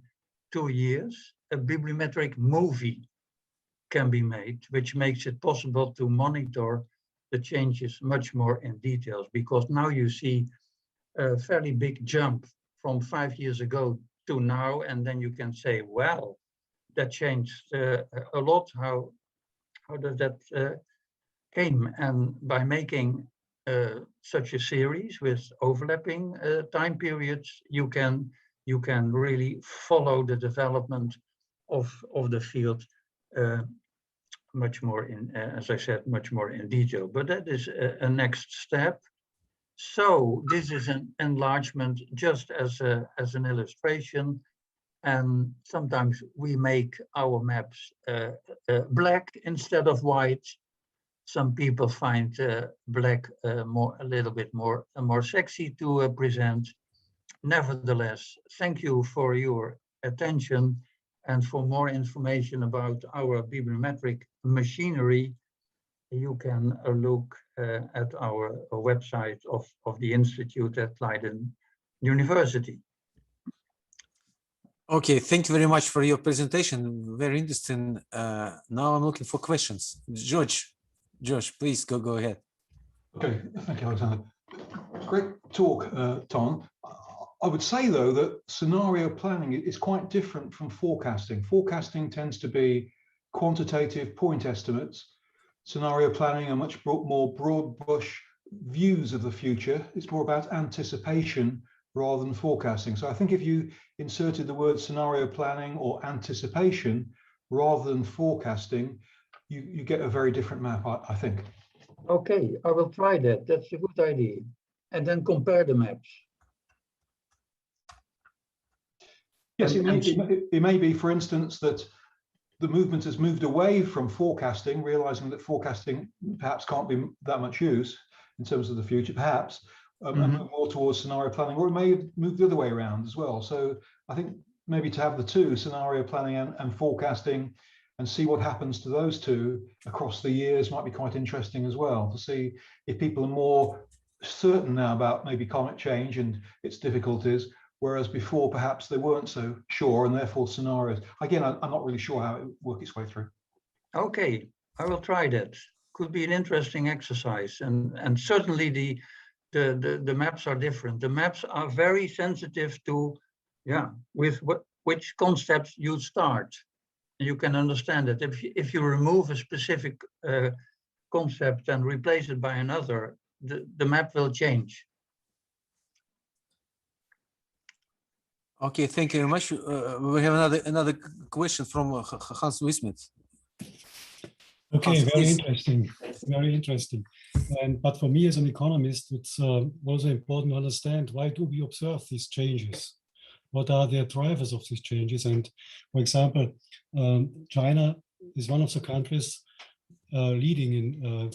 2 years. A bibliometric movie can be made, which makes it possible to monitor the changes much more in details, because now you see a fairly big jump from 5 years ago to now, and then you can say, well, that changed a lot. How does that came? And by making such a series with overlapping time periods, you can really follow the development of the field much more in, as I said, much more in detail. But that is a next step. So this is an enlargement just as an illustration. And sometimes we make our maps black instead of white. Some people find black a little bit more sexy to present. Nevertheless, thank you for your attention, and for more information about our bibliometric machinery, you can look at our website of the Institute at Leiden University. Okay, thank you very much for your presentation. Very interesting. Now I'm looking for questions. George, please go ahead. Okay, thank you, Alexander. Great talk, Ton. I would say, though, that scenario planning is quite different from forecasting. Forecasting tends to be quantitative point estimates. Scenario planning are much more broad brush views of the future. It's more about anticipation rather than forecasting. So I think if you inserted the word scenario planning or anticipation rather than forecasting, you get a very different map, I think. Okay, I will try that. That's a good idea. And then compare the maps. Yes, it may be, for instance, that the movement has moved away from forecasting, realizing that forecasting perhaps can't be that much use in terms of the future, perhaps, and move more towards scenario planning, or it may move the other way around as well. So I think maybe to have the two, scenario planning and forecasting, and see what happens to those two across the years might be quite interesting as well, to see if people are more certain now about maybe climate change and its difficulties, whereas before perhaps they weren't so sure, and therefore scenarios. Again, I'm not really sure how it will work its way through. Okay, I will try that. Could be an interesting exercise, and certainly the maps are different. The maps are very sensitive to, with which concepts you start. You can understand that if you remove a specific concept and replace it by another, the map will change. Okay, thank you very much. We have another question from Hans Wismit. Okay, Hans, very interesting. But for me as an economist, it's also important to understand, why do we observe these changes? What are the drivers of these changes? And for example, China is one of the countries leading in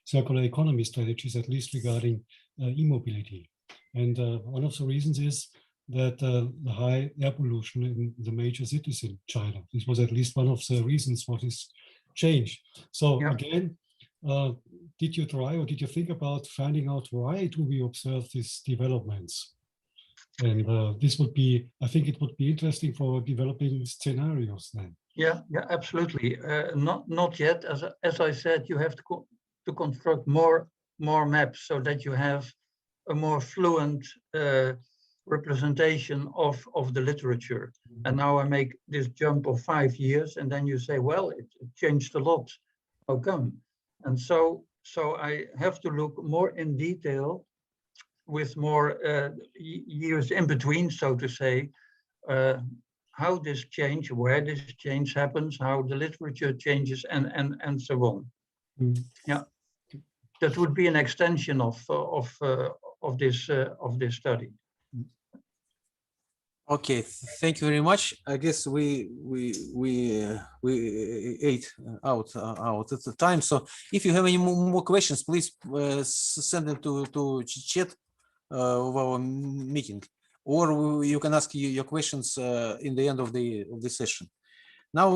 circular economy strategies, at least regarding e-mobility. And one of the reasons is that the high air pollution in the major cities in China. This was at least one of the reasons for this change. So again, did you try, or did you think about finding out why do we observe these developments? And this would be, I think it would be interesting for developing scenarios then. Yeah, absolutely. Not yet. As I said, you have to construct more maps so that you have a more fluent representation of the literature. And now I make this jump of 5 years, and then you say, well, it changed a lot. How come? And so So I have to look more in detail with more years in between, so to say, how this change, where this change happens, how the literature changes, and so on. Mm. Yeah, that would be an extension of this study. Okay, thank you very much. I guess we ate out at the time. So if you have any more questions, please send them to chat of our meeting, or you can ask your questions in the end of the session. Now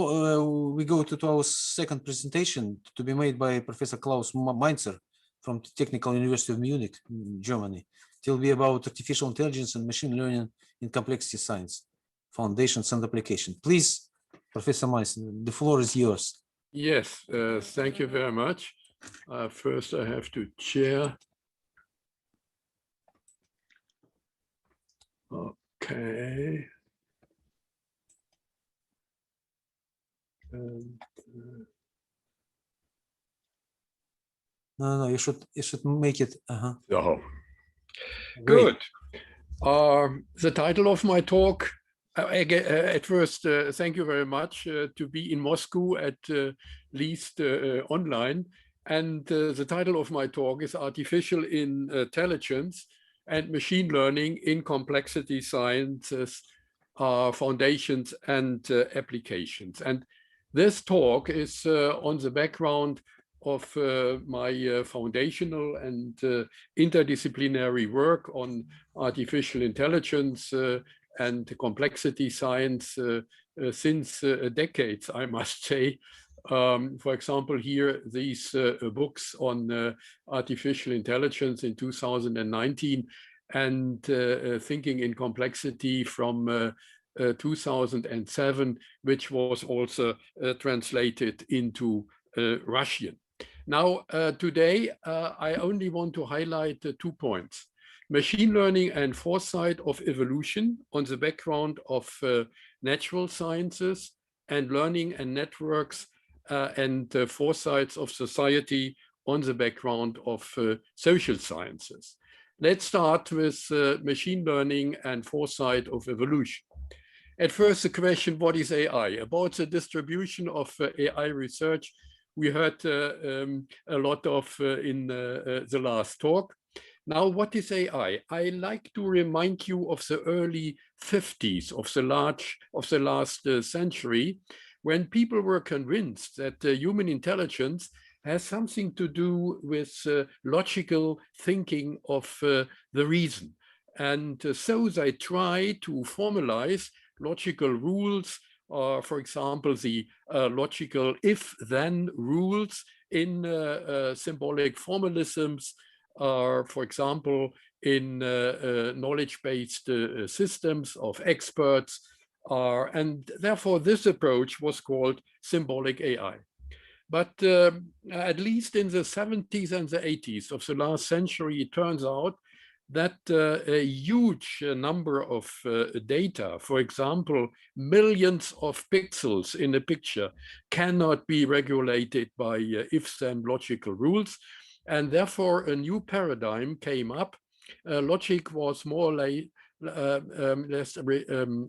we go to our second presentation to be made by Professor Klaus Mainzer from the Technical University of Munich, Germany. It will be about artificial intelligence and machine learning in complexity science, foundations and application. Please, Professor Mainzer, the floor is yours. Yes, thank you very much. First, I have to share. Okay. And, No, you should make it. So, good. The title of my talk, at first, thank you very much to be in Moscow at least online. And the title of my talk is Artificial Intelligence and Machine Learning in Complexity Sciences, Foundations and Applications. And this talk is on the background of my foundational and interdisciplinary work on artificial intelligence and complexity science since decades, I must say. For example, here, these books on artificial intelligence in 2019 and Thinking in Complexity from 2007, which was also translated into Russian. Now, today, I only want to highlight 2 points. Machine learning and foresight of evolution on the background of natural sciences, and learning and networks and foresights of society on the background of social sciences. Let's start with machine learning and foresight of evolution. At first, the question, what is AI? About the distribution of AI research, we heard a lot of in the last talk. Now, what is AI? I like to remind you of the early 50s of the last century, when people were convinced that human intelligence has something to do with logical thinking of the reason. And so they try to formalize logical rules, for example, the logical if-then rules in symbolic formalisms, for example, in knowledge-based systems of experts. And therefore, this approach was called symbolic AI. But at least in the 70s and the 80s of the last century, it turns out that a huge number of data, for example, millions of pixels in a picture, cannot be regulated by if-then logical rules. And therefore, a new paradigm came up. Logic was more or less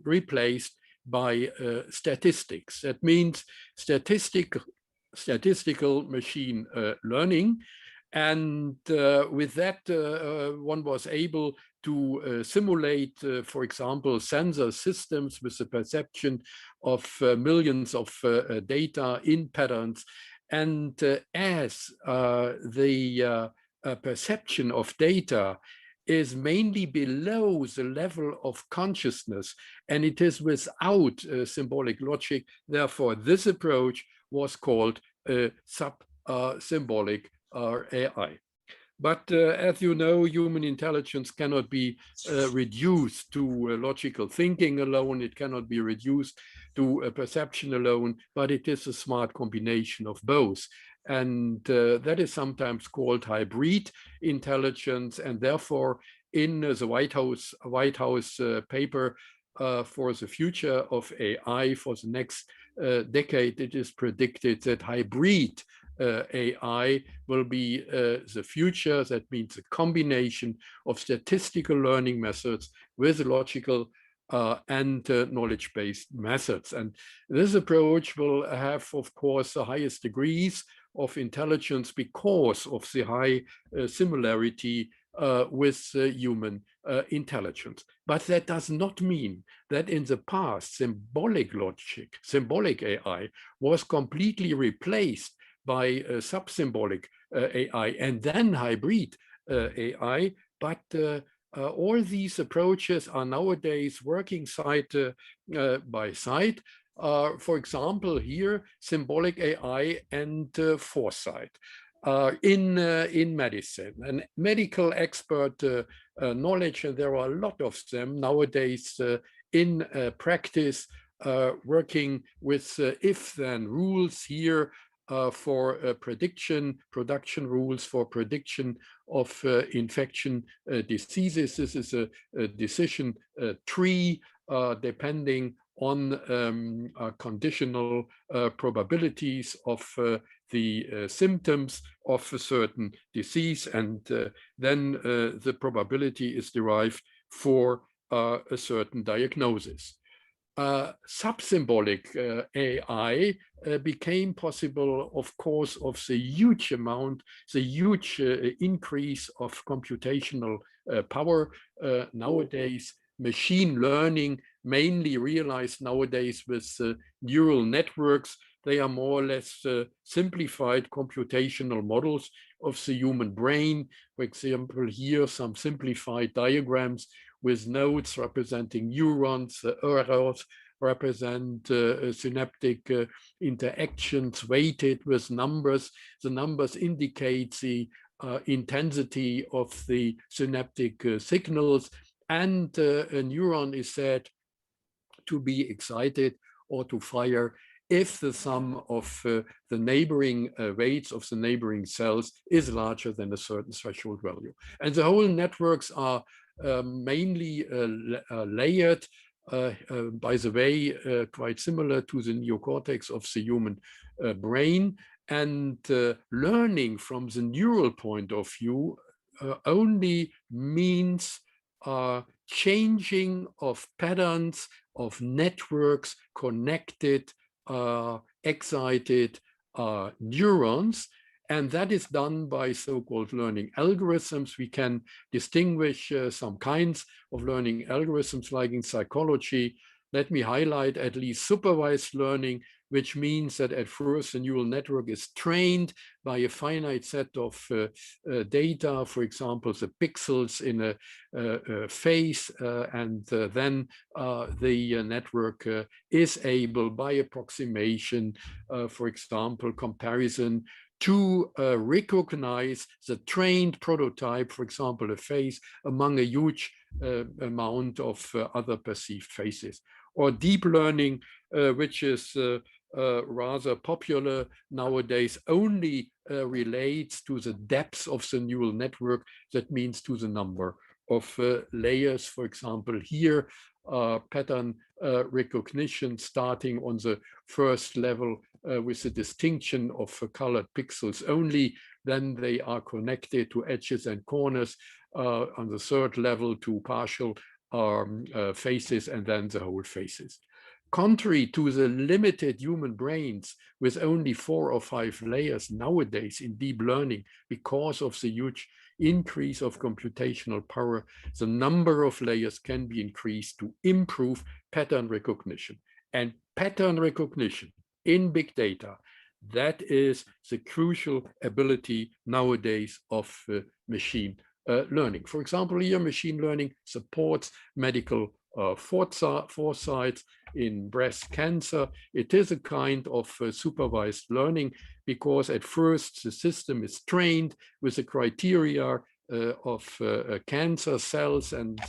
replaced by statistics. That means statistical machine learning. And with that, one was able to simulate, for example, sensor systems with the perception of millions of data in patterns. And as the perception of data is mainly below the level of consciousness, and it is without symbolic logic, therefore, this approach was called sub-symbolic AI. But as you know, human intelligence cannot be reduced to logical thinking alone. It cannot be reduced to perception alone, but it is a smart combination of both. And that is sometimes called hybrid intelligence. And therefore, in the White House paper for the future of AI for the next decade, it is predicted that hybrid AI will be the future. That means a combination of statistical learning methods with logical and knowledge-based methods. And this approach will have, of course, the highest degrees of intelligence because of the high similarity with human intelligence. But that does not mean that in the past, symbolic logic, symbolic AI was completely replaced by sub-symbolic AI and then hybrid AI. But all these approaches are nowadays working side by side. For example, here, symbolic AI and foresight. In medicine and medical expert knowledge, and there are a lot of them nowadays in practice, working with if-then rules here for production rules for prediction of infection diseases. This is a decision tree depending on conditional probabilities of the symptoms of a certain disease, and then the probability is derived for a certain diagnosis. Sub-symbolic AI became possible, of course, of the huge amount, the huge increase of computational power. Nowadays, machine learning, mainly realized nowadays with neural networks, they are more or less simplified computational models of the human brain. For example, here some simplified diagrams with nodes representing neurons, arrows represent synaptic interactions weighted with numbers. The numbers indicate the intensity of the synaptic signals, and a neuron is said to be excited or to fire if the sum of the neighboring weights of the neighboring cells is larger than a certain threshold value. And the whole networks are mainly layered, by the way, quite similar to the neocortex of the human brain. And learning from the neural point of view only means changing of patterns of networks connected, excited neurons. And that is done by so-called learning algorithms. We can distinguish some kinds of learning algorithms, like in psychology. Let me highlight at least supervised learning, which means that at first the neural network is trained by a finite set of data, for example, the pixels in a face, and then the network is able, by approximation, for example, comparison, to recognize the trained prototype, for example, a face, among a huge amount of other perceived faces. Or deep learning, which is rather popular nowadays, only relates to the depth of the neural network. That means to the number of layers. For example, here, pattern recognition starting on the first level with the distinction of colored pixels only. Then they are connected to edges and corners on the third level to partial faces, and then the whole faces. Contrary to the limited human brains with only 4 or 5 layers nowadays in deep learning, because of the huge increase of computational power, the number of layers can be increased to improve pattern recognition. And pattern recognition in big data, that is the crucial ability nowadays of machine learning. For example, here machine learning supports medical foresight in breast cancer. It is a kind of supervised learning, because at first the system is trained with the criteria of cancer cells, and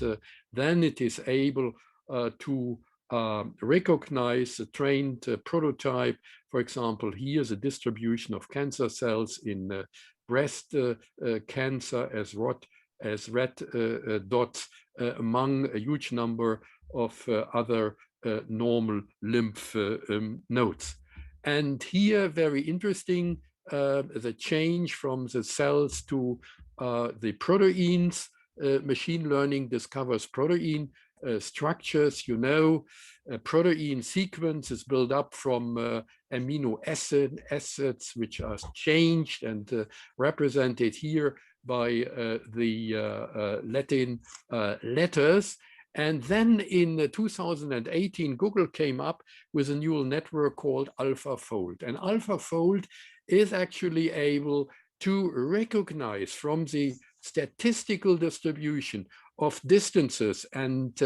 then it is able to recognize the trained prototype. For example, here the distribution of cancer cells in breast cancer as red dots among a huge number of other normal lymph nodes. And here, very interesting, the change from the cells to the proteins. Machine learning discovers protein structures. You know, a protein sequence is built up from amino acids which are changed and represented here by the Latin letters. And then in 2018, Google came up with a neural network called AlphaFold. And AlphaFold is actually able to recognize from the statistical distribution of distances and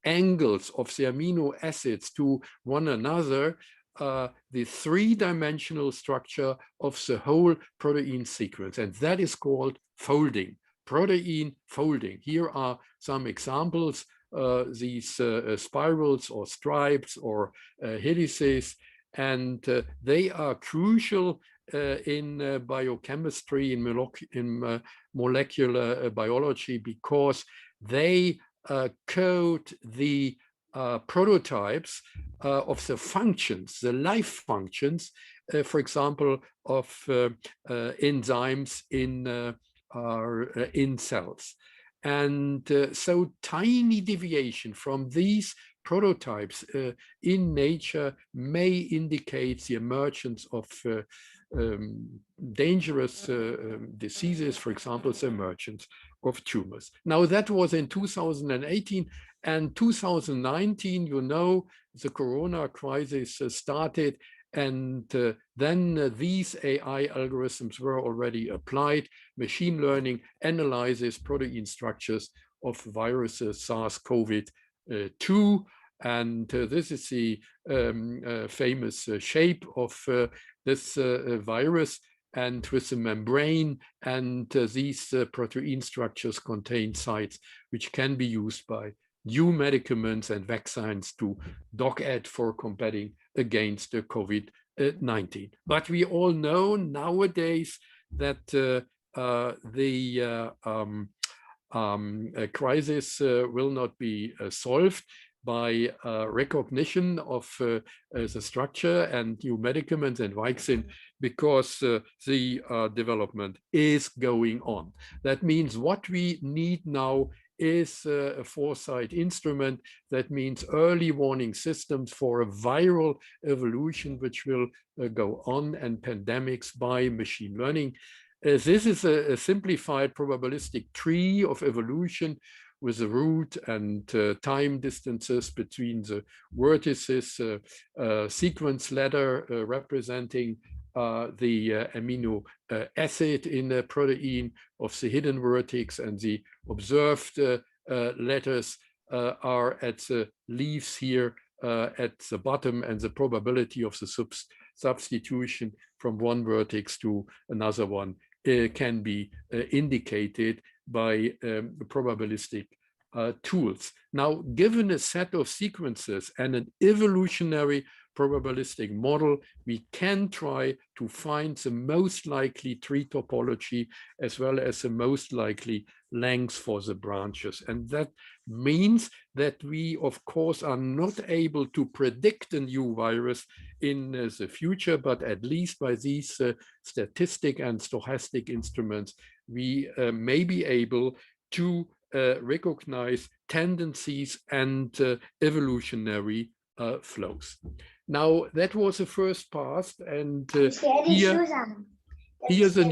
angles of the amino acids to one another, the three-dimensional structure of the whole protein sequence. And that is called folding, protein folding. Here are some examples. These spirals or stripes or helices, and they are crucial in biochemistry, in molecular biology, because they code the prototypes of the functions, the life functions, for example, of enzymes in cells. And so tiny deviation from these prototypes in nature may indicate the emergence of dangerous diseases, for example, the emergence of tumors. Now that was in 2018, and 2019, you know, the corona crisis started, and then these AI algorithms were already applied. Machine learning analyzes protein structures of viruses, SARS-CoV-2, and this is the famous shape of this virus, and with the membrane, and these protein structures contain sites which can be used by new medicaments and vaccines to dock at for combating against COVID-19. But we all know nowadays that the crisis will not be solved by recognition of the structure and new medicaments and vaccine, because the development is going on. That means what we need now is a foresight instrument. That means early warning systems for a viral evolution which will go on, and pandemics by machine learning. This is a simplified probabilistic tree of evolution with the root and time distances between the vertices, sequence ladder representing the amino acid in a protein of the hidden vertex, and the observed letters are at the leaves here at the bottom, and the probability of the substitution from one vertex to another one can be indicated by probabilistic tools. Now, given a set of sequences and an evolutionary probabilistic model, we can try to find the most likely tree topology as well as the most likely length for the branches. And that means that we, of course, are not able to predict a new virus in the future, but at least by these statistic and stochastic instruments, we may be able to recognize tendencies and evolutionary flows. Now, that was the first part, and here's the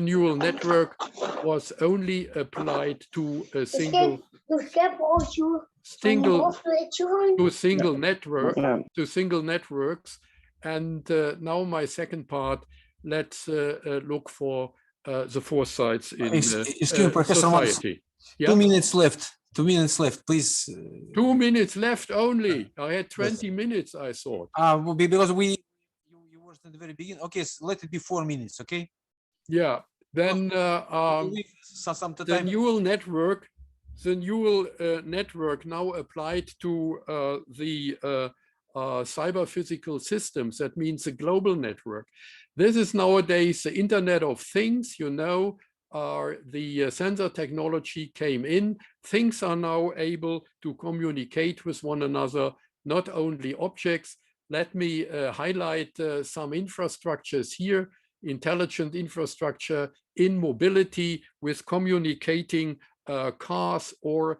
neural network was only applied to a single networks. And now my second part, let's look for the foresights in society. Yeah? 2 minutes left. 2 minutes left, please. 2 minutes left only. I had 20 minins, I thought. Because you were at the very beginning. Okay, so let it be 4 minutes, okay? Yeah. Then the neural network now applied to the cyber physical systems. That means the global network. This is nowadays the Internet of Things, you know. The sensor technology came in. Things are now able to communicate with one another, not only objects, let me highlight some infrastructures here. Intelligent infrastructure in mobility with communicating cars, or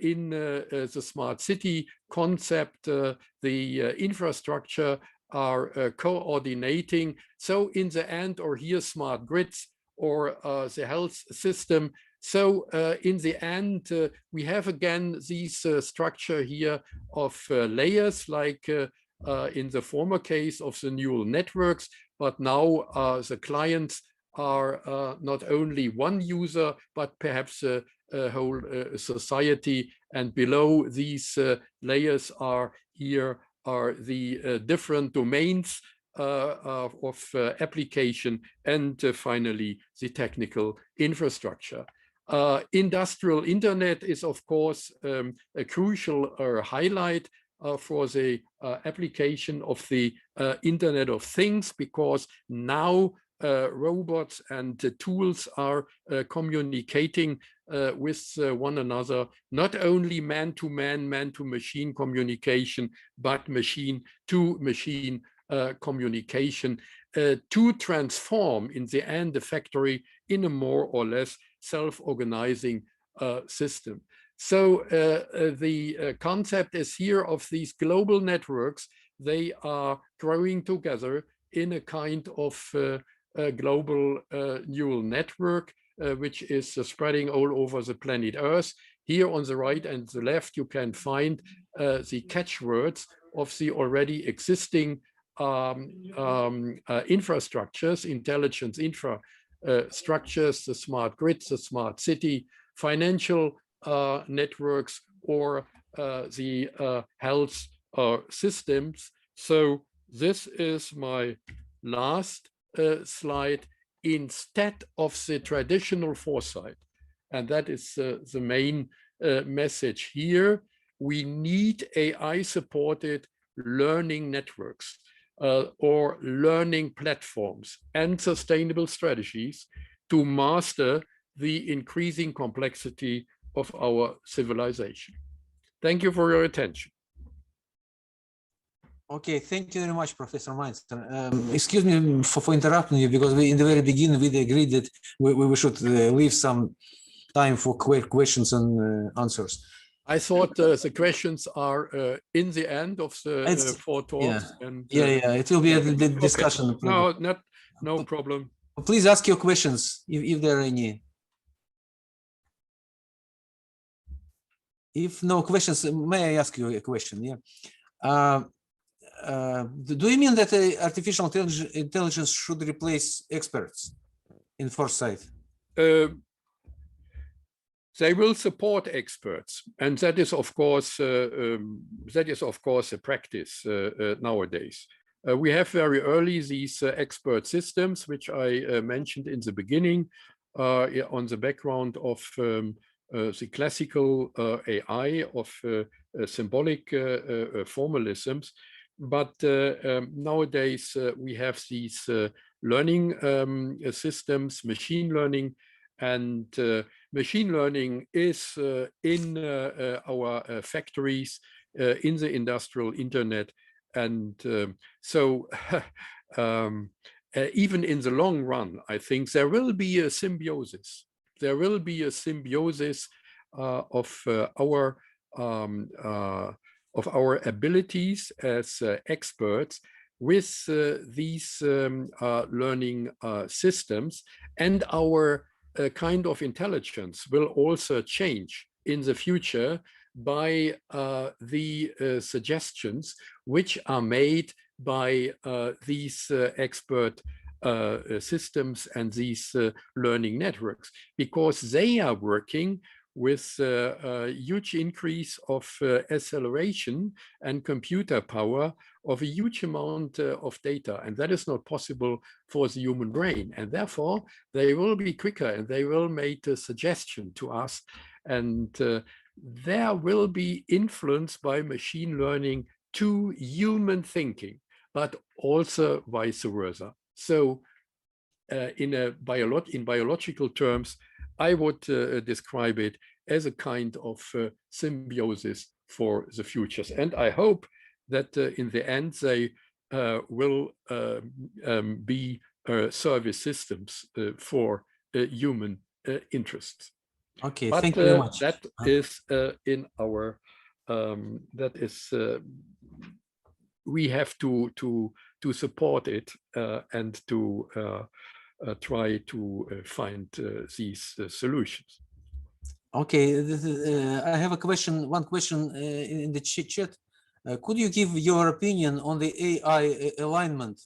in the smart city concept, the infrastructure are coordinating. So in the end, or here smart grids, or the health system. So in the end, we have again this structure here of layers, like in the former case of the neural networks, but now the clients are not only one user, but perhaps a whole society. And below these layers are here are the different domains of application, and finally the technical infrastructure. Industrial internet is of course a crucial highlight for the application of the Internet of Things, because now robots and tools are communicating with one another, not only man-to-man, man-to-machine communication, but machine-to-machine communication to transform in the end the factory in a more or less self-organizing system. So the concept is here of these global networks. They are growing together in a kind of global neural network, which is spreading all over the planet Earth. Here on the right and the left, you can find the catchwords of the already existing infrastructures, intelligence infrastructures, the smart grids, the smart city, financial networks, or the health systems. So this is my last slide instead of the traditional foresight. And that is the main message here. We need AI-supported learning networks or learning platforms and sustainable strategies to master the increasing complexity of our civilization. Thank you for your attention. Okay, thank you very much, Professor Meister. Excuse me for interrupting you, because we, in the very beginning, we agreed that we should leave some time for questions and answers. I thought the questions are in the end of the 4 talks. Yeah, and, yeah, it will be a discussion. Okay. No problem. Please ask your questions if there are any. If no questions, may I ask you a question? Yeah. Do you mean that artificial intelligence should replace experts in foresight? They will support experts, and that is of course a practice nowadays. We have very early these expert systems, which I mentioned in the beginning, on the background of the classical AI of symbolic formalisms. But nowadays we have these learning systems, machine learning, and machine learning is in our factories, in the industrial internet. And so even in the long run, I think there will be a symbiosis. There will be a symbiosis of our abilities as experts with these learning systems, and our kind of intelligence will also change in the future by the suggestions which are made by these expert systems and these learning networks, because they are working with a huge increase of acceleration and computer power of a huge amount of data. And that is not possible for the human brain. And therefore, they will be quicker and they will make a suggestion to us. And there will be influence by machine learning to human thinking, but also vice versa. So in biological terms, I would describe it as a kind of symbiosis for the futures. And I hope that in the end they will be service systems for human interests. Okay, but, thank you very much. That is in our, we have to support it and to try to find these solutions. Okay, I have a question, one question in the chat. Could you give your opinion on the AI alignment?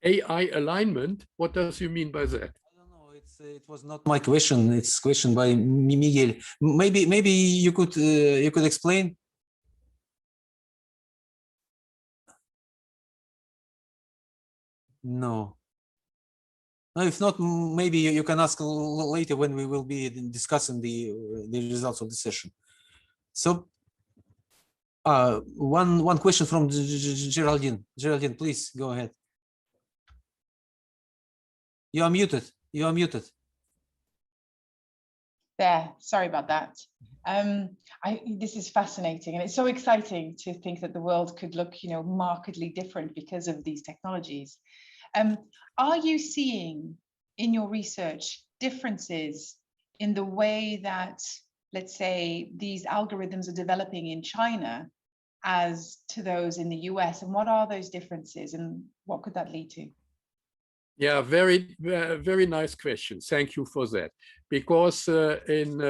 AI alignment? What does you mean by that? I don't know. It was not my question. It's a question by Miguel. Maybe you could explain. No. No, if not, maybe you can ask later when we will be discussing the results of the session. So, one question from Geraldine. Geraldine, please go ahead. You are muted. You are muted. There. Sorry about that. This is fascinating, and it's so exciting to think that the world could look, markedly different because of these technologies. Are you seeing in your research differences in the way that, let's say, these algorithms are developing in China as to those in the US? And what are those differences and what could that lead to? Yeah, very nice question. Thank you for that. Because in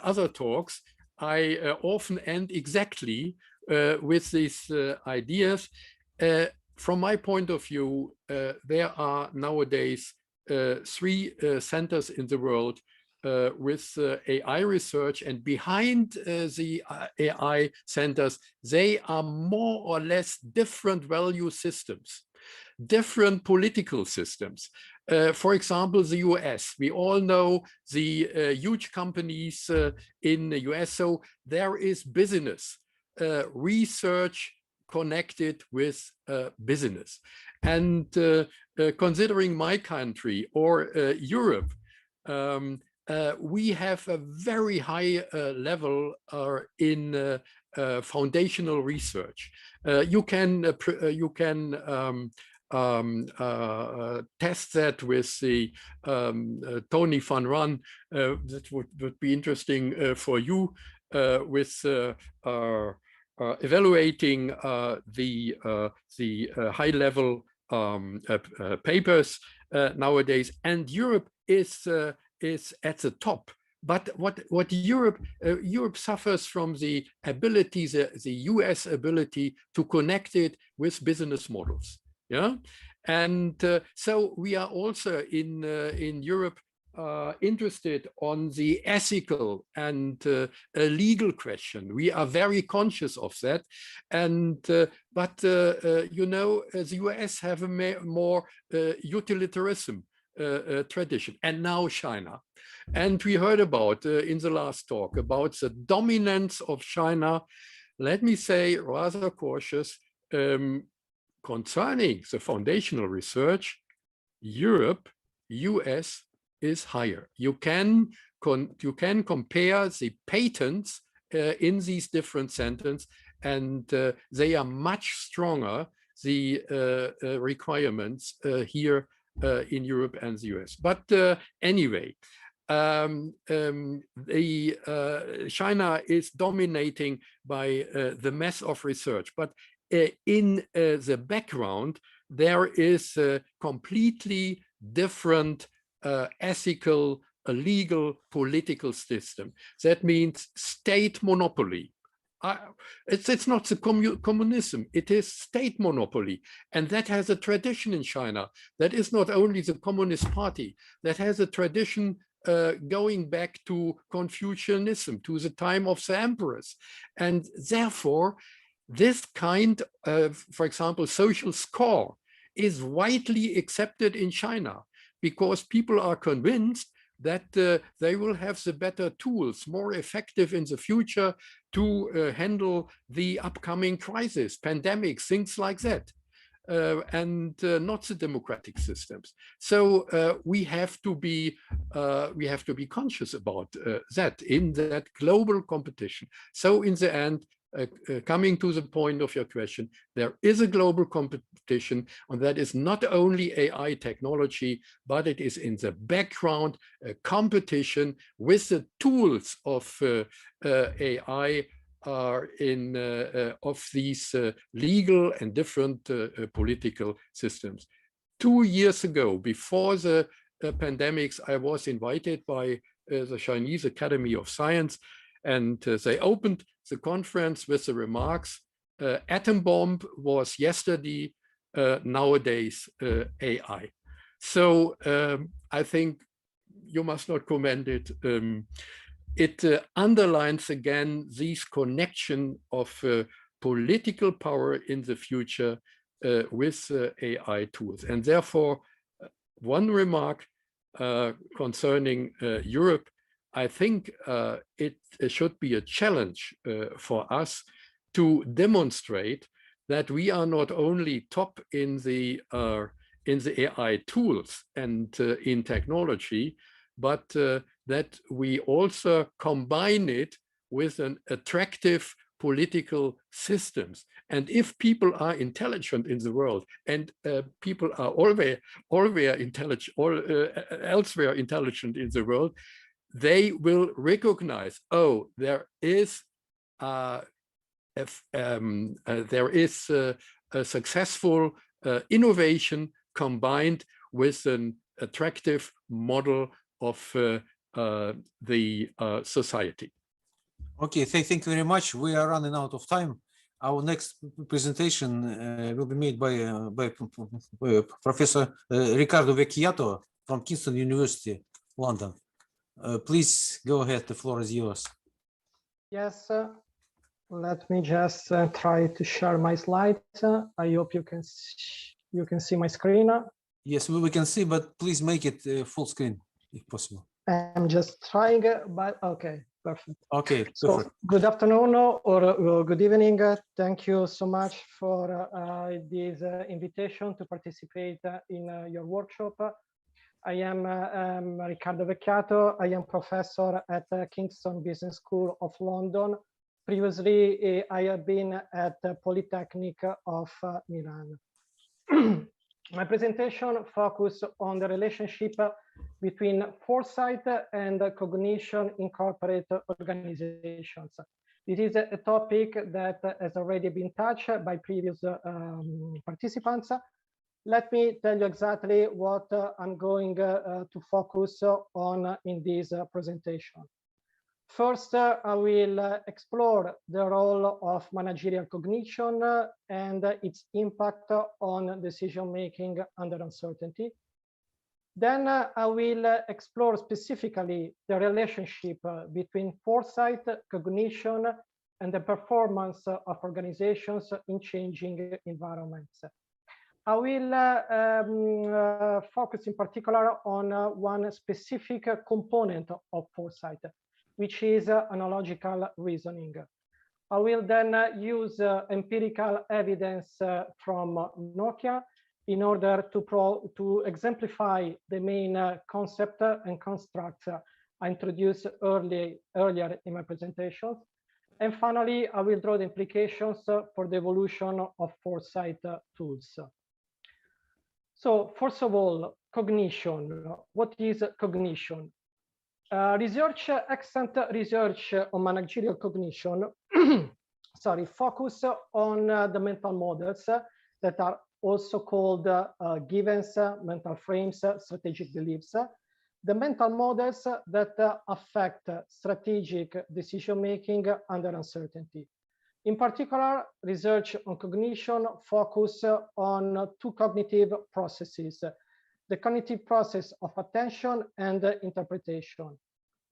other talks, I often end exactly with these ideas. From my point of view, there are nowadays 3 centers in the world with AI research, and behind the AI centers, they are more or less different value systems, different political systems. For example, the US, we all know the huge companies in the US. So there is business, research connected with business. And considering my country or Europe, we have a very high level in foundational research. You can test that with the Tony van Ran. That would be interesting for you with evaluating the high-level papers nowadays, and Europe is at the top. But what Europe suffers from the ability, the US ability to connect it with business models. Yeah, and so we are also in Europe interested on the ethical and legal question. We are very conscious of that, and but the US have a more utilitarianism tradition, and now China. And we heard about in the last talk about the dominance of China. Let me say, rather cautious concerning the foundational research. Europe, US is higher. You can compare the patents in these different centers, and they are much stronger, the requirements here in Europe and the US. But anyway, China is dominating by the mass of research, but in the background there is a completely different ethical, legal, political system. That means state monopoly. It's not the communism, it is state monopoly. And that has a tradition in China. That is not only the Communist Party, that has a tradition going back to Confucianism, to the time of the emperors. And therefore, this kind of, for example, social score is widely accepted in China, because people are convinced that they will have the better tools, more effective in the future to handle the upcoming crisis, pandemics, things like that, and not the democratic systems. So we have to be conscious about that in that global competition. So in the end, coming to the point of your question, there is a global competition, and that is not only AI technology, but it is in the background a competition with the tools of AI of these legal and different political systems. 2 years ago, before the pandemics, I was invited by the Chinese Academy of Science, and they opened the conference with the remarks, atom bomb was yesterday, nowadays AI. So I think you must not comment it. It underlines again this connection of political power in the future with AI tools. And therefore, one remark concerning Europe, I think it should be a challenge for us to demonstrate that we are not only top in the AI tools and in technology, but that we also combine it with an attractive political systems. And if people are intelligent in the world, and people are elsewhere intelligent in the world, they will recognize, oh, there is a successful innovation combined with an attractive model of the society. Okay, thank you very much. We are running out of time. Our next presentation will be made by Professor Riccardo Vecchiato from Kingston University, London. Please go ahead, the floor is yours. Yes, let me just try to share my slides. I hope you can see my screen. Yes, we can see, but please make it full screen if possible. I'm just trying, but okay, perfect. Okay, so good afternoon or good evening. Thank you so much for this invitation to participate in your workshop. I am Riccardo Vecchiato. I am professor at Kingston Business School of London. Previously, I have been at the Polytechnic of Milan. My presentation focuses on the relationship between foresight and cognition in corporate organizations. It is a topic that has already been touched by previous participants. Let me tell you exactly what I'm going to focus on in this presentation. First, I will explore the role of managerial cognition and its impact on decision-making under uncertainty. Then I will explore specifically the relationship between foresight, cognition, and the performance of organizations in changing environments. I will focus in particular on one specific component of foresight, which is analogical reasoning. I will then use empirical evidence from Nokia in order to exemplify the main concept and constructs I introduced earlier in my presentations. And finally, I will draw the implications for the evolution of foresight tools. So first of all, cognition. What is cognition? Extant research on managerial cognition focus on the mental models that are also called givens, mental frames, strategic beliefs. The mental models that affect strategic decision-making under uncertainty. In particular, research on cognition focus on two cognitive processes, the cognitive process of attention and interpretation,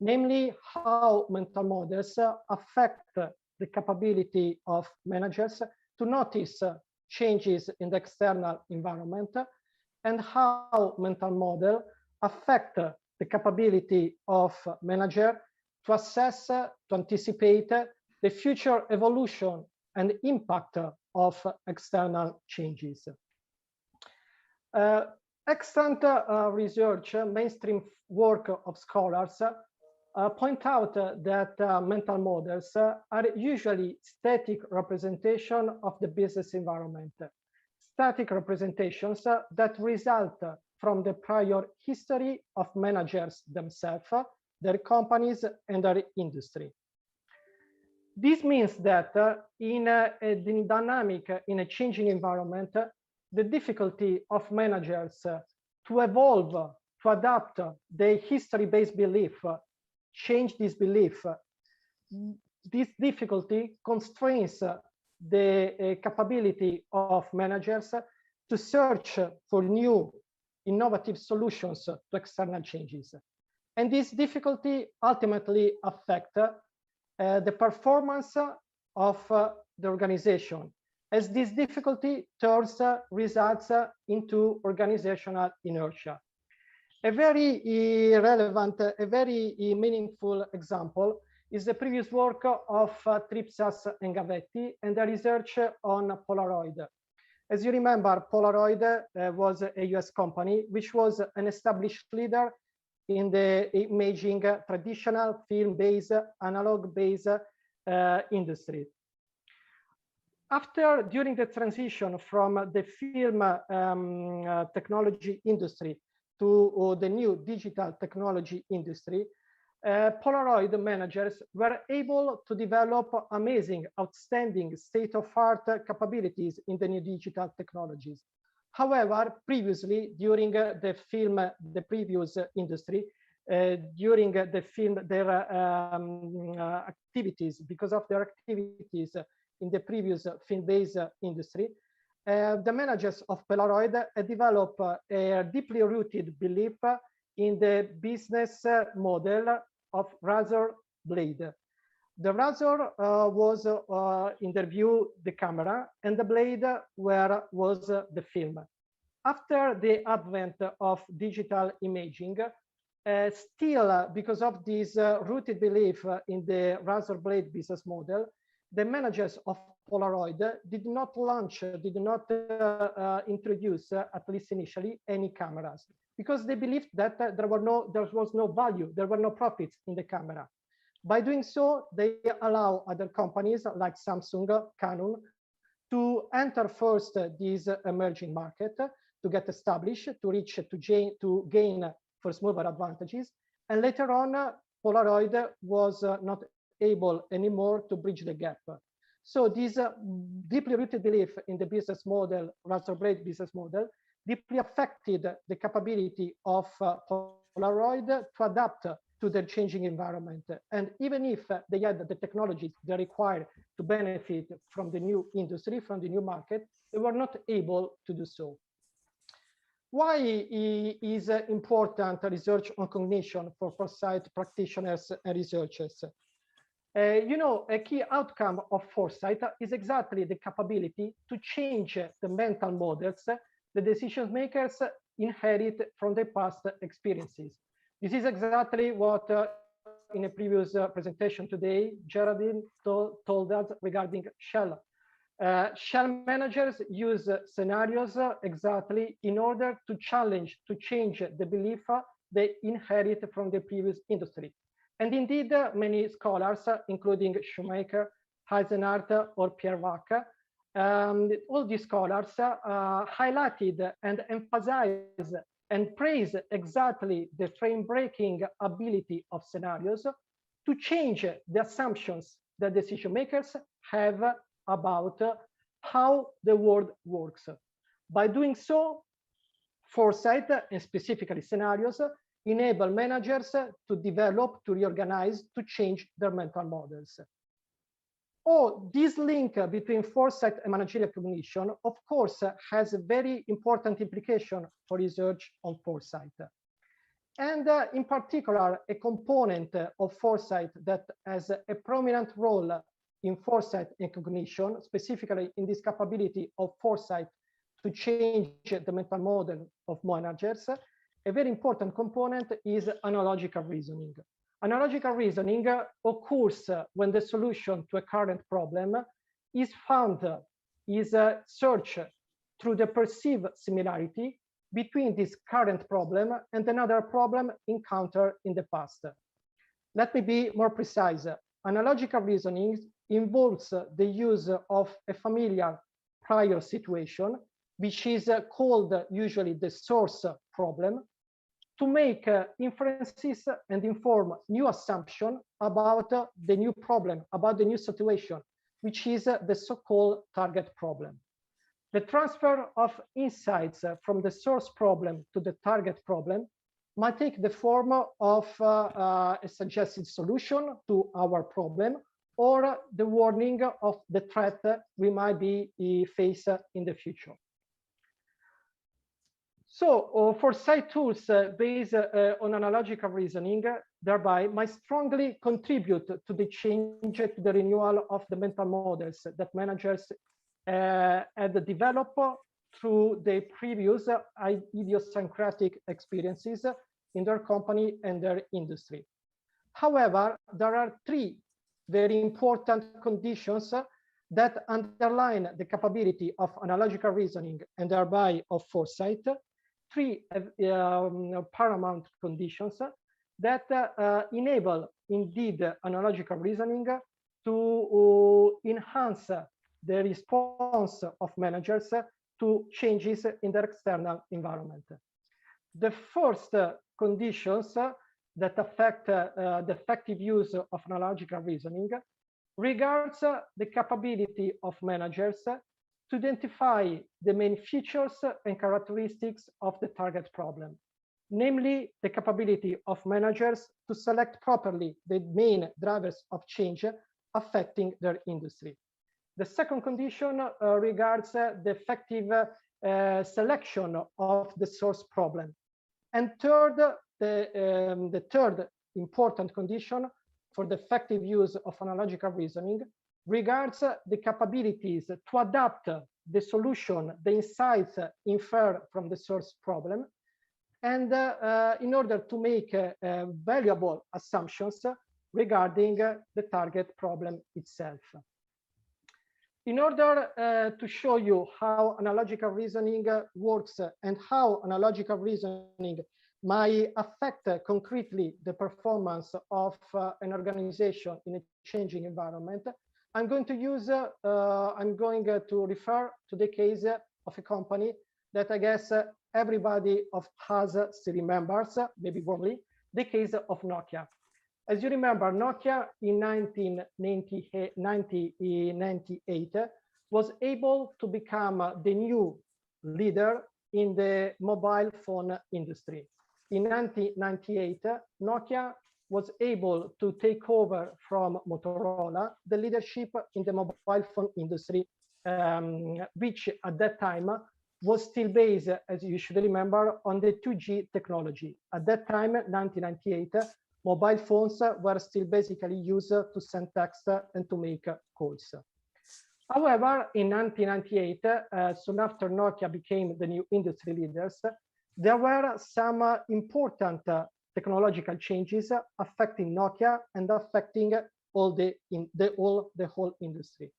namely how mental models affect the capability of managers to notice changes in the external environment, and how mental models affect the capability of manager to assess, to anticipate the future evolution and impact of external changes. Extant research, mainstream work of scholars point out that mental models are usually static representation of the business environment, static representations that result from the prior history of managers themselves, their companies, and their industry. This means that in a dynamic, in a changing environment, the difficulty of managers to evolve, to adapt their history-based belief, change this belief, this difficulty constrains the capability of managers to search for new innovative solutions to external changes. And this difficulty ultimately affects the performance of the organization, as this difficulty turns results into organizational inertia. A very relevant, a very meaningful example is the previous work of Tripsas and Gavetti and the research on Polaroid. As you remember, Polaroid was a US company, which was an established leader in the imaging traditional film-based, analog-based industry. During the transition from the film technology industry to the new digital technology industry, Polaroid managers were able to develop amazing, outstanding state-of-art capabilities in the new digital technologies. However, previously, during the previous industry, during the film, their activities, because of their activities in the previous film-based industry, the managers of Polaroid developed a deeply rooted belief in the business model of razor blade. The razor was, in their view, the camera, and the blade was the film. After the advent of digital imaging, still because of this rooted belief in the razor blade business model, the managers of Polaroid did not launch, did not introduce, at least initially, any cameras, because they believed that there was no value, there were no profits in the camera. By doing so, they allow other companies like Samsung, Canon, to enter first this emerging market, to get established, to gain first mover advantages, and later on, Polaroid was not able anymore to bridge the gap. So this deeply rooted belief in the business model, razor blade business model, deeply affected the capability of Polaroid to adapt to the changing environment. And even if they had the technologies they required to benefit from the new industry, from the new market, they were not able to do so. Why is important research on cognition for foresight practitioners and researchers? You know, a key outcome of foresight is exactly the capability to change the mental models the decision makers inherit from their past experiences. This is exactly what in a previous presentation today, Geraldine told us regarding Shell. Shell managers use scenarios exactly in order to challenge, to change the belief they inherit from the previous industry. And indeed, many scholars, including Schumacher, Heisenhardt, or Pierre Wack, all these scholars highlighted and emphasized and praised exactly the frame-breaking ability of scenarios to change the assumptions that decision makers have about how the world works. By doing so, foresight, and specifically scenarios, enable managers to develop, to reorganize, to change their mental models. Oh, this link between foresight and managerial cognition, of course, has a very important implication for research on foresight. And in particular, a component of foresight that has a prominent role in foresight and cognition, specifically in this capability of foresight to change the mental model of managers, a very important component is analogical reasoning. Analogical reasoning occurs when the solution to a current problem is found, is searched through the perceived similarity between this current problem and another problem encountered in the past. Let me be more precise. Analogical reasoning involves the use of a familiar prior situation, which is called usually the source problem, to make inferences and inform new assumption about the new problem, about the new situation, which is the so-called target problem. The transfer of insights from the source problem to the target problem might take the form of a suggested solution to our problem, or the warning of the threat we might be faced in the future. So foresight tools based on analogical reasoning thereby might strongly contribute to the change, to the renewal of the mental models that managers had developed through their previous idiosyncratic experiences in their company and their industry. However, there are three very important conditions that underline the capability of analogical reasoning and thereby of foresight. Three paramount conditions that enable indeed analogical reasoning to enhance the response of managers to changes in their external environment. The first conditions that affect the effective use of analogical reasoning regards the capability of managers to identify the main features and characteristics of the target problem, namely the capability of managers to select properly the main drivers of change affecting their industry. The second condition regards the effective selection of the source problem. And third, the third important condition for the effective use of analogical reasoning regards the capabilities to adapt the solution, the insights inferred from the source problem, and in order to make valuable assumptions regarding the target problem itself. In order to show you how analogical reasoning works and how analogical reasoning might affect concretely the performance of an organization in a changing environment, I'm going to refer to the case of a company that I guess everybody of us still remembers, maybe warmly, the case of Nokia. As you remember, Nokia in 1998 was able to become the new leader in the mobile phone industry. In 1998, Nokia was able to take over from Motorola the leadership in the mobile phone industry, which at that time was still based, as you should remember, on the 2G technology. At that time, 1998, mobile phones were still basically used to send text and to make calls. However, in 1998, soon after Nokia became the new industry leaders, there were some important technological changes affecting Nokia and affecting all the whole industry.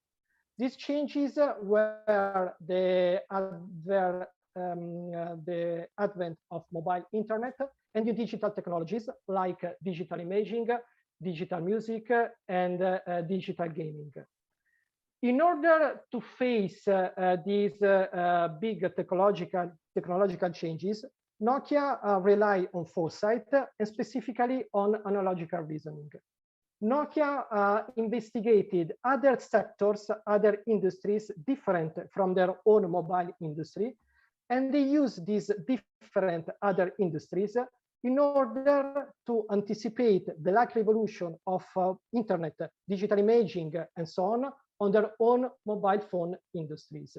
These changes were the advent of mobile internet and new digital technologies like digital imaging, digital music, and digital gaming. In order to face these big technological changes, Nokia relied on foresight and specifically on analogical reasoning. Nokia investigated other sectors, other industries different from their own mobile industry, and they used these different other industries in order to anticipate the likely evolution of internet, digital imaging, and so on their own mobile phone industries.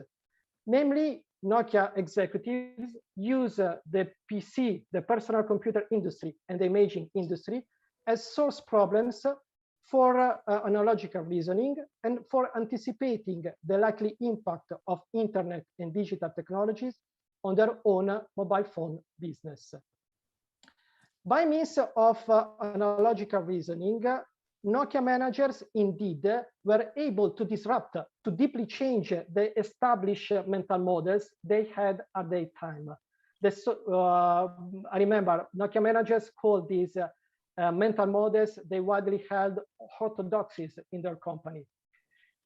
Namely, Nokia executives use the PC, the personal computer industry, and the imaging industry as source problems for analogical reasoning and for anticipating the likely impact of internet and digital technologies on their own mobile phone business. By means of analogical reasoning, Nokia managers indeed were able to disrupt, to deeply change the established mental models they had at the time. I remember Nokia managers called these mental models they widely held orthodoxies in their company.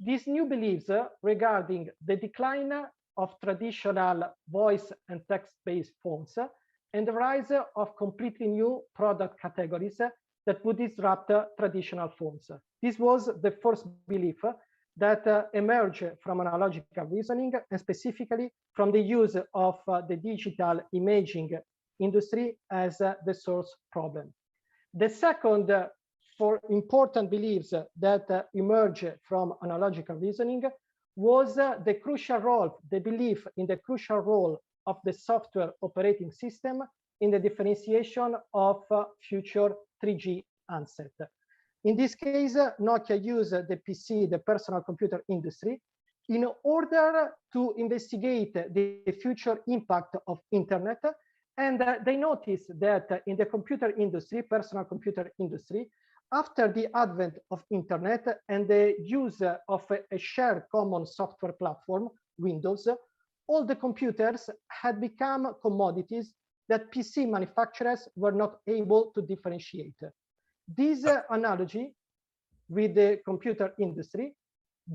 These new beliefs regarding the decline of traditional voice and text-based phones and the rise of completely new product categories that would disrupt traditional phones. This was the first belief that emerged from analogical reasoning, and specifically from the use of the digital imaging industry as the source problem. The second for important beliefs that emerge from analogical reasoning was the crucial role, the belief in the crucial role of the software operating system in the differentiation of future 3G handset. In this case, Nokia used the PC, the personal computer industry, in order to investigate the future impact of internet. And they noticed that in the computer industry, personal computer industry, after the advent of internet and the use of a shared common software platform, Windows, all the computers had become commodities that PC manufacturers were not able to differentiate. This analogy with the computer industry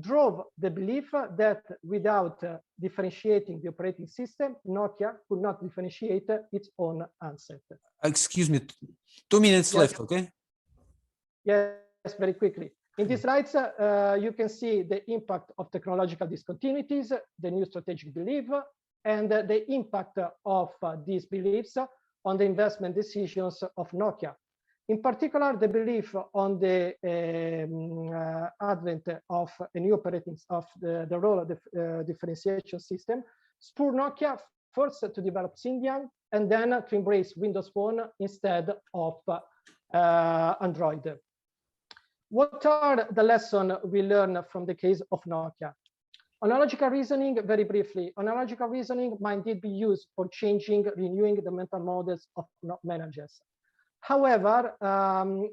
drove the belief that without differentiating the operating system, Nokia could not differentiate its own handset. Excuse me, 2 minutes left, okay? Yes, very quickly. In these slides, you can see the impact of technological discontinuities, the new strategic belief, and the impact of these beliefs on the investment decisions of Nokia. In particular, the belief on the advent of a new operating of the role of the differentiation system spurred Nokia first to develop Symbian and then to embrace Windows Phone instead of Android. What are the lessons we learn from the case of Nokia? Analogical reasoning, very briefly, analogical reasoning might indeed be used for changing, renewing the mental models of managers. However,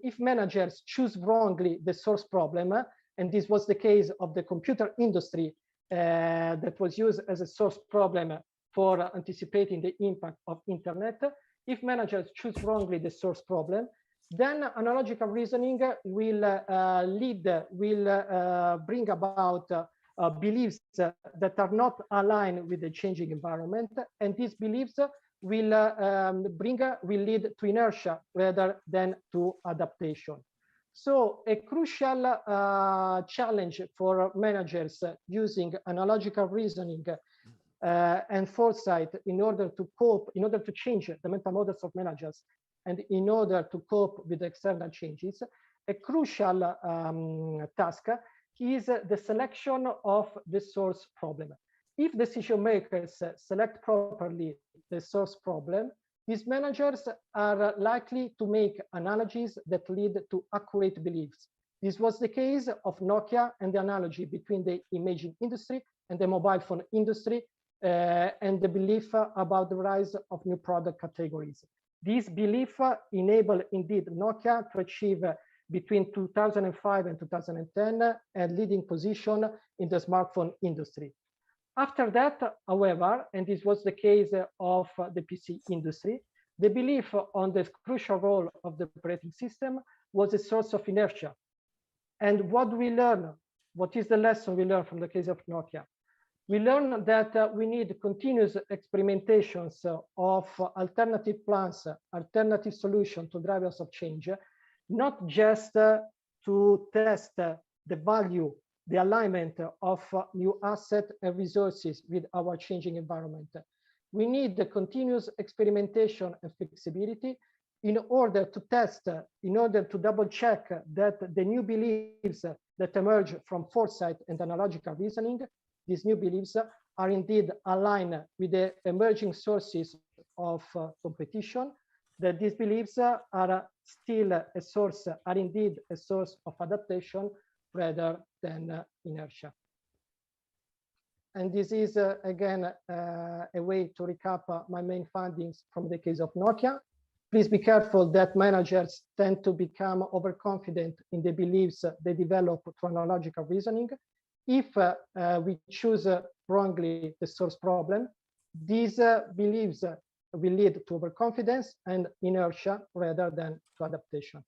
if managers choose wrongly the source problem, and this was the case of the computer industry that was used as a source problem for anticipating the impact of internet, if managers choose wrongly the source problem, then analogical reasoning will bring about beliefs that are not aligned with the changing environment, and these beliefs will lead to inertia rather than to adaptation. So a crucial challenge for managers using analogical reasoning and foresight in order to cope, in order to change the mental models of managers, and in order to cope with external changes, a crucial task is the selection of the source problem. If decision makers select properly the source problem, these managers are likely to make analogies that lead to accurate beliefs. This was the case of Nokia and the analogy between the imaging industry and the mobile phone industry and the belief about the rise of new product categories. This belief enabled indeed Nokia to achieve between 2005 and 2010 a leading position in the smartphone industry. After that, however, and this was the case of the PC industry, the belief on the crucial role of the operating system was a source of inertia. And what we learn, what is the lesson we learn from the case of Nokia? We learn that we need continuous experimentations of alternative plans, alternative solutions to drivers of change, not just to test the value, the alignment of new assets and resources with our changing environment. We need the continuous experimentation and flexibility in order to test, in order to double check that the new beliefs that emerge from foresight and analogical reasoning, these new beliefs are indeed aligned with the emerging sources of competition, that these beliefs are still a source, are indeed a source of adaptation rather than inertia. And this is, again, a way to recap my main findings from the case of Nokia. Please be careful that managers tend to become overconfident in the beliefs they develop through analogical reasoning. If we choose wrongly the source problem, these beliefs will lead to overconfidence and inertia rather than to adaptation.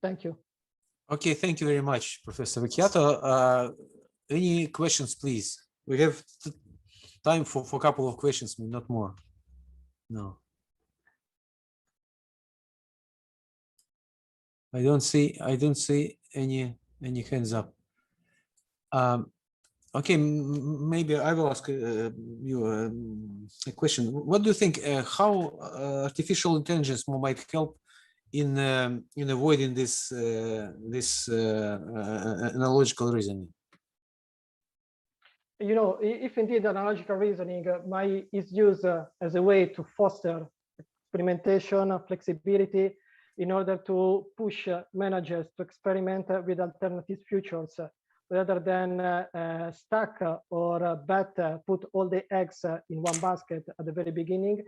Thank you. Okay, thank you very much, Professor Vecchiato. Any questions, please? We have time for a couple of questions, not more. No. I don't see any hands up. Okay, maybe I will ask you a question. What do you think? How artificial intelligence might help in avoiding this analogical reasoning? You know, if indeed analogical reasoning is used as a way to foster experimentation, flexibility, in order to push managers to experiment with alternative futures, rather than stack or put all the eggs in one basket at the very beginning.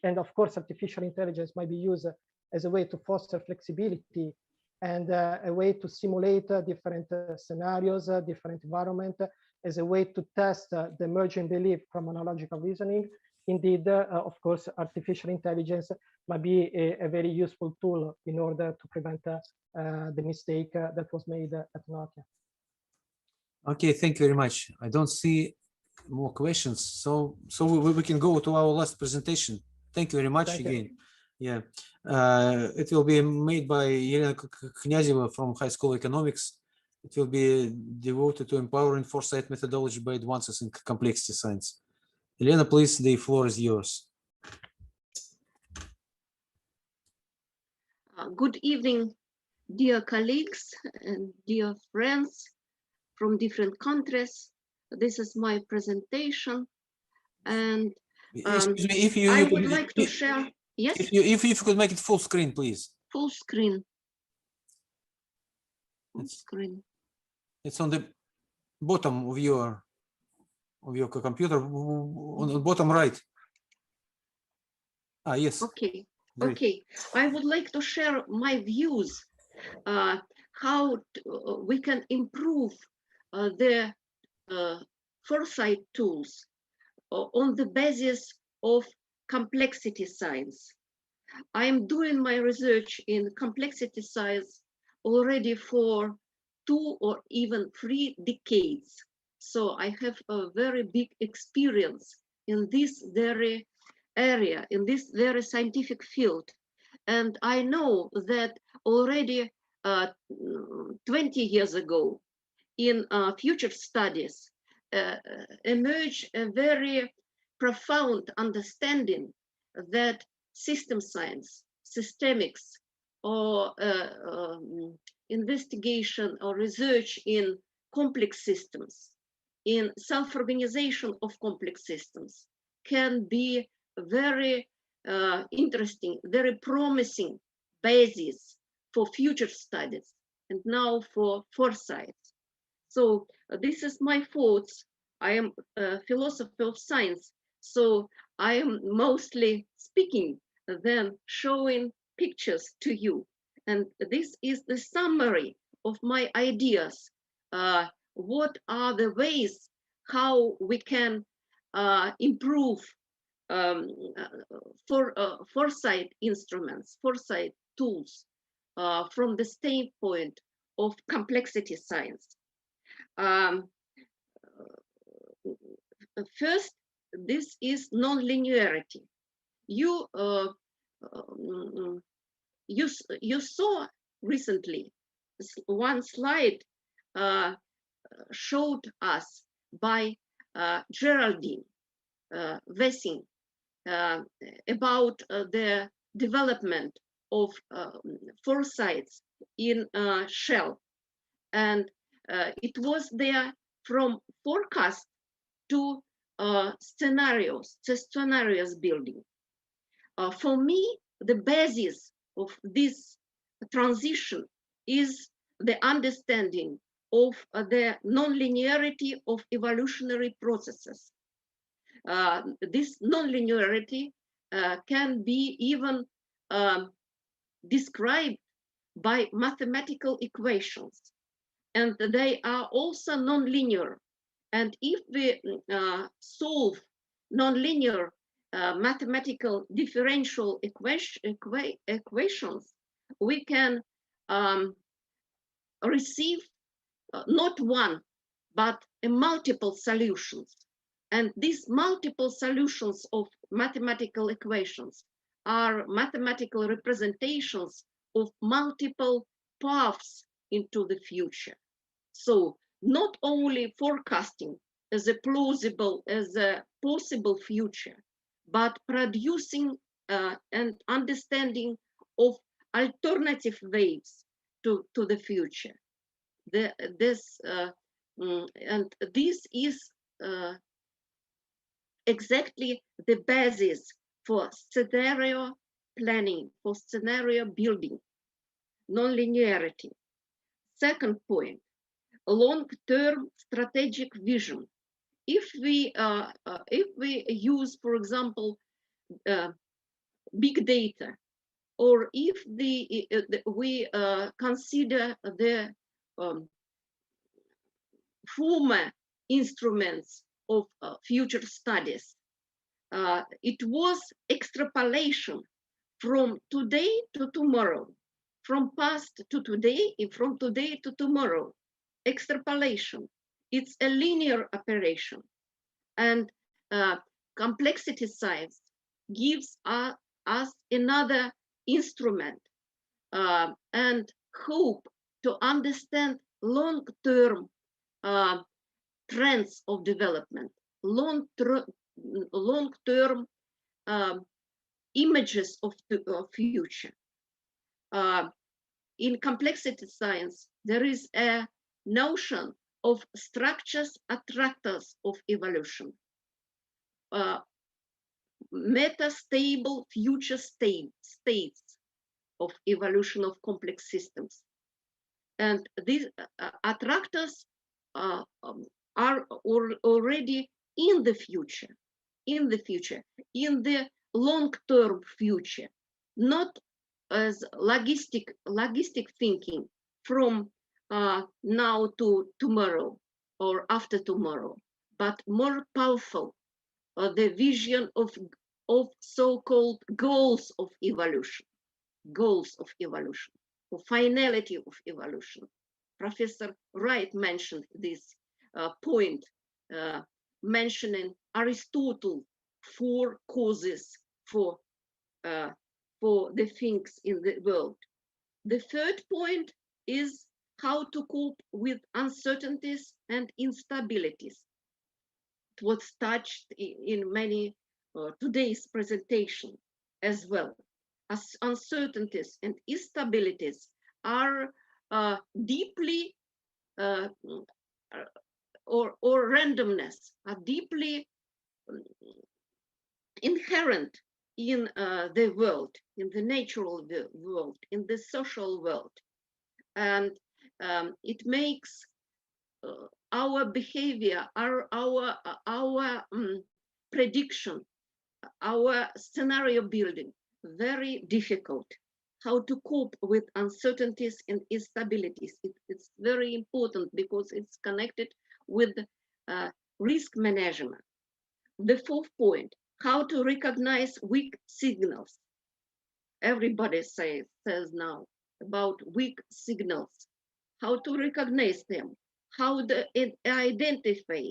And of course, artificial intelligence might be used as a way to foster flexibility and a way to simulate different scenarios, different environment, as a way to test the emerging belief from analogical reasoning. Indeed, of course, artificial intelligence might be a very useful tool in order to prevent the mistake that was made at Nokia. Okay, thank you very much. I don't see more questions, so we can go to our last presentation. Thank you very much again. Yeah, it will be made by Elena Knyazeva from High School of Economics. It will be devoted to empowering foresight methodology by advances in complexity science. Elena, please, the floor is yours. Good evening, dear colleagues and dear friends from different countries. This is my presentation, and excuse me, if I would like to share. Yes. If you could make it full screen, please. Full screen. Full screen. It's on the bottom of your computer, on the bottom right. Ah, yes. Okay. Great. Okay. I would like to share my views how we can improve the foresight tools on the basis of complexity science. I am doing my research in complexity science already for 2 or even 3 decades. So I have a very big experience in this very area, in this very scientific field. And I know that already 20 years ago in future studies emerged a very profound understanding that system science, systemics, or investigation or research in complex systems, in self-organization of complex systems, can be very interesting, very promising basis for future studies and now for foresight. So this is my thoughts. I am a philosopher of science, so I am mostly speaking, then showing pictures to you. And this is the summary of my ideas. What are the ways how we can improve foresight instruments, foresight tools from the standpoint of complexity science. First, this is non-linearity. You saw recently one slide showed us by Geraldine Wessing about the development of foresights in shell, and it was there from forecast to scenarios building. For me, the basis of this transition is the understanding of the non-linearity of evolutionary processes. This non-linearity can be even described by mathematical equations, and they are also non-linear. And if we solve non-linear mathematical differential equations, we can receive not one, but multiple solutions. And these multiple solutions of mathematical equations are mathematical representations of multiple paths into the future. So not only forecasting as a plausible, as a possible future, but producing and understanding of alternative ways to the future. This is exactly the basis for scenario planning, for scenario building, non-linearity. Second point, long-term strategic vision. If we use, for example, big data, or if we consider the former instruments of future studies, it was extrapolation from today to tomorrow, from past to today, and from today to tomorrow. Extrapolation. It's a linear operation, and complexity science gives us another instrument and hope to understand long-term trends of development, long-term images of the future. In complexity science, there is a notion of structures attractors of evolution, metastable future states of evolution of complex systems. And these attractors are already in the future, in the long-term future, not as logistic thinking from now to tomorrow or after tomorrow, but more powerful, the vision of so-called goals of evolution, or finality of evolution. Professor Wright mentioned this point, mentioning Aristotle 4 causes for the things in the world. The third point is how to cope with uncertainties and instabilities. It was touched in many today's presentation as well. As uncertainties and instabilities are deeply or randomness are deeply inherent in the world, in the natural world, in the social world, and it makes our behavior, our prediction, our scenario building very difficult. How to cope with uncertainties and instabilities. It's very important because it's connected with risk management. The fourth point, how to recognize weak signals. Everybody says now about weak signals. How to recognize them, how to identify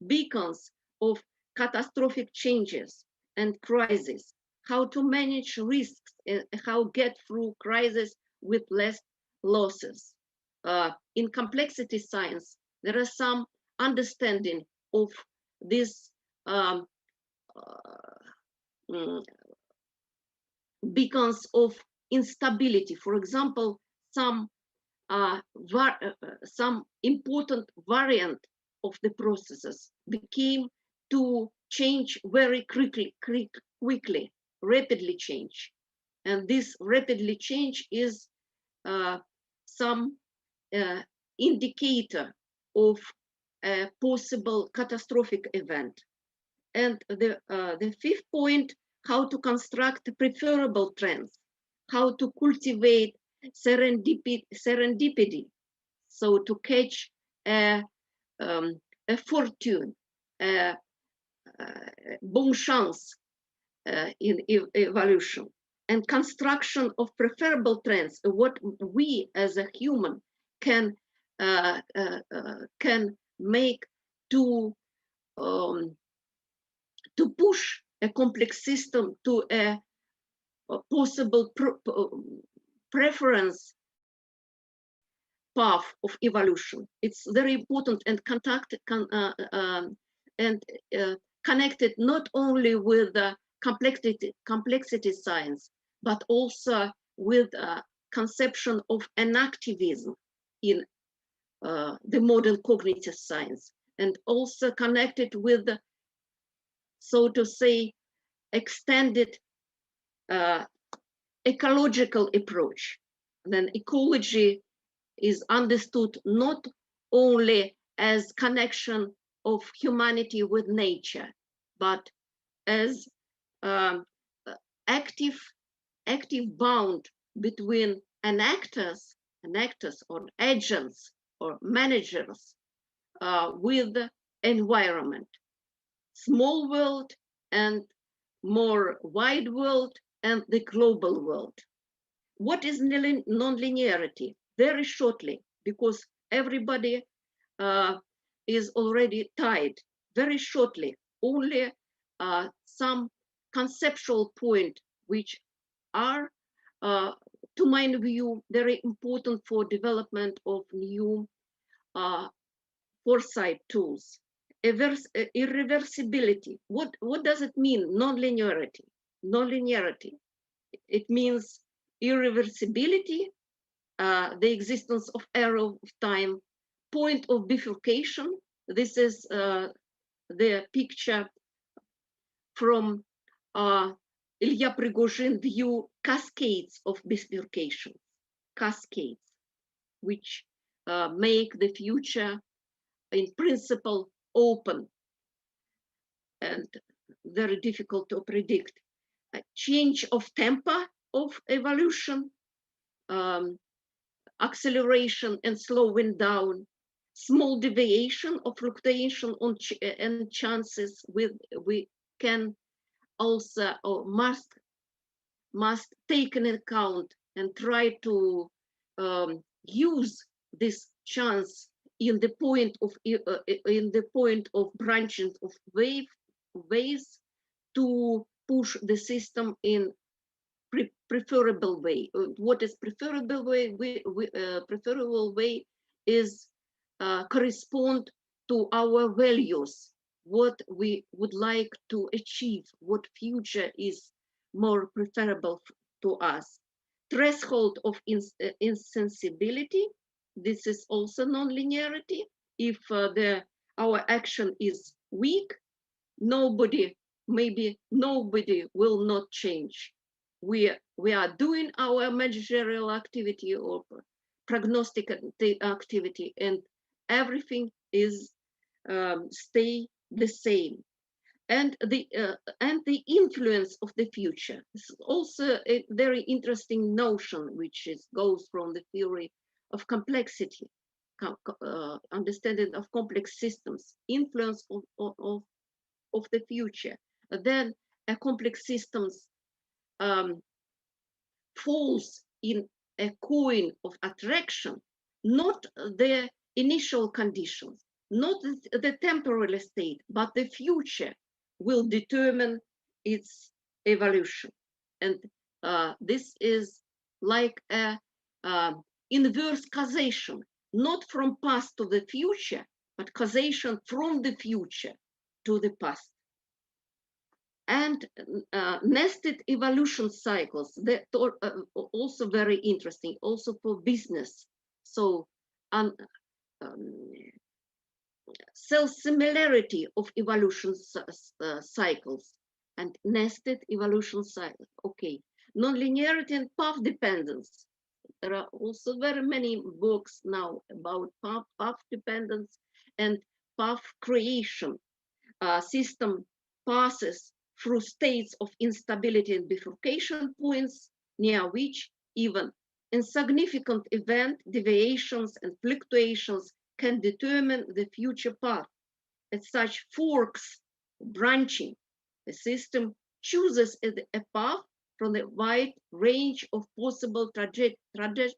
beacons of catastrophic changes and crises, how to manage risks, and how get through crisis with less losses. In complexity science, there are some understanding of this beacons of instability. For example, some important variant of the processes became to change very quickly, rapidly change. And this rapidly change is some indicator of a possible catastrophic event. And the fifth point, how to construct preferable trends, how to cultivate serendipity, so to catch a fortune, bon chance in evolution. and construction of preferable trends, what we as a human can make to push a complex system to a possible preference path of evolution. It's very important and connected not only with complexity science, but also with conception of enactivism in the modern cognitive science, and also connected with, so to say, extended ecological approach. Then ecology is understood not only as connection of humanity with nature, but as active bound between enactors or agents or managers with the environment, small world and more wide world and the global world. What is non-linearity? Very shortly, because everybody is already tied. Very shortly, only some conceptual point which are, to my view, very important for development of new foresight tools. Irreversibility. What does it mean? Non-linearity. Non-linearity. It means irreversibility, the existence of arrow of time, point of bifurcation. This is the picture from Ilya Prigozhin view, cascades of bifurcation, cascades, which make the future in principle open and very difficult to predict. A change of tempo of evolution, acceleration and slowing down, small deviation or fluctuation on and chances we can also or must take into account and try to use this chance in the point of branching of ways to push the system in preferable way. What is preferable way? Preferable way is correspond to our values, what we would like to achieve, what future is more preferable to us. Threshold of insensibility. This is also non-linearity. If our action is weak, maybe nobody will not change. We are doing our managerial activity or prognostic activity, and everything is stay the same. And the influence of the future is also a very interesting notion, which goes from the theory of complexity, understanding of complex systems, influence of the future. Then a complex systems falls in a coin of attraction, not the initial conditions, not the temporal state, but the future will determine its evolution. And this is like a inverse causation, not from past to the future, but causation from the future to the past. And nested evolution cycles, that are also very interesting, also for business. So self-similarity of evolution cycles and nested evolution cycles. Okay, non-linearity and path dependence. There are also very many books now about path dependence and path creation. System passes through states of instability and bifurcation points, near which even insignificant event deviations and fluctuations can determine the future path. As such forks, branching, the system chooses a path from the wide range of possible trajectories.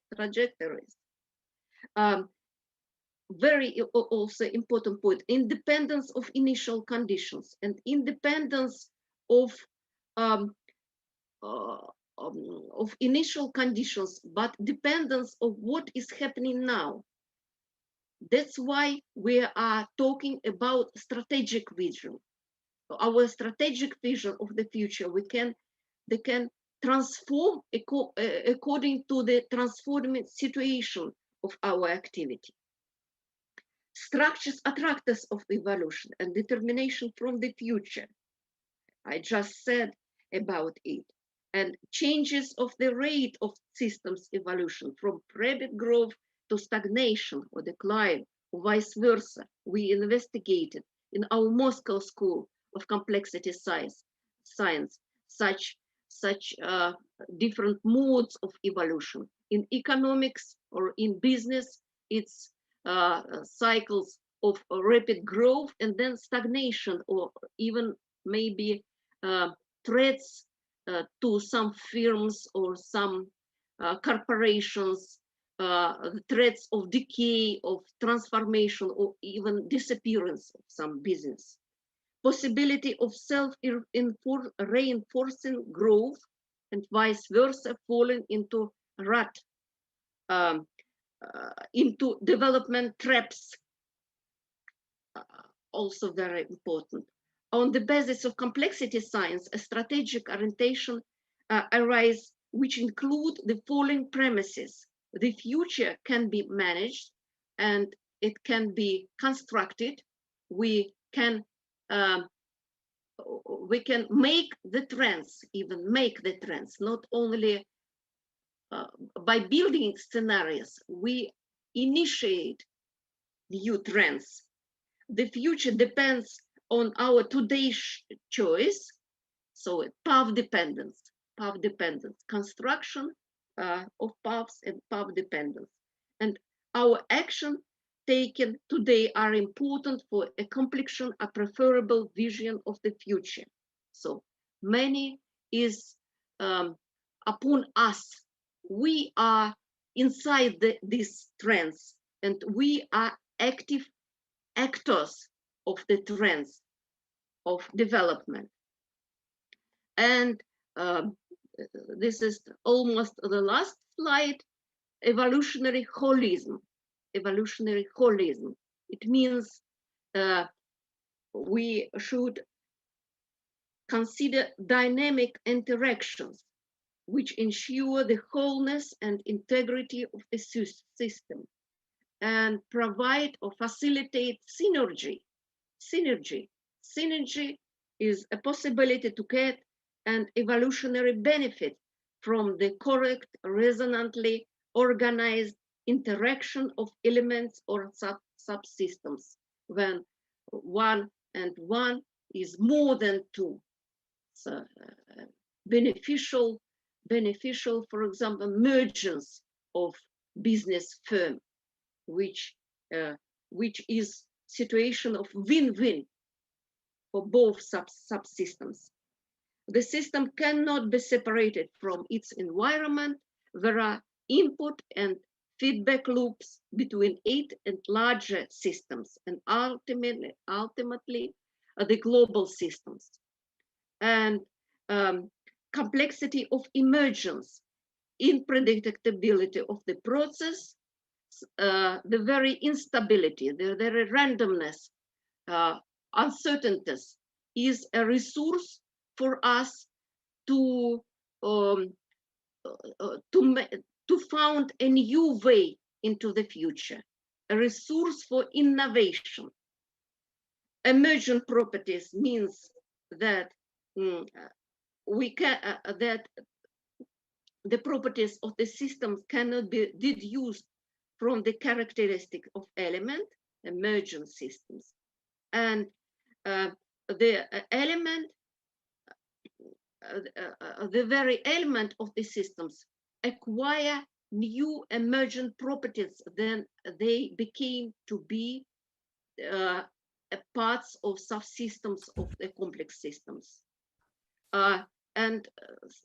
Very also important point, independence of initial conditions and independence of initial conditions, but dependence of what is happening now. That's why we are talking about strategic vision. Our strategic vision of the future, they can transform according to the transforming situation of our activity. Structures, attractors of evolution and determination from the future. I just said about it. And changes of the rate of systems evolution from rapid growth to stagnation or decline, or vice versa. We investigated in our Moscow School of Complexity Science such different modes of evolution. In economics or in business, it's cycles of rapid growth and then stagnation, or even maybe threats to some firms or some corporations, threats of decay, of transformation, or even disappearance of some business. Possibility of self-reinforcing growth and vice versa, falling into rut, into development traps, also very important. On the basis of complexity science, a strategic orientation arises, which include the following premises. The future can be managed and it can be constructed. We can make the trends, even make the trends, not only by building scenarios, we initiate new trends. The future depends on our today's choice, so path dependence, construction of paths and path dependence. And our action taken today are important for accomplishing a preferable vision of the future. So many is upon us. We are inside these trends and we are active actors of the trends of development. And this is almost the last slide, evolutionary holism. Evolutionary holism. It means we should consider dynamic interactions which ensure the wholeness and integrity of the system and provide or facilitate synergy. Synergy is a possibility to get an evolutionary benefit from the correct, resonantly organized interaction of elements or subsystems when 1 and 1 is more than 2. So beneficial, for example, mergence of business firm, which is situation of win-win for both subsystems. The system cannot be separated from its environment. There are input and feedback loops between it and larger systems, and ultimately the global systems. And complexity of emergence, unpredictability of the process, the very instability, the very randomness, uncertainties is a resource for us to found a new way into the future, a resource for innovation. Emergent properties means that that the properties of the systems cannot be deduced from the characteristic of element, emergent systems, and the element, the very element of the systems acquire new emergent properties, then they became to be parts of subsystems of the complex systems. And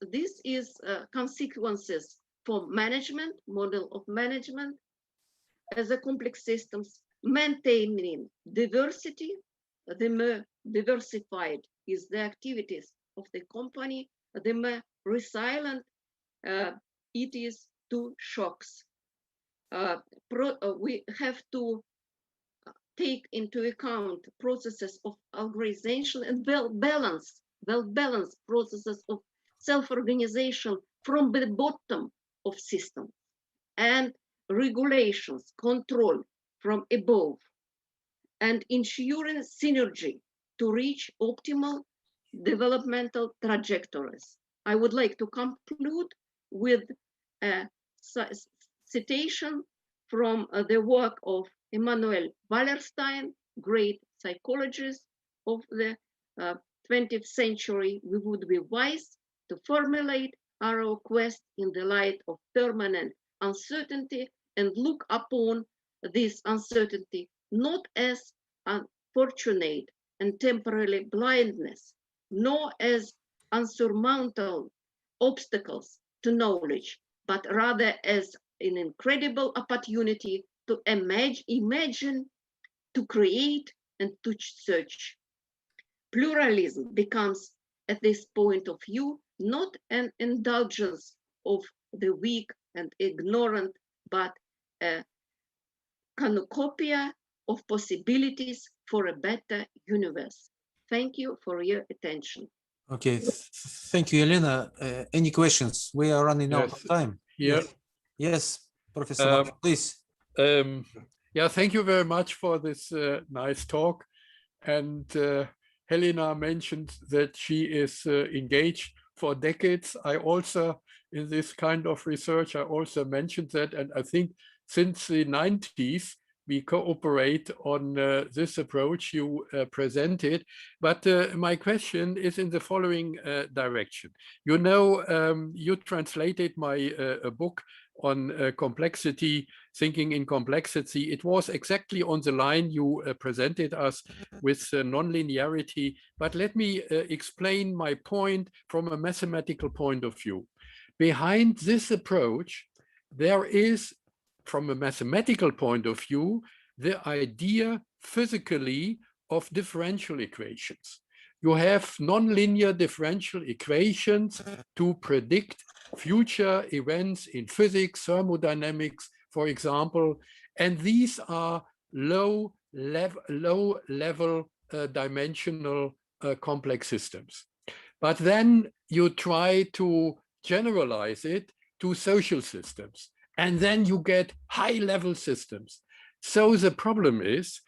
this is consequences for management, model of management as a complex systems, maintaining diversity. The more diversified is the activities of the company, the more resilient it is to shocks. We have to take into account processes of organization and well-balanced processes of self-organization from the bottom of system, and regulations, control from above, and ensuring synergy to reach optimal developmental trajectories. I would like to conclude with a citation from the work of Emanuel Wallerstein, great psychologist of the 20th century. We would be wise to formulate our quest in the light of permanent uncertainty and look upon this uncertainty not as unfortunate and temporary blindness, nor as unsurmountable obstacles to knowledge, but rather as an incredible opportunity to imagine, to create, and to search. Pluralism becomes, at this point of view, not an indulgence of the weak and ignorant, but a cornucopia of possibilities for a better universe. Thank you for your attention. Okay, thank you, Elena. Any questions? We are running out of time. Yeah. Yes, Professor Mark, please. Yeah, thank you very much for this nice talk. And Helena mentioned that she is engaged for decades. I also, in this kind of research, I also mentioned that, and I think since the 90s, we cooperate on this approach you presented. But my question is in the following direction. You know, you translated my book on complexity, thinking in complexity. It was exactly on the line you presented us with nonlinearity. But let me explain my point from a mathematical point of view. Behind this approach, there is, from a mathematical point of view, the idea physically of differential equations. You have nonlinear differential equations to predict future events in physics, thermodynamics, for example, and these are low level dimensional complex systems. But then you try to generalize it to social systems, and then you get high-level systems. So the problem is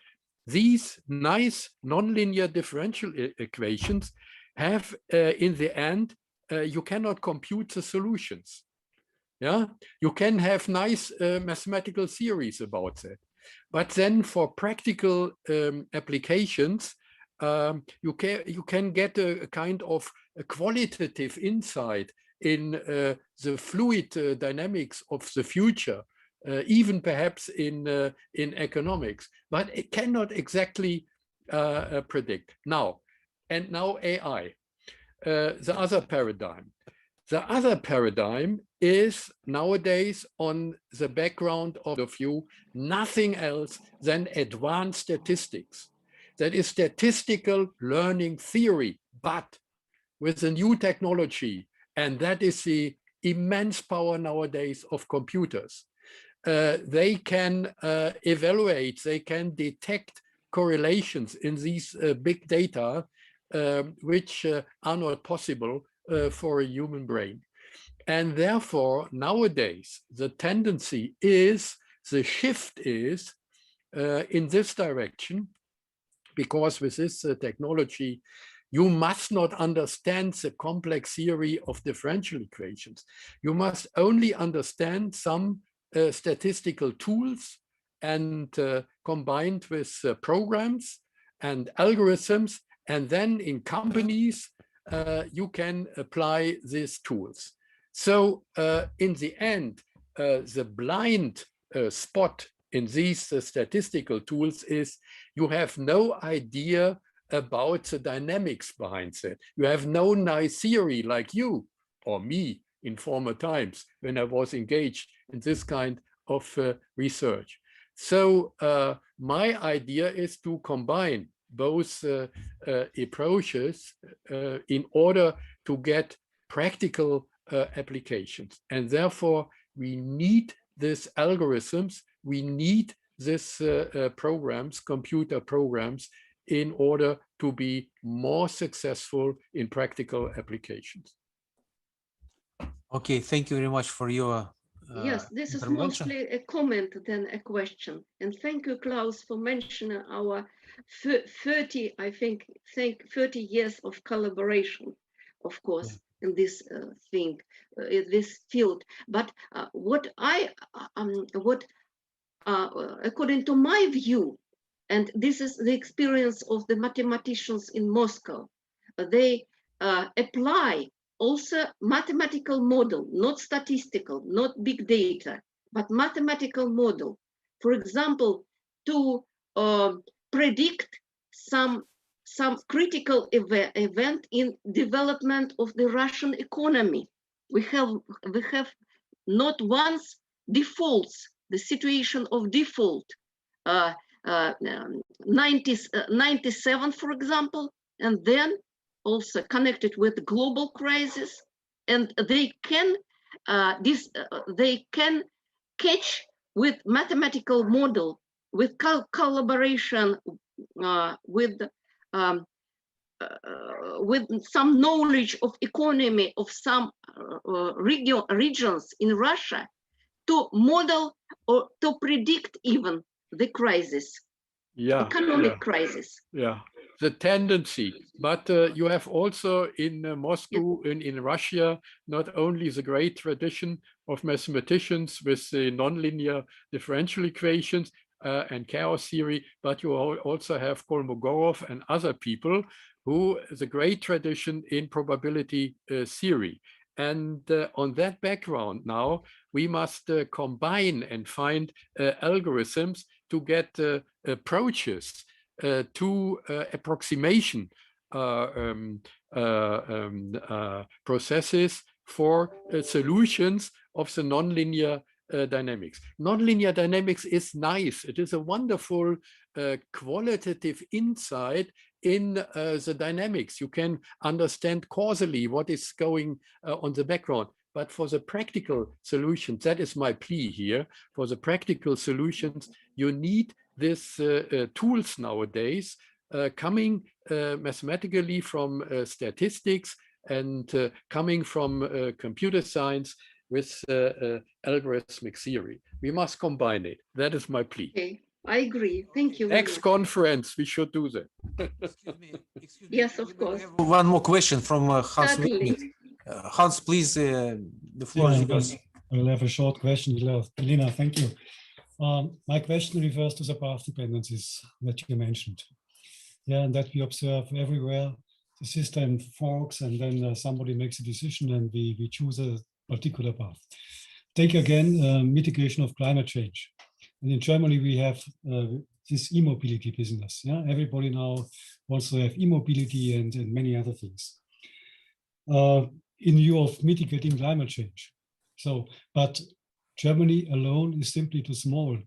these nice nonlinear differential equations have, in the end, you cannot compute the solutions. Yeah, you can have nice mathematical theories about that, but then for practical applications, you can get a kind of a qualitative insight in the fluid dynamics of the future, even perhaps in economics, but it cannot exactly predict. Now AI, the other paradigm. The other paradigm is nowadays on the background of view, nothing else than advanced statistics. That is statistical learning theory, but with a new technology, and that is the immense power nowadays of computers. They can evaluate, they can detect correlations in these big data, which are not possible for a human brain. And therefore, nowadays, the tendency is, the shift is in this direction, because with this technology, you must not understand the complex theory of differential equations. You must only understand some statistical tools, and combined with programs and algorithms, and then in companies, you can apply these tools. So in the end, the blind spot in these statistical tools is you have no idea about the dynamics behind that. You have no nice theory like you or me in former times when I was engaged in this kind of research. So my idea is to combine both approaches in order to get practical applications. And therefore, we need these algorithms, we need these programs, computer programs, in order to be more successful in practical applications. Okay, thank you very much for your yes, this is mostly a comment than a question. And thank you, Klaus, for mentioning our 30, I think 30 years of collaboration, of course, in this thing, in this field. But according to my view, and this is the experience of the mathematicians in Moscow, they apply also mathematical model, not statistical, not big data, but mathematical model. For example, to predict some critical event in development of the Russian economy. We have not once defaults, the situation of default, 97, for example, and then also connected with global crisis, and they can catch with mathematical model, with collaboration with some knowledge of economy of some regions in Russia, to model or to predict even the crisis, economic crisis. Yeah, the tendency. But you have also in Moscow and in Russia, not only the great tradition of mathematicians with the nonlinear differential equations and chaos theory, but you also have Kolmogorov and other people who the great tradition in probability theory. And on that background now, we must combine and find algorithms to get approaches to approximation processes for solutions of the nonlinear dynamics. Nonlinear dynamics is nice. It is a wonderful qualitative insight in the dynamics. You can understand causally what is going on the background. But for the practical solutions, that is my plea here, for the practical solutions, you need these tools nowadays coming mathematically from statistics and coming from computer science with algorithmic theory. We must combine it. That is my plea. Okay, I agree. Thank you. Next conference, we should do that. Excuse me. Yes, of course. One more question from Hans. Hans, please, the floor is yours. I'll have a short question, Elena, thank you. My question refers to the path dependencies that you mentioned. Yeah, and that we observe everywhere. The system forks and then somebody makes a decision and we choose a particular path. Take again mitigation of climate change. And in Germany, we have this e-mobility business. Yeah, everybody now wants to have e-mobility and many other things in view of mitigating climate change. So, but Germany alone is simply too small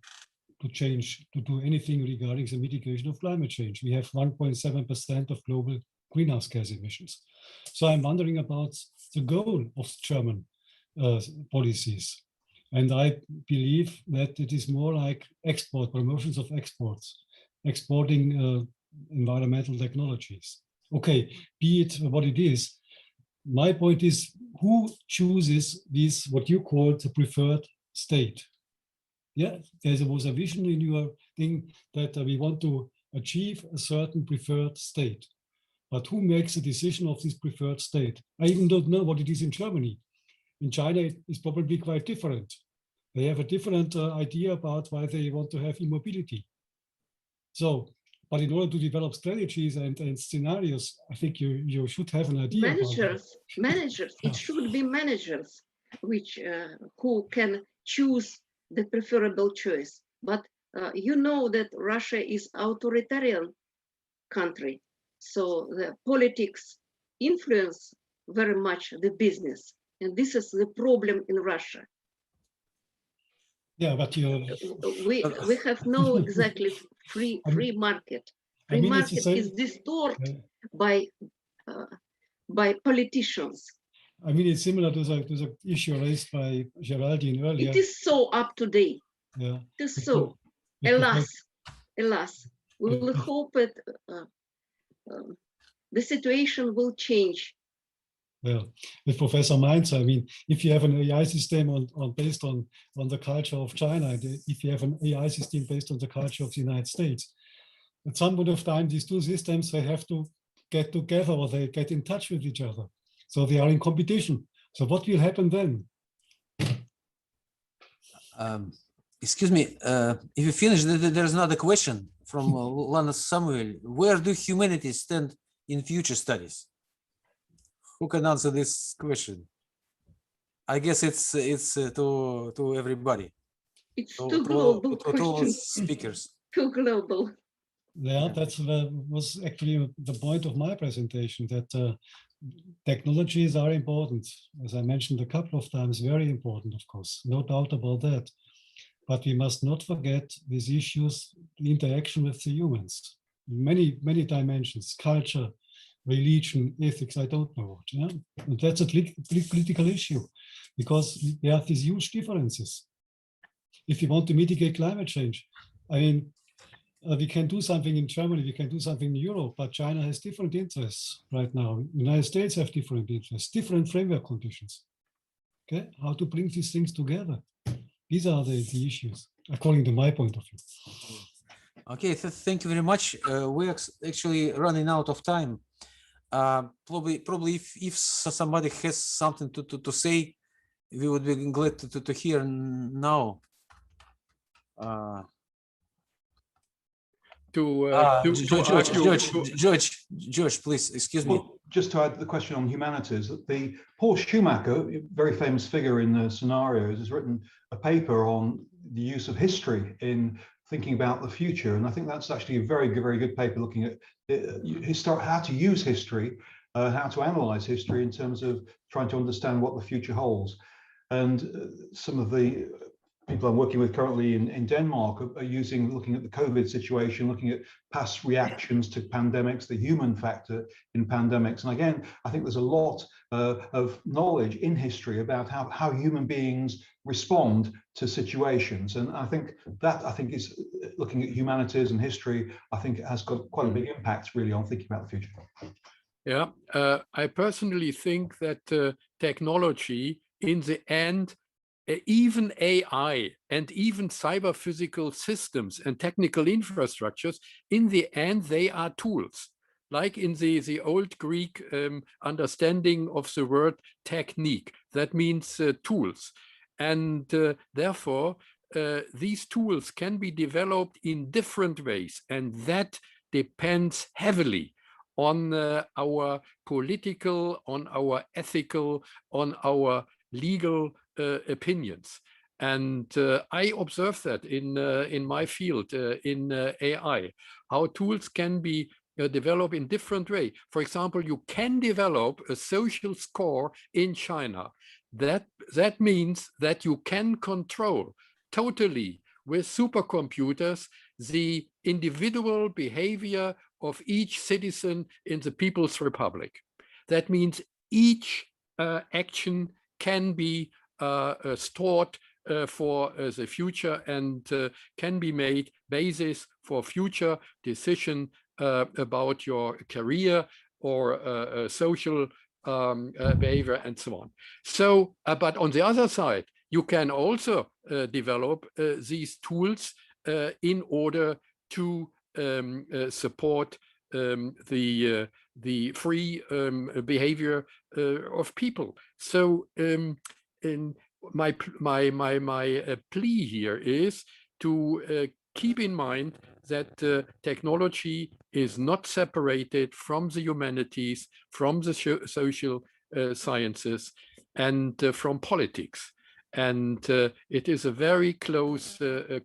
to do anything regarding the mitigation of climate change. We have 1.7% of global greenhouse gas emissions. So I'm wondering about the goal of German policies. And I believe that it is more like export, promotions of exports, exporting environmental technologies. Okay, be it what it is. My point is, who chooses this, what you call the preferred state? Yeah, there was a vision in your thing that we want to achieve a certain preferred state. But who makes the decision of this preferred state? I even don't know what it is in Germany. In China, it is probably quite different. They have a different idea about why they want to have e-mobility. So, but in order to develop strategies and scenarios, I think you should have an idea. Managers. It should be managers which who can choose the preferable choice. But you know that Russia is authoritarian country. So the politics influence very much the business. And this is the problem in Russia. Yeah, but we have no exactly free market. Free market is distorted by politicians. I mean, it's similar to the issue raised by Geraldine earlier. It is so up to date. Yeah. It is so. Alas, we will hope that the situation will change. Well, with Professor Mainz, I mean, if you have an AI system based on the culture of China, if you have an AI system based on the culture of the United States, at some point of time, these two systems, they have to get together or they get in touch with each other. So they are in competition. So what will happen then? Excuse me, if you finish, there's another question from Lana Samuel. Where do humanities stand in future studies? Who can answer this question? I guess it's to everybody. It's too global to all speakers. Too global. Yeah, that was actually the point of my presentation, that technologies are important. As I mentioned a couple of times, very important, of course, no doubt about that. But we must not forget these issues, the interaction with the humans, many dimensions, culture, religion, ethics, I don't know. Yeah? And that's a political issue because we have these huge differences. If you want to mitigate climate change, I mean, we can do something in Germany, we can do something in Europe, but China has different interests right now. The United States have different interests, different framework conditions. Okay, how to bring these things together? These are the issues, according to my point of view. Okay, thank you very much. We're actually running out of time. Probably if somebody has something to say, we would be glad to hear now. George, please, excuse me. Well, just to add the question on humanities, Paul Schumacher, a very famous figure in the scenarios, has written a paper on the use of history in thinking about the future. And I think that's actually a very good paper looking at how to use history, how to analyze history in terms of trying to understand what the future holds. And some of the people I'm working with currently in Denmark are looking at the COVID situation, looking at past reactions to pandemics, the human factor in pandemics. And again, I think there's a lot of knowledge in history about how human beings respond to situations. And I think is looking at humanities and history, I think it has got quite a big impact really on thinking about the future. Yeah, I personally think that technology in the end, even AI and even cyber physical systems and technical infrastructures, in the end, they are tools. Like in the old Greek understanding of the word technique, that means tools. And therefore, these tools can be developed in different ways. And that depends heavily on our political, on our ethical, on our legal opinions. And I observe that in my field, in AI, how tools can be developed in different ways. For example, you can develop a social score in China. That means that you can control totally with supercomputers the individual behavior of each citizen in the People's Republic. That means each action can be stored for the future and can be made basis for future decision about your career or social behavior and so on. So, but on the other side, you can also develop these tools in order to support the free behavior of people. So my plea here is to keep in mind that technology is not separated from the humanities, from the social sciences, and from politics. And it is a very close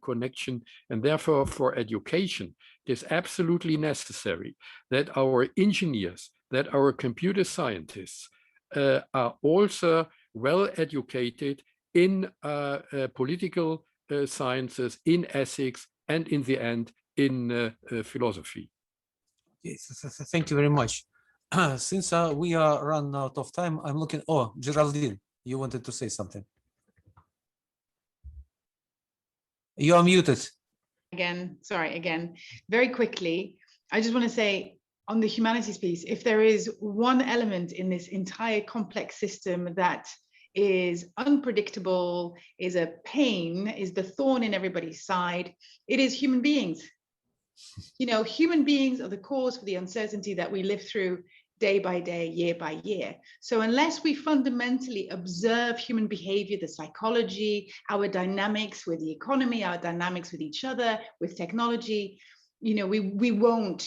connection. And therefore, for education, it is absolutely necessary that our engineers, that our computer scientists are also well educated in political sciences, in ethics, and in the end, in philosophy. Yes, thank you very much. Since we are run out of time, I'm looking. Oh, Geraldine, you wanted to say something. You are muted. Again, sorry, again, very quickly. I just want to say on the humanities piece, if there is one element in this entire complex system that is unpredictable, is a pain, is the thorn in everybody's side, it is human beings. You know, human beings are the cause for the uncertainty that we live through day by day, year by year. So unless we fundamentally observe human behavior, the psychology, our dynamics with the economy, our dynamics with each other, with technology, you know, we won't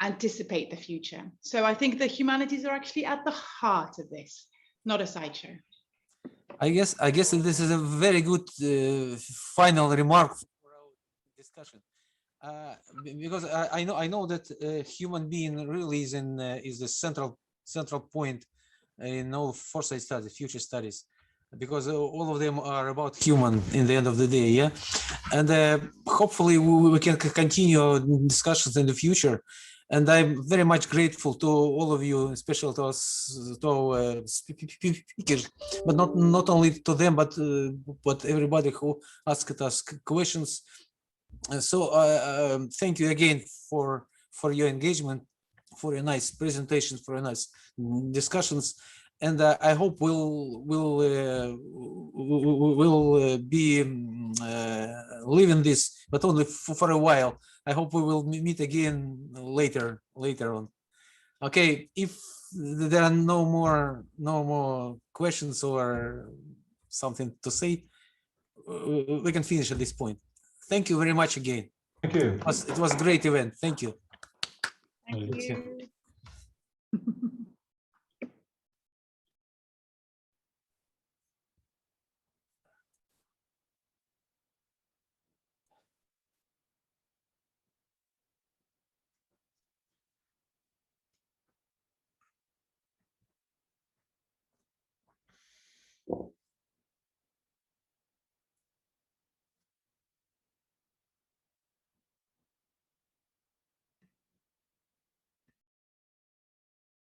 anticipate the future. So I think the humanities are actually at the heart of this, not a sideshow. I guess this is a very good final remark for our discussion. Because I know that human being really is the central point in all foresight studies, future studies, because all of them are about human in the end of the day, yeah. And hopefully we can continue discussions in the future. And I'm very much grateful to all of you, especially to our speakers, but not only to them, but everybody who asked us questions. So thank you again for your engagement, for your nice presentations, for your nice discussions, and I hope we'll be living this, but only for a while. I hope we will meet again later on. Okay, if there are no more questions or something to say, we can finish at this point. Thank you very much again. Thank you. It was a great event. Thank you. Thank you.